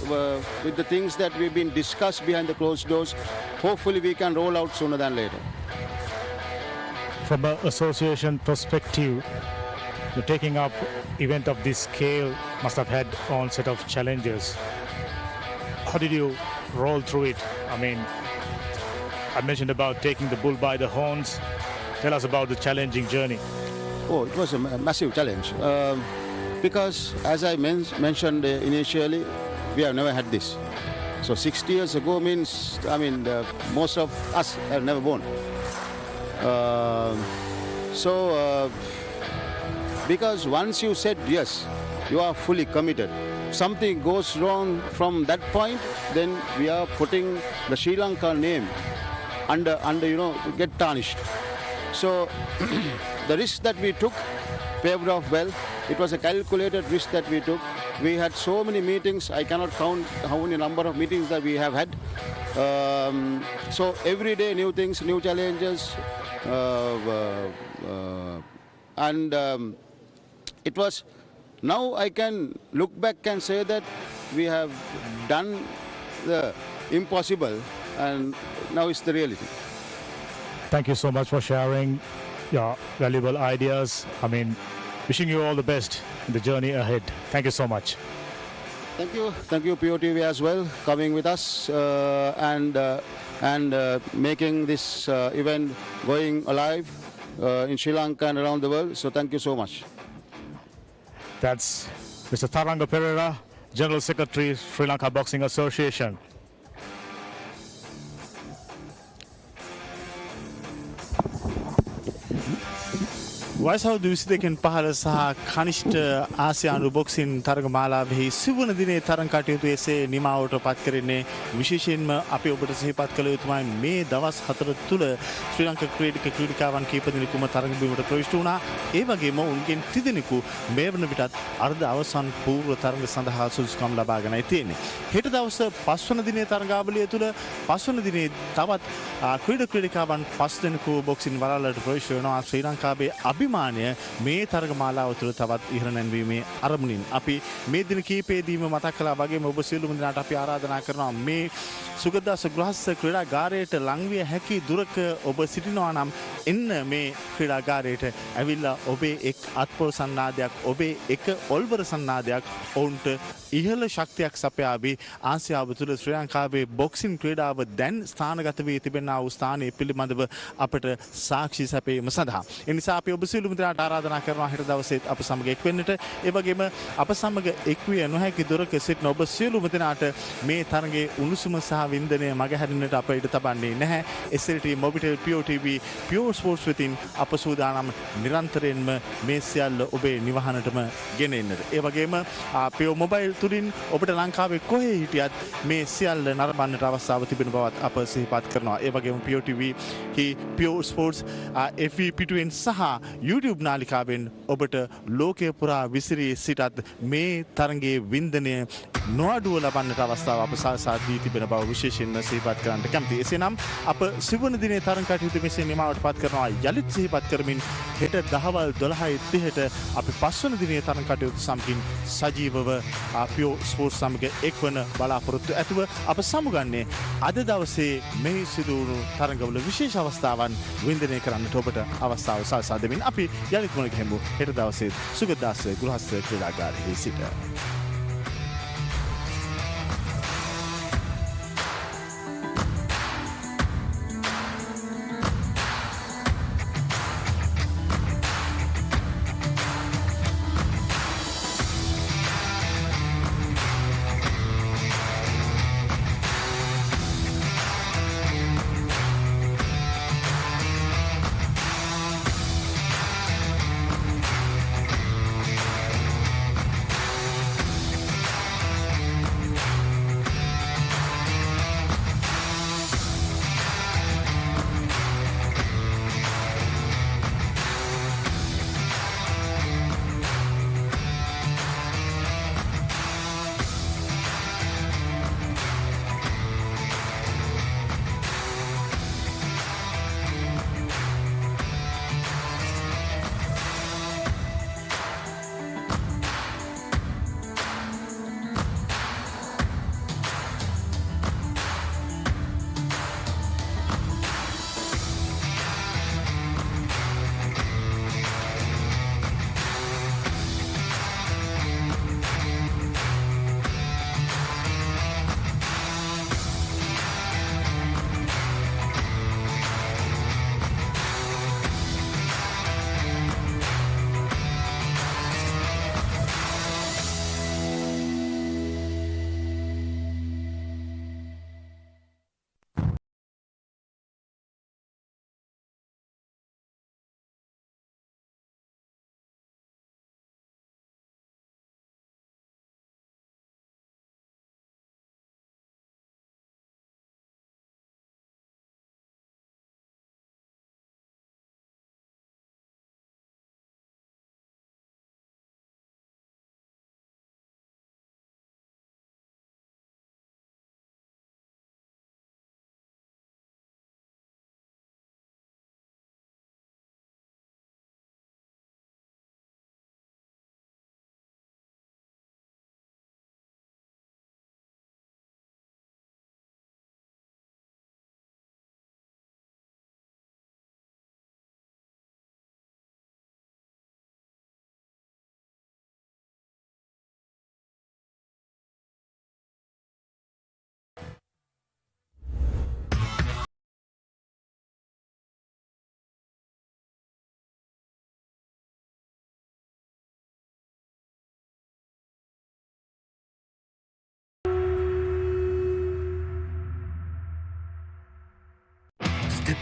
with the things that we've been discussed behind the closed doors, hopefully we can roll out sooner than later. From an association perspective, the taking up event of this scale must have had own set of challenges. How did you roll through it? I mean, I mentioned about taking the bull by the horns. Tell us about the challenging journey. Oh, it was a massive challenge. Because as I mentioned initially, we have never had this. So 60 years ago means, most of us have never born. Because once you said yes, you are fully committed. Something goes wrong from that point, then we are putting the Sri Lanka name get tarnished. So the risk that we took paved off well. It was a calculated risk that we took. We had so many meetings. I cannot count how many number of meetings that we have had. So every day new things, new challenges, and it was. Now I can look back and say that we have done the impossible, and now it's the reality. Thank you so much for sharing your valuable ideas. I mean, wishing you all the best in the journey ahead. Thank you so much. Thank you, POTV as well, coming with us and making this event going alive in Sri Lanka and around the world. So thank you so much. That's Mr. Tharanga Pereira, General Secretary, Sri Lanka Boxing Association. වයසවුදු 22කින් පහළ සහ කනිෂ්ඨ ආසියානු boxing තරග මාලාවෙහි සිවන දිනේ තරග කටයුතු එසේ නිමාවට පත් කරන්නේ විශේෂයෙන්ම අපි ඔබට සිහිපත් කළ යුතුමයි මේ දවස් 4 තුල ශ්‍රී ලංකා ක්‍රීඩකයන් කීප දෙනෙකුම තරග බිමට ප්‍රවිෂ්ඨ වුණා. ඒ වගේම උන්ගෙන් තිදෙනෙකු මේ වන විටත් අර්ධ අවසන් පූර්ව තරග සඳහා සුදුසුකම් ලබාගෙනයි තියෙන්නේ. හෙට දවස 5 වන දිනේ තරගාවලිය තුල 5 වන දිනේ තවත් ක්‍රීඩකයන් 5 දෙනෙකු බොක්සින් වලල්ලට ප්‍රවිෂ්ඨ වෙනවා. ශ්‍රී ලංකාවේ අභිමානය මේ තරග මාලාව තුළ තවත් ඉහළ නැංවීමේ අරමුණින් අපි මේ දින කීපයේදීම මතක් කළා වගේම ඔබ සියලුම දෙනාට අපි ආරාධනා කරනවා මේ සුගතදාස ගෘහස්ත ක්‍රීඩාගාරයට ලංවිය හැකි දුරක ඔබ සිටිනවා නම් එන්න මේ ක්‍රීඩාගාරයට ඇවිල්ලා ඔබේ එක් අත්පොල් සන්නාදයක් ඔබේ එක ඔල්වර සන්නාදයක් ඔවුන්ට ඉහළ ශක්තියක් සපයාවි. ආසියාව තුළ ශ්‍රී ලංකාවේ බොක්සින් ක්‍රීඩාව දැන් ස්ථානගත වී තිබෙනා වූ ස්ථානයේ පිළිබඳව අපට සාක්ෂි සැපයීම සඳහා. ඒ නිසා අපි ඔබ සියලුම දෙනාට ආරාධනා කරනවා හෙට දවසේත් අප සමග එක් වෙන්නට. ඒ වගේම අප සමග එක් විය නොහැකි දුරක සිටින ඔබ සියලුම දෙනාට මේ තරගයේ උණුසුම සහ වින්දනය මගහැරෙන්නට අප ඉඩ තබන්නේ නැහැ. SLT Mobitel POTV PEO Sports වෙතින් අප සූදානම් නිරන්තරයෙන්ම මේ සියල්ල ඔබේ නිවහනටම ගෙන එන්නට. ඒ වගේම PEO Mobile තුලින් ඔබට ලංකාවේ කොහේ හිටියත් මේ සියල්ල නරඹන්නට අවස්ථාව තිබෙන බවත් අප සිහිපත් කරනවා. ඒ වගේම POTV හි PEO Sports FV පිටුවෙන් සහ YouTube නාලිකාවෙන් ඔබට ලෝකය පුරා විසිරී සිටත් මේ තරගයේ වින්දනය නොඅඩුව ලබන්නට අවස්ථාව අප සලසා දී තිබෙන බව විශේෂයෙන්ම සිහිපත් කරන්නට කැමතියි. එසේනම් අප සිවන දිනේ තරග කටයුතු මෙසේ නිමාවට පත් කරනවා. යලිත් සිහිපත් කරමින් හෙට දහවල් 12:30ට අපි 5 වන දිනේ තරග කටයුතු සමගින් සජීවව PEO Sports සමග එක්වන බලාපොරොත්තු ඇතුව අප සමුගන්නේ අද දවසේ මෙහි සිදුවුණු තරගවල විශේෂ අවස්ථාවන් වින්දනය කරන්නට ඔබට අවස්ථාව සලසා දෙමින් අපි යලිත් මුණ ගැහෙමු හෙට දවසේ සුගතදාස ගෘහස්ත ක්‍රීඩාගාරයේ සිට.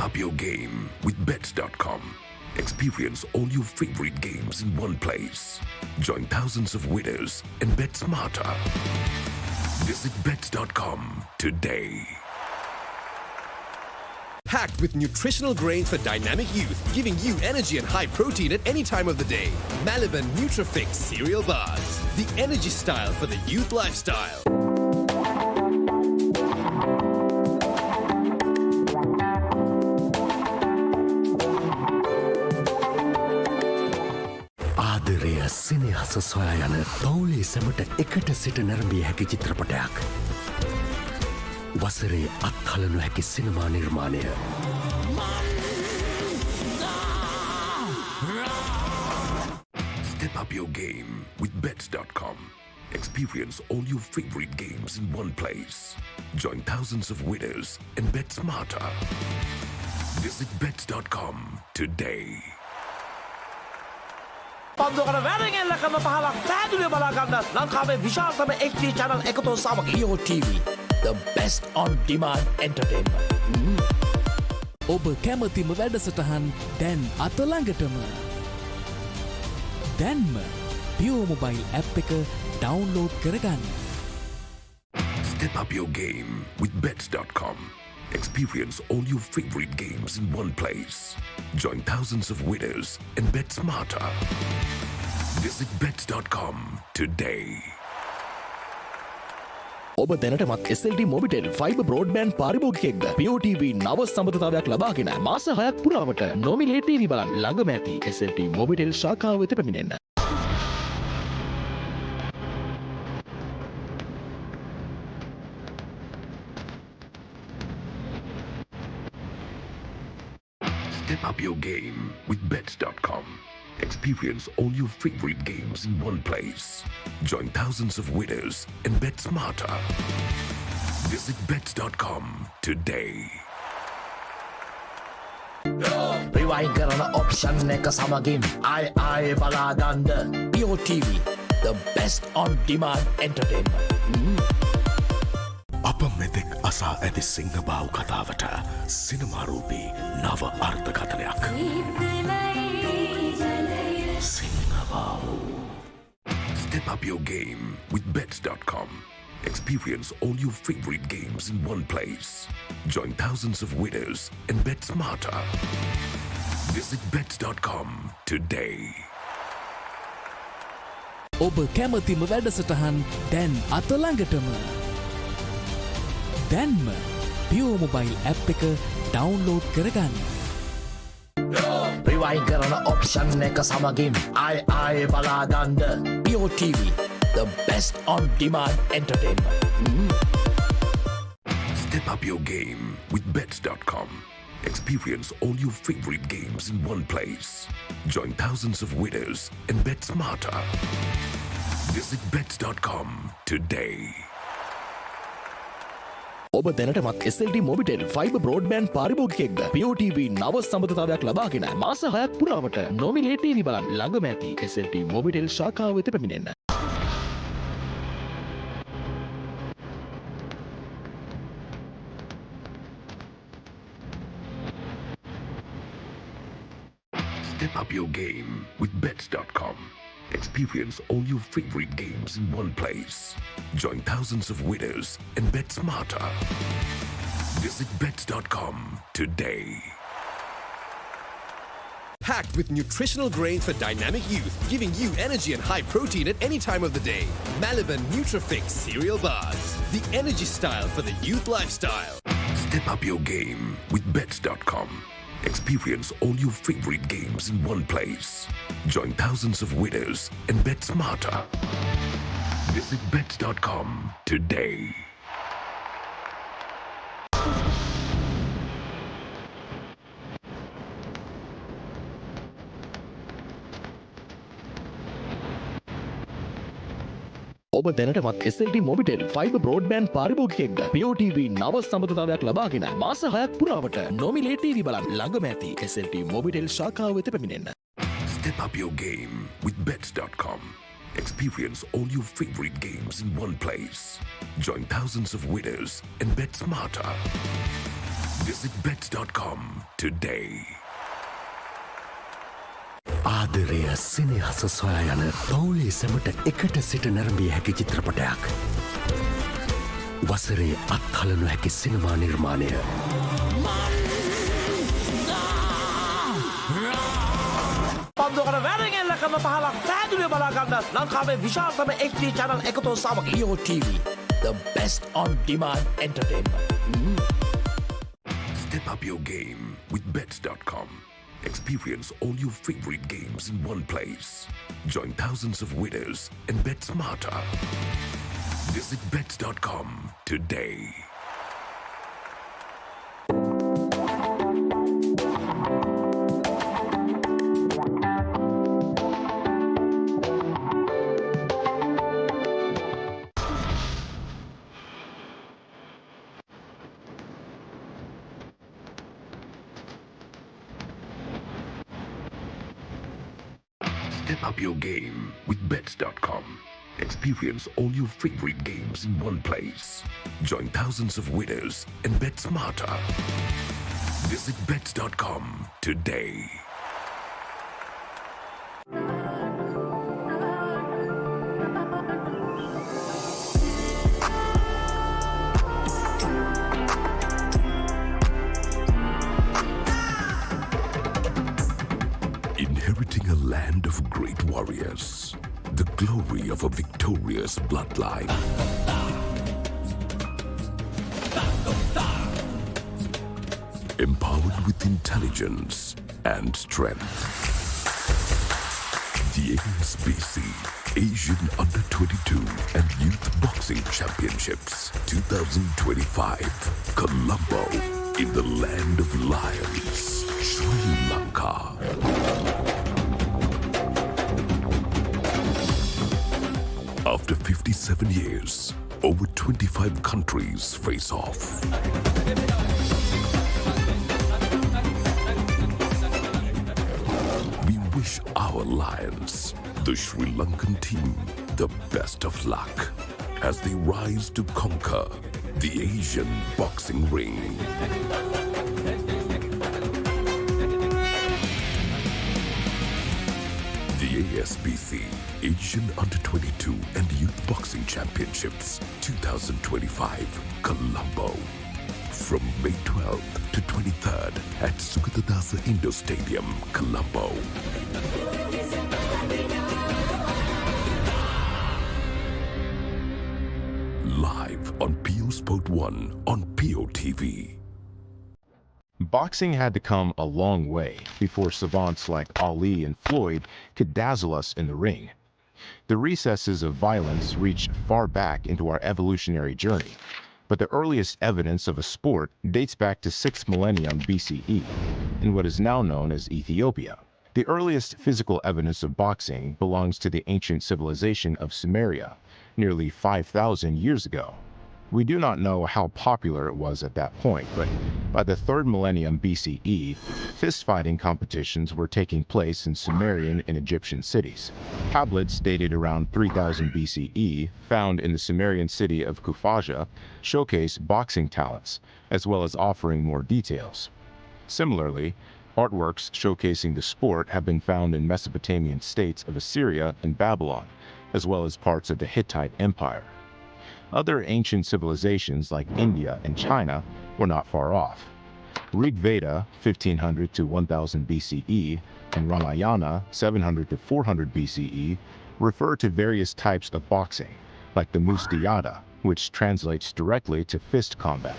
up your game with bets.com. Experience all your favorite games in one place. Join thousands of winners and bet smarter. Visit bets.com today. Packed with nutritional grains for dynamic youth, giving you energy and high protein at any time of the day. Malaban Nutrifix cereal bars. The energy style for the youth lifestyle. ආදරය සෙනෙහස සොයා යන පවුලේ සැමට එකට සිට නැරඹිය හැකි චිත්‍රපටයක්. වසරේ අත්හලනු හැකි සිනමා නිර්මාණය. Step up your game with bets.com. Experience all your favorite games in one place. Join thousands of winners and bet smarter. Visit bets.com today. පන්දුවකට වැරෙන් එල්ල කරන පහලක් පැහැදිලිව බලා ගන්න ලංකාවේ විශාලතම HD channel එකතු සමග PEO TV, the best on demand entertainment. ඔබ කැමතිම වැඩසටහන් දැන් අත ළඟටම. දැන්ම PEO mobile app එක download කරගන්න. Step up your game with bets.com. Experience all your favorite games in one place. Join thousands of winners and bet smarter. Visit bets.com today. ඔබ දැනටමත් SLT Mobitel fibre broadband පාරිභෝගිකයෙක්ද? PEO TV නව සම්බන්ධතාවයක් ලබාගෙන මාස 6ක් පුරාවට නොමිලේ TV බලන්න ළඟම ඇති SLT මොබිටෙල් ශාඛාව වෙත පැමිණෙන්න. Step up your game with bets.com. Experience all your favorite games in one place. Join thousands of winners and bet smarter. Visit bets.com today. Rewind කරන ඔප්ෂන් එක සමගින් ආය බලා ගන්න PEO TV, the best on demand entertainment. අප මෙතෙක් අසා ඇති සිංහබාව් කතාවට සිනමාරූපී නව අර්ථකථනයක්. සිංහබාව්. Step up your game with bets.com. Experience all your favorite games in one place. Join thousands of winners and bet smarter. Visit bets.com today. ඔබ කැමතිම වැඩසටහන් දැන් අත ළඟටම. දැන්ම PEO mobile app එක download කරගන්න. රිවයින් කරන ඔප්ෂන් එක සමගින් ආය බලා ගන්න PEO TV, the best on demand entertainment. Step up your game with bets.com. Experience all your favorite games in one place. Join thousands of winners and bet smarter. Visit bets.com today. ඔබ දැනටමත් SLT Mobitel fibre broadband පාරිභෝගිකයෙක්ද? PEO TV නව සම්බන්ධතාවයක් ලබාගෙන මාස 6ක් පුරාවට නොමිලේ TV බලන්න ළඟම ඇති SLT මොබිටෙල් ශාඛාව වෙත පැමිණෙන්න. Step up your game with bets.com. Experience all your favorite games in one place. Join thousands of winners and bet smarter. Visit bets.com today. Packed with nutritional grains for dynamic youth, giving you energy and high protein at any time of the day. Malaban Nutrifix cereal bars. The energy style for the youth lifestyle. Step up your game with bets.com. Experience all your favorite games in one place. Join thousands of winners and bet smarter. Visit bets.com today. ඔබ දැනටමත් SLT Mobitel fibre broadband පාරිභෝගිකයෙක්ද? PEO TV නව සම්බන්ධතාවයක් ලබාගෙන මාස 6ක් පුරාවට නොමිලේ TV බලන්න ළඟම ඇති SLT මොබිටෙල් ශාඛාව වෙත පැමිණෙන්න. Step up your game with bets.com. Experience all your favorite games in one place. Join thousands of winners and bet smarter. Visit bets.com today. ආදරය සෙනෙහස සොයා යන පවුලේ සැමට එකට සිට නැරඹිය හැකි චිත්‍රපටයක්. වසරේ අත්හලනු හැකි සිනමා නිර්මාණය. පන්දුවකට වැරගෙල්ලකම පහලක් පැදුලේ බලාගන්න ලංකාවේ විශාලතම HD channel එකතු සමග PEO TV, the best on demand entertainment. Step up your game with bets.com. Experience all your favorite games in one place. Join thousands of winners and bet smarter. Visit bets.com today. Step up your game with bets.com. Experience all your favorite games in one place. Join thousands of winners and bet smarter. Visit bets.com today. Inheriting a land of great warriors, the glory of a victorious bloodline. Empowered with intelligence and strength. The ASBC Asian Under-22 and Youth Boxing Championships 2025, Colombo, in the land of lions, Sri Lanka. After 57 years, over 25 countries face off. We wish our Lions, the Sri Lankan team, the best of luck as they rise to conquer the Asian boxing ring. The ASBC Asian Under-22 and Youth Boxing Championships 2025, Colombo. From May 12th to 23rd at Sukatadasa Indoor Stadium, Colombo. Live on PEO Sport 1 on PEO TV. Boxing had to come a long way before savants like Ali and Floyd could dazzle us in the ring. The recesses of violence reach far back into our evolutionary journey, but the earliest evidence of a sport dates back to 6th millennium BCE, in what is now known as Ethiopia. The earliest physical evidence of boxing belongs to the ancient civilization of Sumeria, nearly 5,000 years ago. We do not know how popular it was at that point, but by the 3rd millennium BCE, fist-fighting competitions were taking place in Sumerian and Egyptian cities. Tablets dated around 3000 BCE, found in the Sumerian city of Kufaja, showcase boxing talents, as well as offering more details. Similarly, artworks showcasing the sport have been found in Mesopotamian states of Assyria and Babylon, as well as parts of the Hittite Empire. Other ancient civilizations like India and China were not far off. Rig Veda 1500 to 1000 BCE and Ramayana 700 to 400 BCE refer to various types of boxing, like the Mustiyada, which translates directly to fist combat.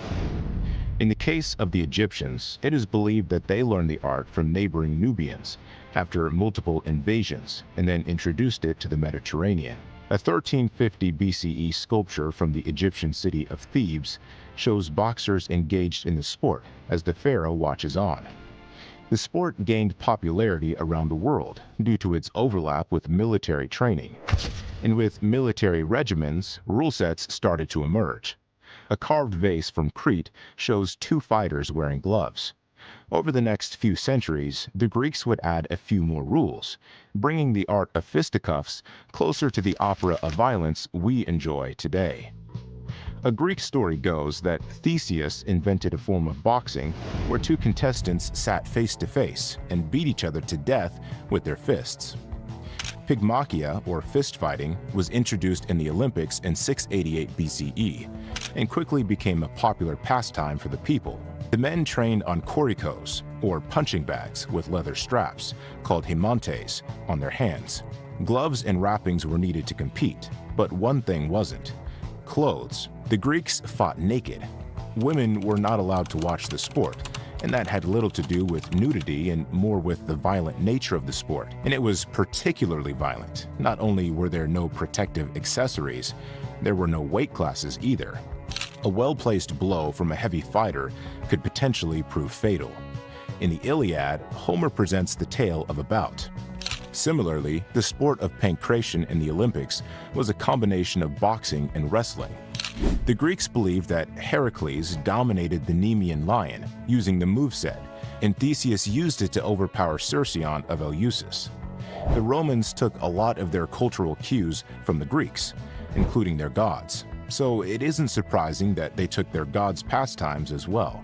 In the case of the Egyptians, it is believed that they learned the art from neighboring Nubians after multiple invasions and then introduced it to the Mediterranean. A 1350 BCE sculpture from the Egyptian city of Thebes shows boxers engaged in the sport as the pharaoh watches on. The sport gained popularity around the world due to its overlap with military training. And with military regimens, rule sets started to emerge. A carved vase from Crete shows 2 fighters wearing gloves. Over the next few centuries, the Greeks would add a few more rules, bringing the art of fisticuffs closer to the opera of violence we enjoy today. A Greek story goes that Theseus invented a form of boxing where two contestants sat face to face and beat each other to death with their fists. Pygmachia, or fist fighting, was introduced in the Olympics in 688 BCE and quickly became a popular pastime for the people. The men trained on korikos, or punching bags with leather straps, called hemontes, on their hands. Gloves and wrappings were needed to compete, but one thing wasn't: clothes. The Greeks fought naked. Women were not allowed to watch the sport, and that had little to do with nudity and more with the violent nature of the sport. And it was particularly violent. Not only were there no protective accessories, there were no weight classes either. A well-placed blow from a heavy fighter could potentially prove fatal. In the Iliad, Homer presents the tale of a bout. Similarly, the sport of pancration in the Olympics was a combination of boxing and wrestling. The Greeks believed that Heracles dominated the Nemean lion using the moveset, and Theseus used it to overpower Cercyon of Eleusis. The Romans took a lot of their cultural cues from the Greeks, including their gods, so it isn't surprising that they took their gods' pastimes as well.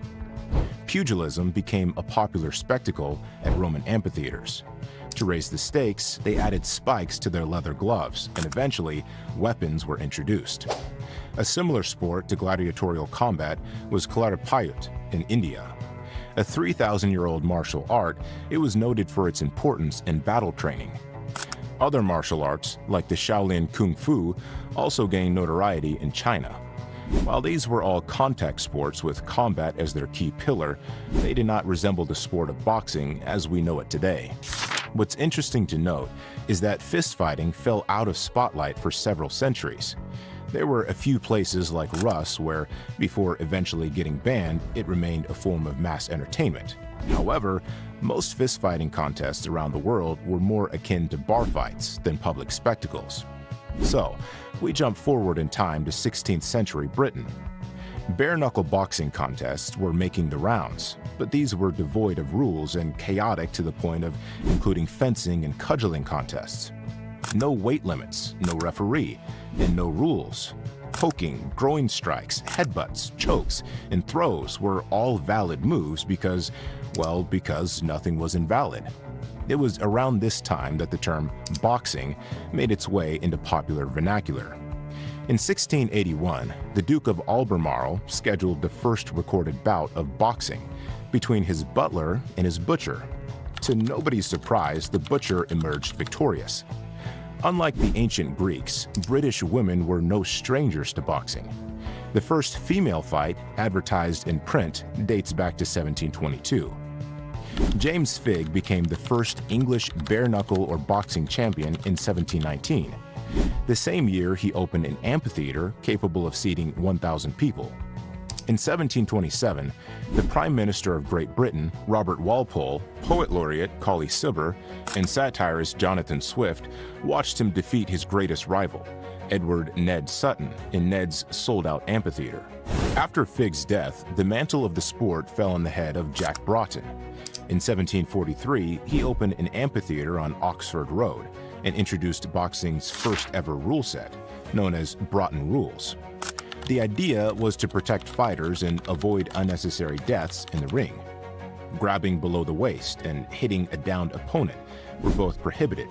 Pugilism became a popular spectacle at Roman amphitheaters. To raise the stakes, they added spikes to their leather gloves, and eventually, weapons were introduced. A similar sport to gladiatorial combat was Kalaripayut in India. A 3,000-year-old martial art, it was noted for its importance in battle training. Other martial arts, like the Shaolin Kung Fu, also gained notoriety in China. While these were all contact sports with combat as their key pillar, they did not resemble the sport of boxing as we know it today. What's interesting to note is that fist fighting fell out of spotlight for several centuries. There were a few places like Rus where, before eventually getting banned, it remained a form of mass entertainment. However, most fist-fighting contests around the world were more akin to bar fights than public spectacles. So, we jump forward in time to 16th century Britain. Bare-knuckle boxing contests were making the rounds, but these were devoid of rules and chaotic to the point of including fencing and cudgeling contests. No weight limits, no referee, and no rules. Poking, groin strikes, headbutts, chokes, and throws were all valid moves because nothing was invalid. It was around this time that the term boxing made its way into popular vernacular. In 1681, the Duke of Albemarle scheduled the first recorded bout of boxing between his butler and his butcher. To nobody's surprise, the butcher emerged victorious. Unlike the ancient Greeks, British women were no strangers to boxing. The first female fight, advertised in print, dates back to 1722. James Figg became the first English bare-knuckle or boxing champion in 1719. The same year, he opened an amphitheater capable of seating 1,000 people. In 1727, the Prime Minister of Great Britain, Robert Walpole, Poet Laureate Colley Cibber, and satirist Jonathan Swift watched him defeat his greatest rival, Edward Ned Sutton, in Ned's sold-out amphitheater. After Figg's death, the mantle of the sport fell on the head of Jack Broughton. In 1743, he opened an amphitheater on Oxford Road and introduced boxing's first ever rule set, known as Broughton Rules. The idea was to protect fighters and avoid unnecessary deaths in the ring. Grabbing below the waist and hitting a downed opponent were both prohibited.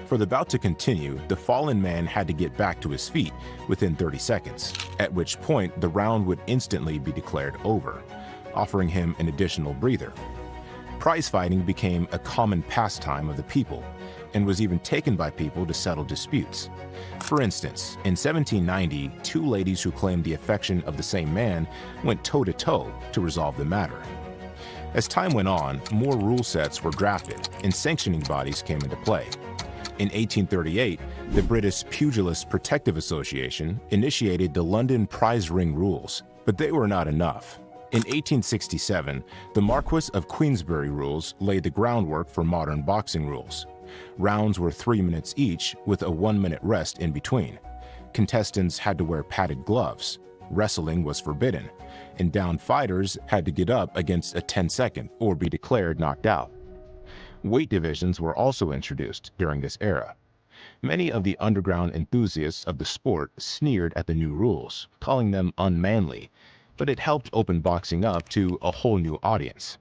For the bout to continue, the fallen man had to get back to his feet within 30 seconds, at which point the round would instantly be declared over, offering him an additional breather. Prize fighting became a common pastime of the people, and was even taken by people to settle disputes. For instance, in 1790, two ladies who claimed the affection of the same man went toe-to-toe to resolve the matter. As time went on, more rule sets were drafted, and sanctioning bodies came into play. In 1838, the British Pugilist Protective Association initiated the London Prize Ring Rules, but they were not enough. In 1867, the Marquess of Queensberry Rules laid the groundwork for modern boxing rules. Rounds were 3 minutes each, with a 1-minute rest in between. Contestants had to wear padded gloves. Wrestling was forbidden, and downed fighters had to get up against a 10-second or be declared knocked out. Weight divisions were also introduced during this era. Many of the underground enthusiasts of the sport sneered at the new rules, calling them unmanly, but it helped open boxing up to a whole new audience.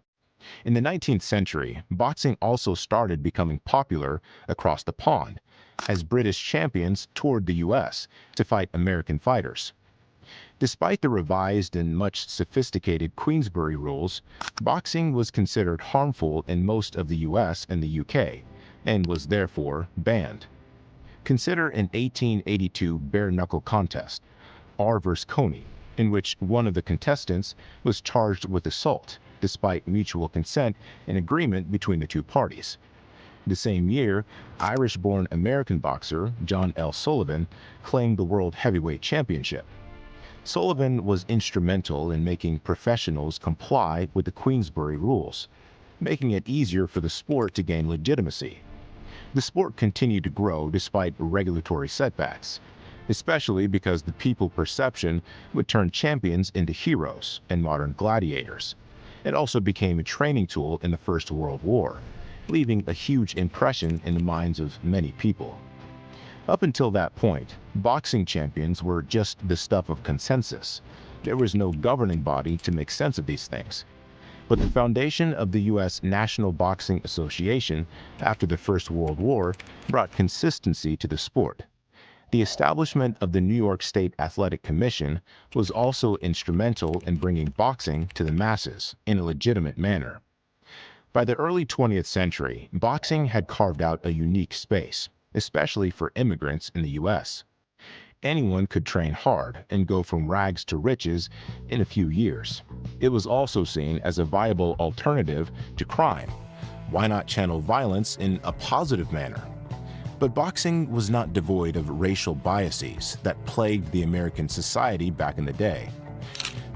In the 19th century, boxing also started becoming popular across the pond, as British champions toured the U.S. to fight American fighters. Despite the revised and much sophisticated Queensberry rules, boxing was considered harmful in most of the U.S. and the U.K., and was therefore banned. Consider an 1882 bare-knuckle contest, R vs. Coney, in which one of the contestants was charged with assault, despite mutual consent and agreement between the two parties. The same year, Irish-born American boxer John L. Sullivan claimed the World Heavyweight Championship. Sullivan was instrumental in making professionals comply with the Queensberry rules, making it easier for the sport to gain legitimacy. The sport continued to grow despite regulatory setbacks, especially because the people perception would turn champions into heroes and modern gladiators. It also became a training tool in the First World War, leaving a huge impression in the minds of many people. Up until that point, boxing champions were just the stuff of consensus. There was no governing body to make sense of these things. But the foundation of the U.S. National Boxing Association after the First World War brought consistency to the sport. The establishment of the New York State Athletic Commission was also instrumental in bringing boxing to the masses in a legitimate manner. By the early 20th century, boxing had carved out a unique space, especially for immigrants in the U.S. Anyone could train hard and go from rags to riches in a few years. It was also seen as a viable alternative to crime. Why not channel violence in a positive manner? But boxing was not devoid of racial biases that plagued the American society back in the day.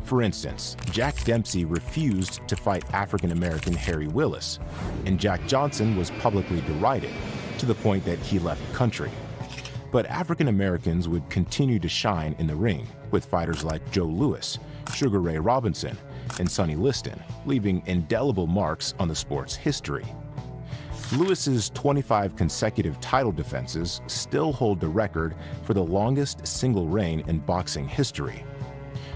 For instance, Jack Dempsey refused to fight African-American Harry Willis, and Jack Johnson was publicly derided, to the point that he left the country. But African Americans would continue to shine in the ring, with fighters like Joe Louis, Sugar Ray Robinson, and Sonny Liston, leaving indelible marks on the sport's history. Lewis's 25 consecutive title defenses still hold the record for the longest single reign in boxing history.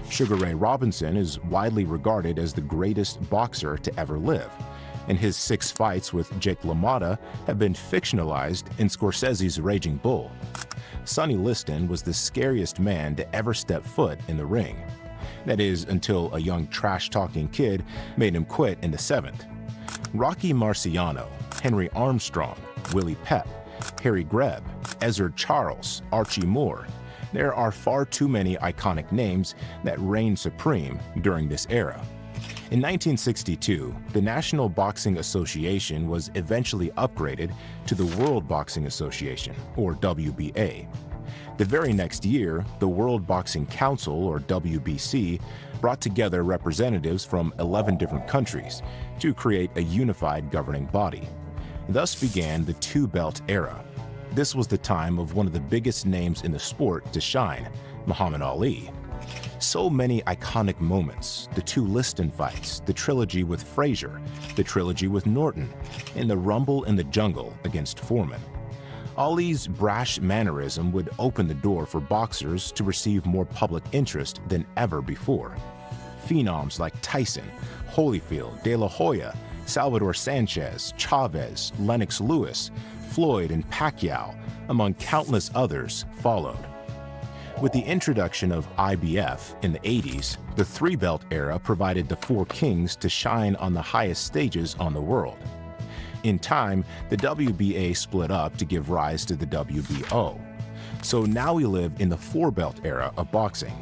Sugar Ray Robinson is widely regarded as the greatest boxer to ever live, and his 6 fights with Jake LaMotta have been fictionalized in Scorsese's Raging Bull. Sonny Liston was the scariest man to ever step foot in the ring. That is, until a young trash-talking kid made him quit in the 7th. Rocky Marciano, Henry Armstrong, Willie Pep, Harry Greb, Ezzard Charles, Archie Moore. There are far too many iconic names that reigned supreme during this era. In 1962, the National Boxing Association was eventually upgraded to the World Boxing Association, or WBA. The very next year, the World Boxing Council, or WBC, brought together representatives from 11 different countries to create a unified governing body. Thus began the two-belt era. This was the time of one of the biggest names in the sport to shine, Muhammad Ali. So many iconic moments: the 2 Liston fights, the trilogy with Frazier, the trilogy with Norton, and the Rumble in the Jungle against Foreman. Ali's brash mannerism would open the door for boxers to receive more public interest than ever before. Phenoms like Tyson, Holyfield, De La Hoya, Salvador Sanchez, Chavez, Lennox Lewis, Floyd, and Pacquiao, among countless others, followed. With the introduction of IBF in the 80s, the 3-belt era provided the 4 kings to shine on the highest stages on the world. In time, the WBA split up to give rise to the WBO. So now we live in the 4-belt era of boxing.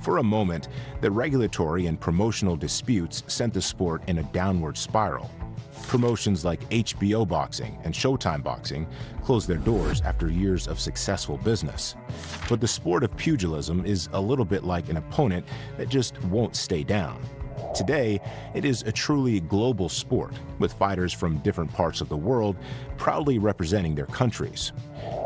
For a moment, the regulatory and promotional disputes sent the sport in a downward spiral. Promotions like HBO Boxing and Showtime Boxing closed their doors after years of successful business. But the sport of pugilism is a little bit like an opponent that just won't stay down. Today, it is a truly global sport, with fighters from different parts of the world proudly representing their countries.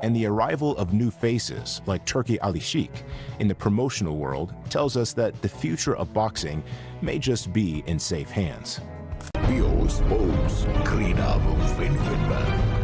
And the arrival of new faces like Turki Ali Sheikh in the promotional world tells us that the future of boxing may just be in safe hands. PEO Sports, Krida Welterweight.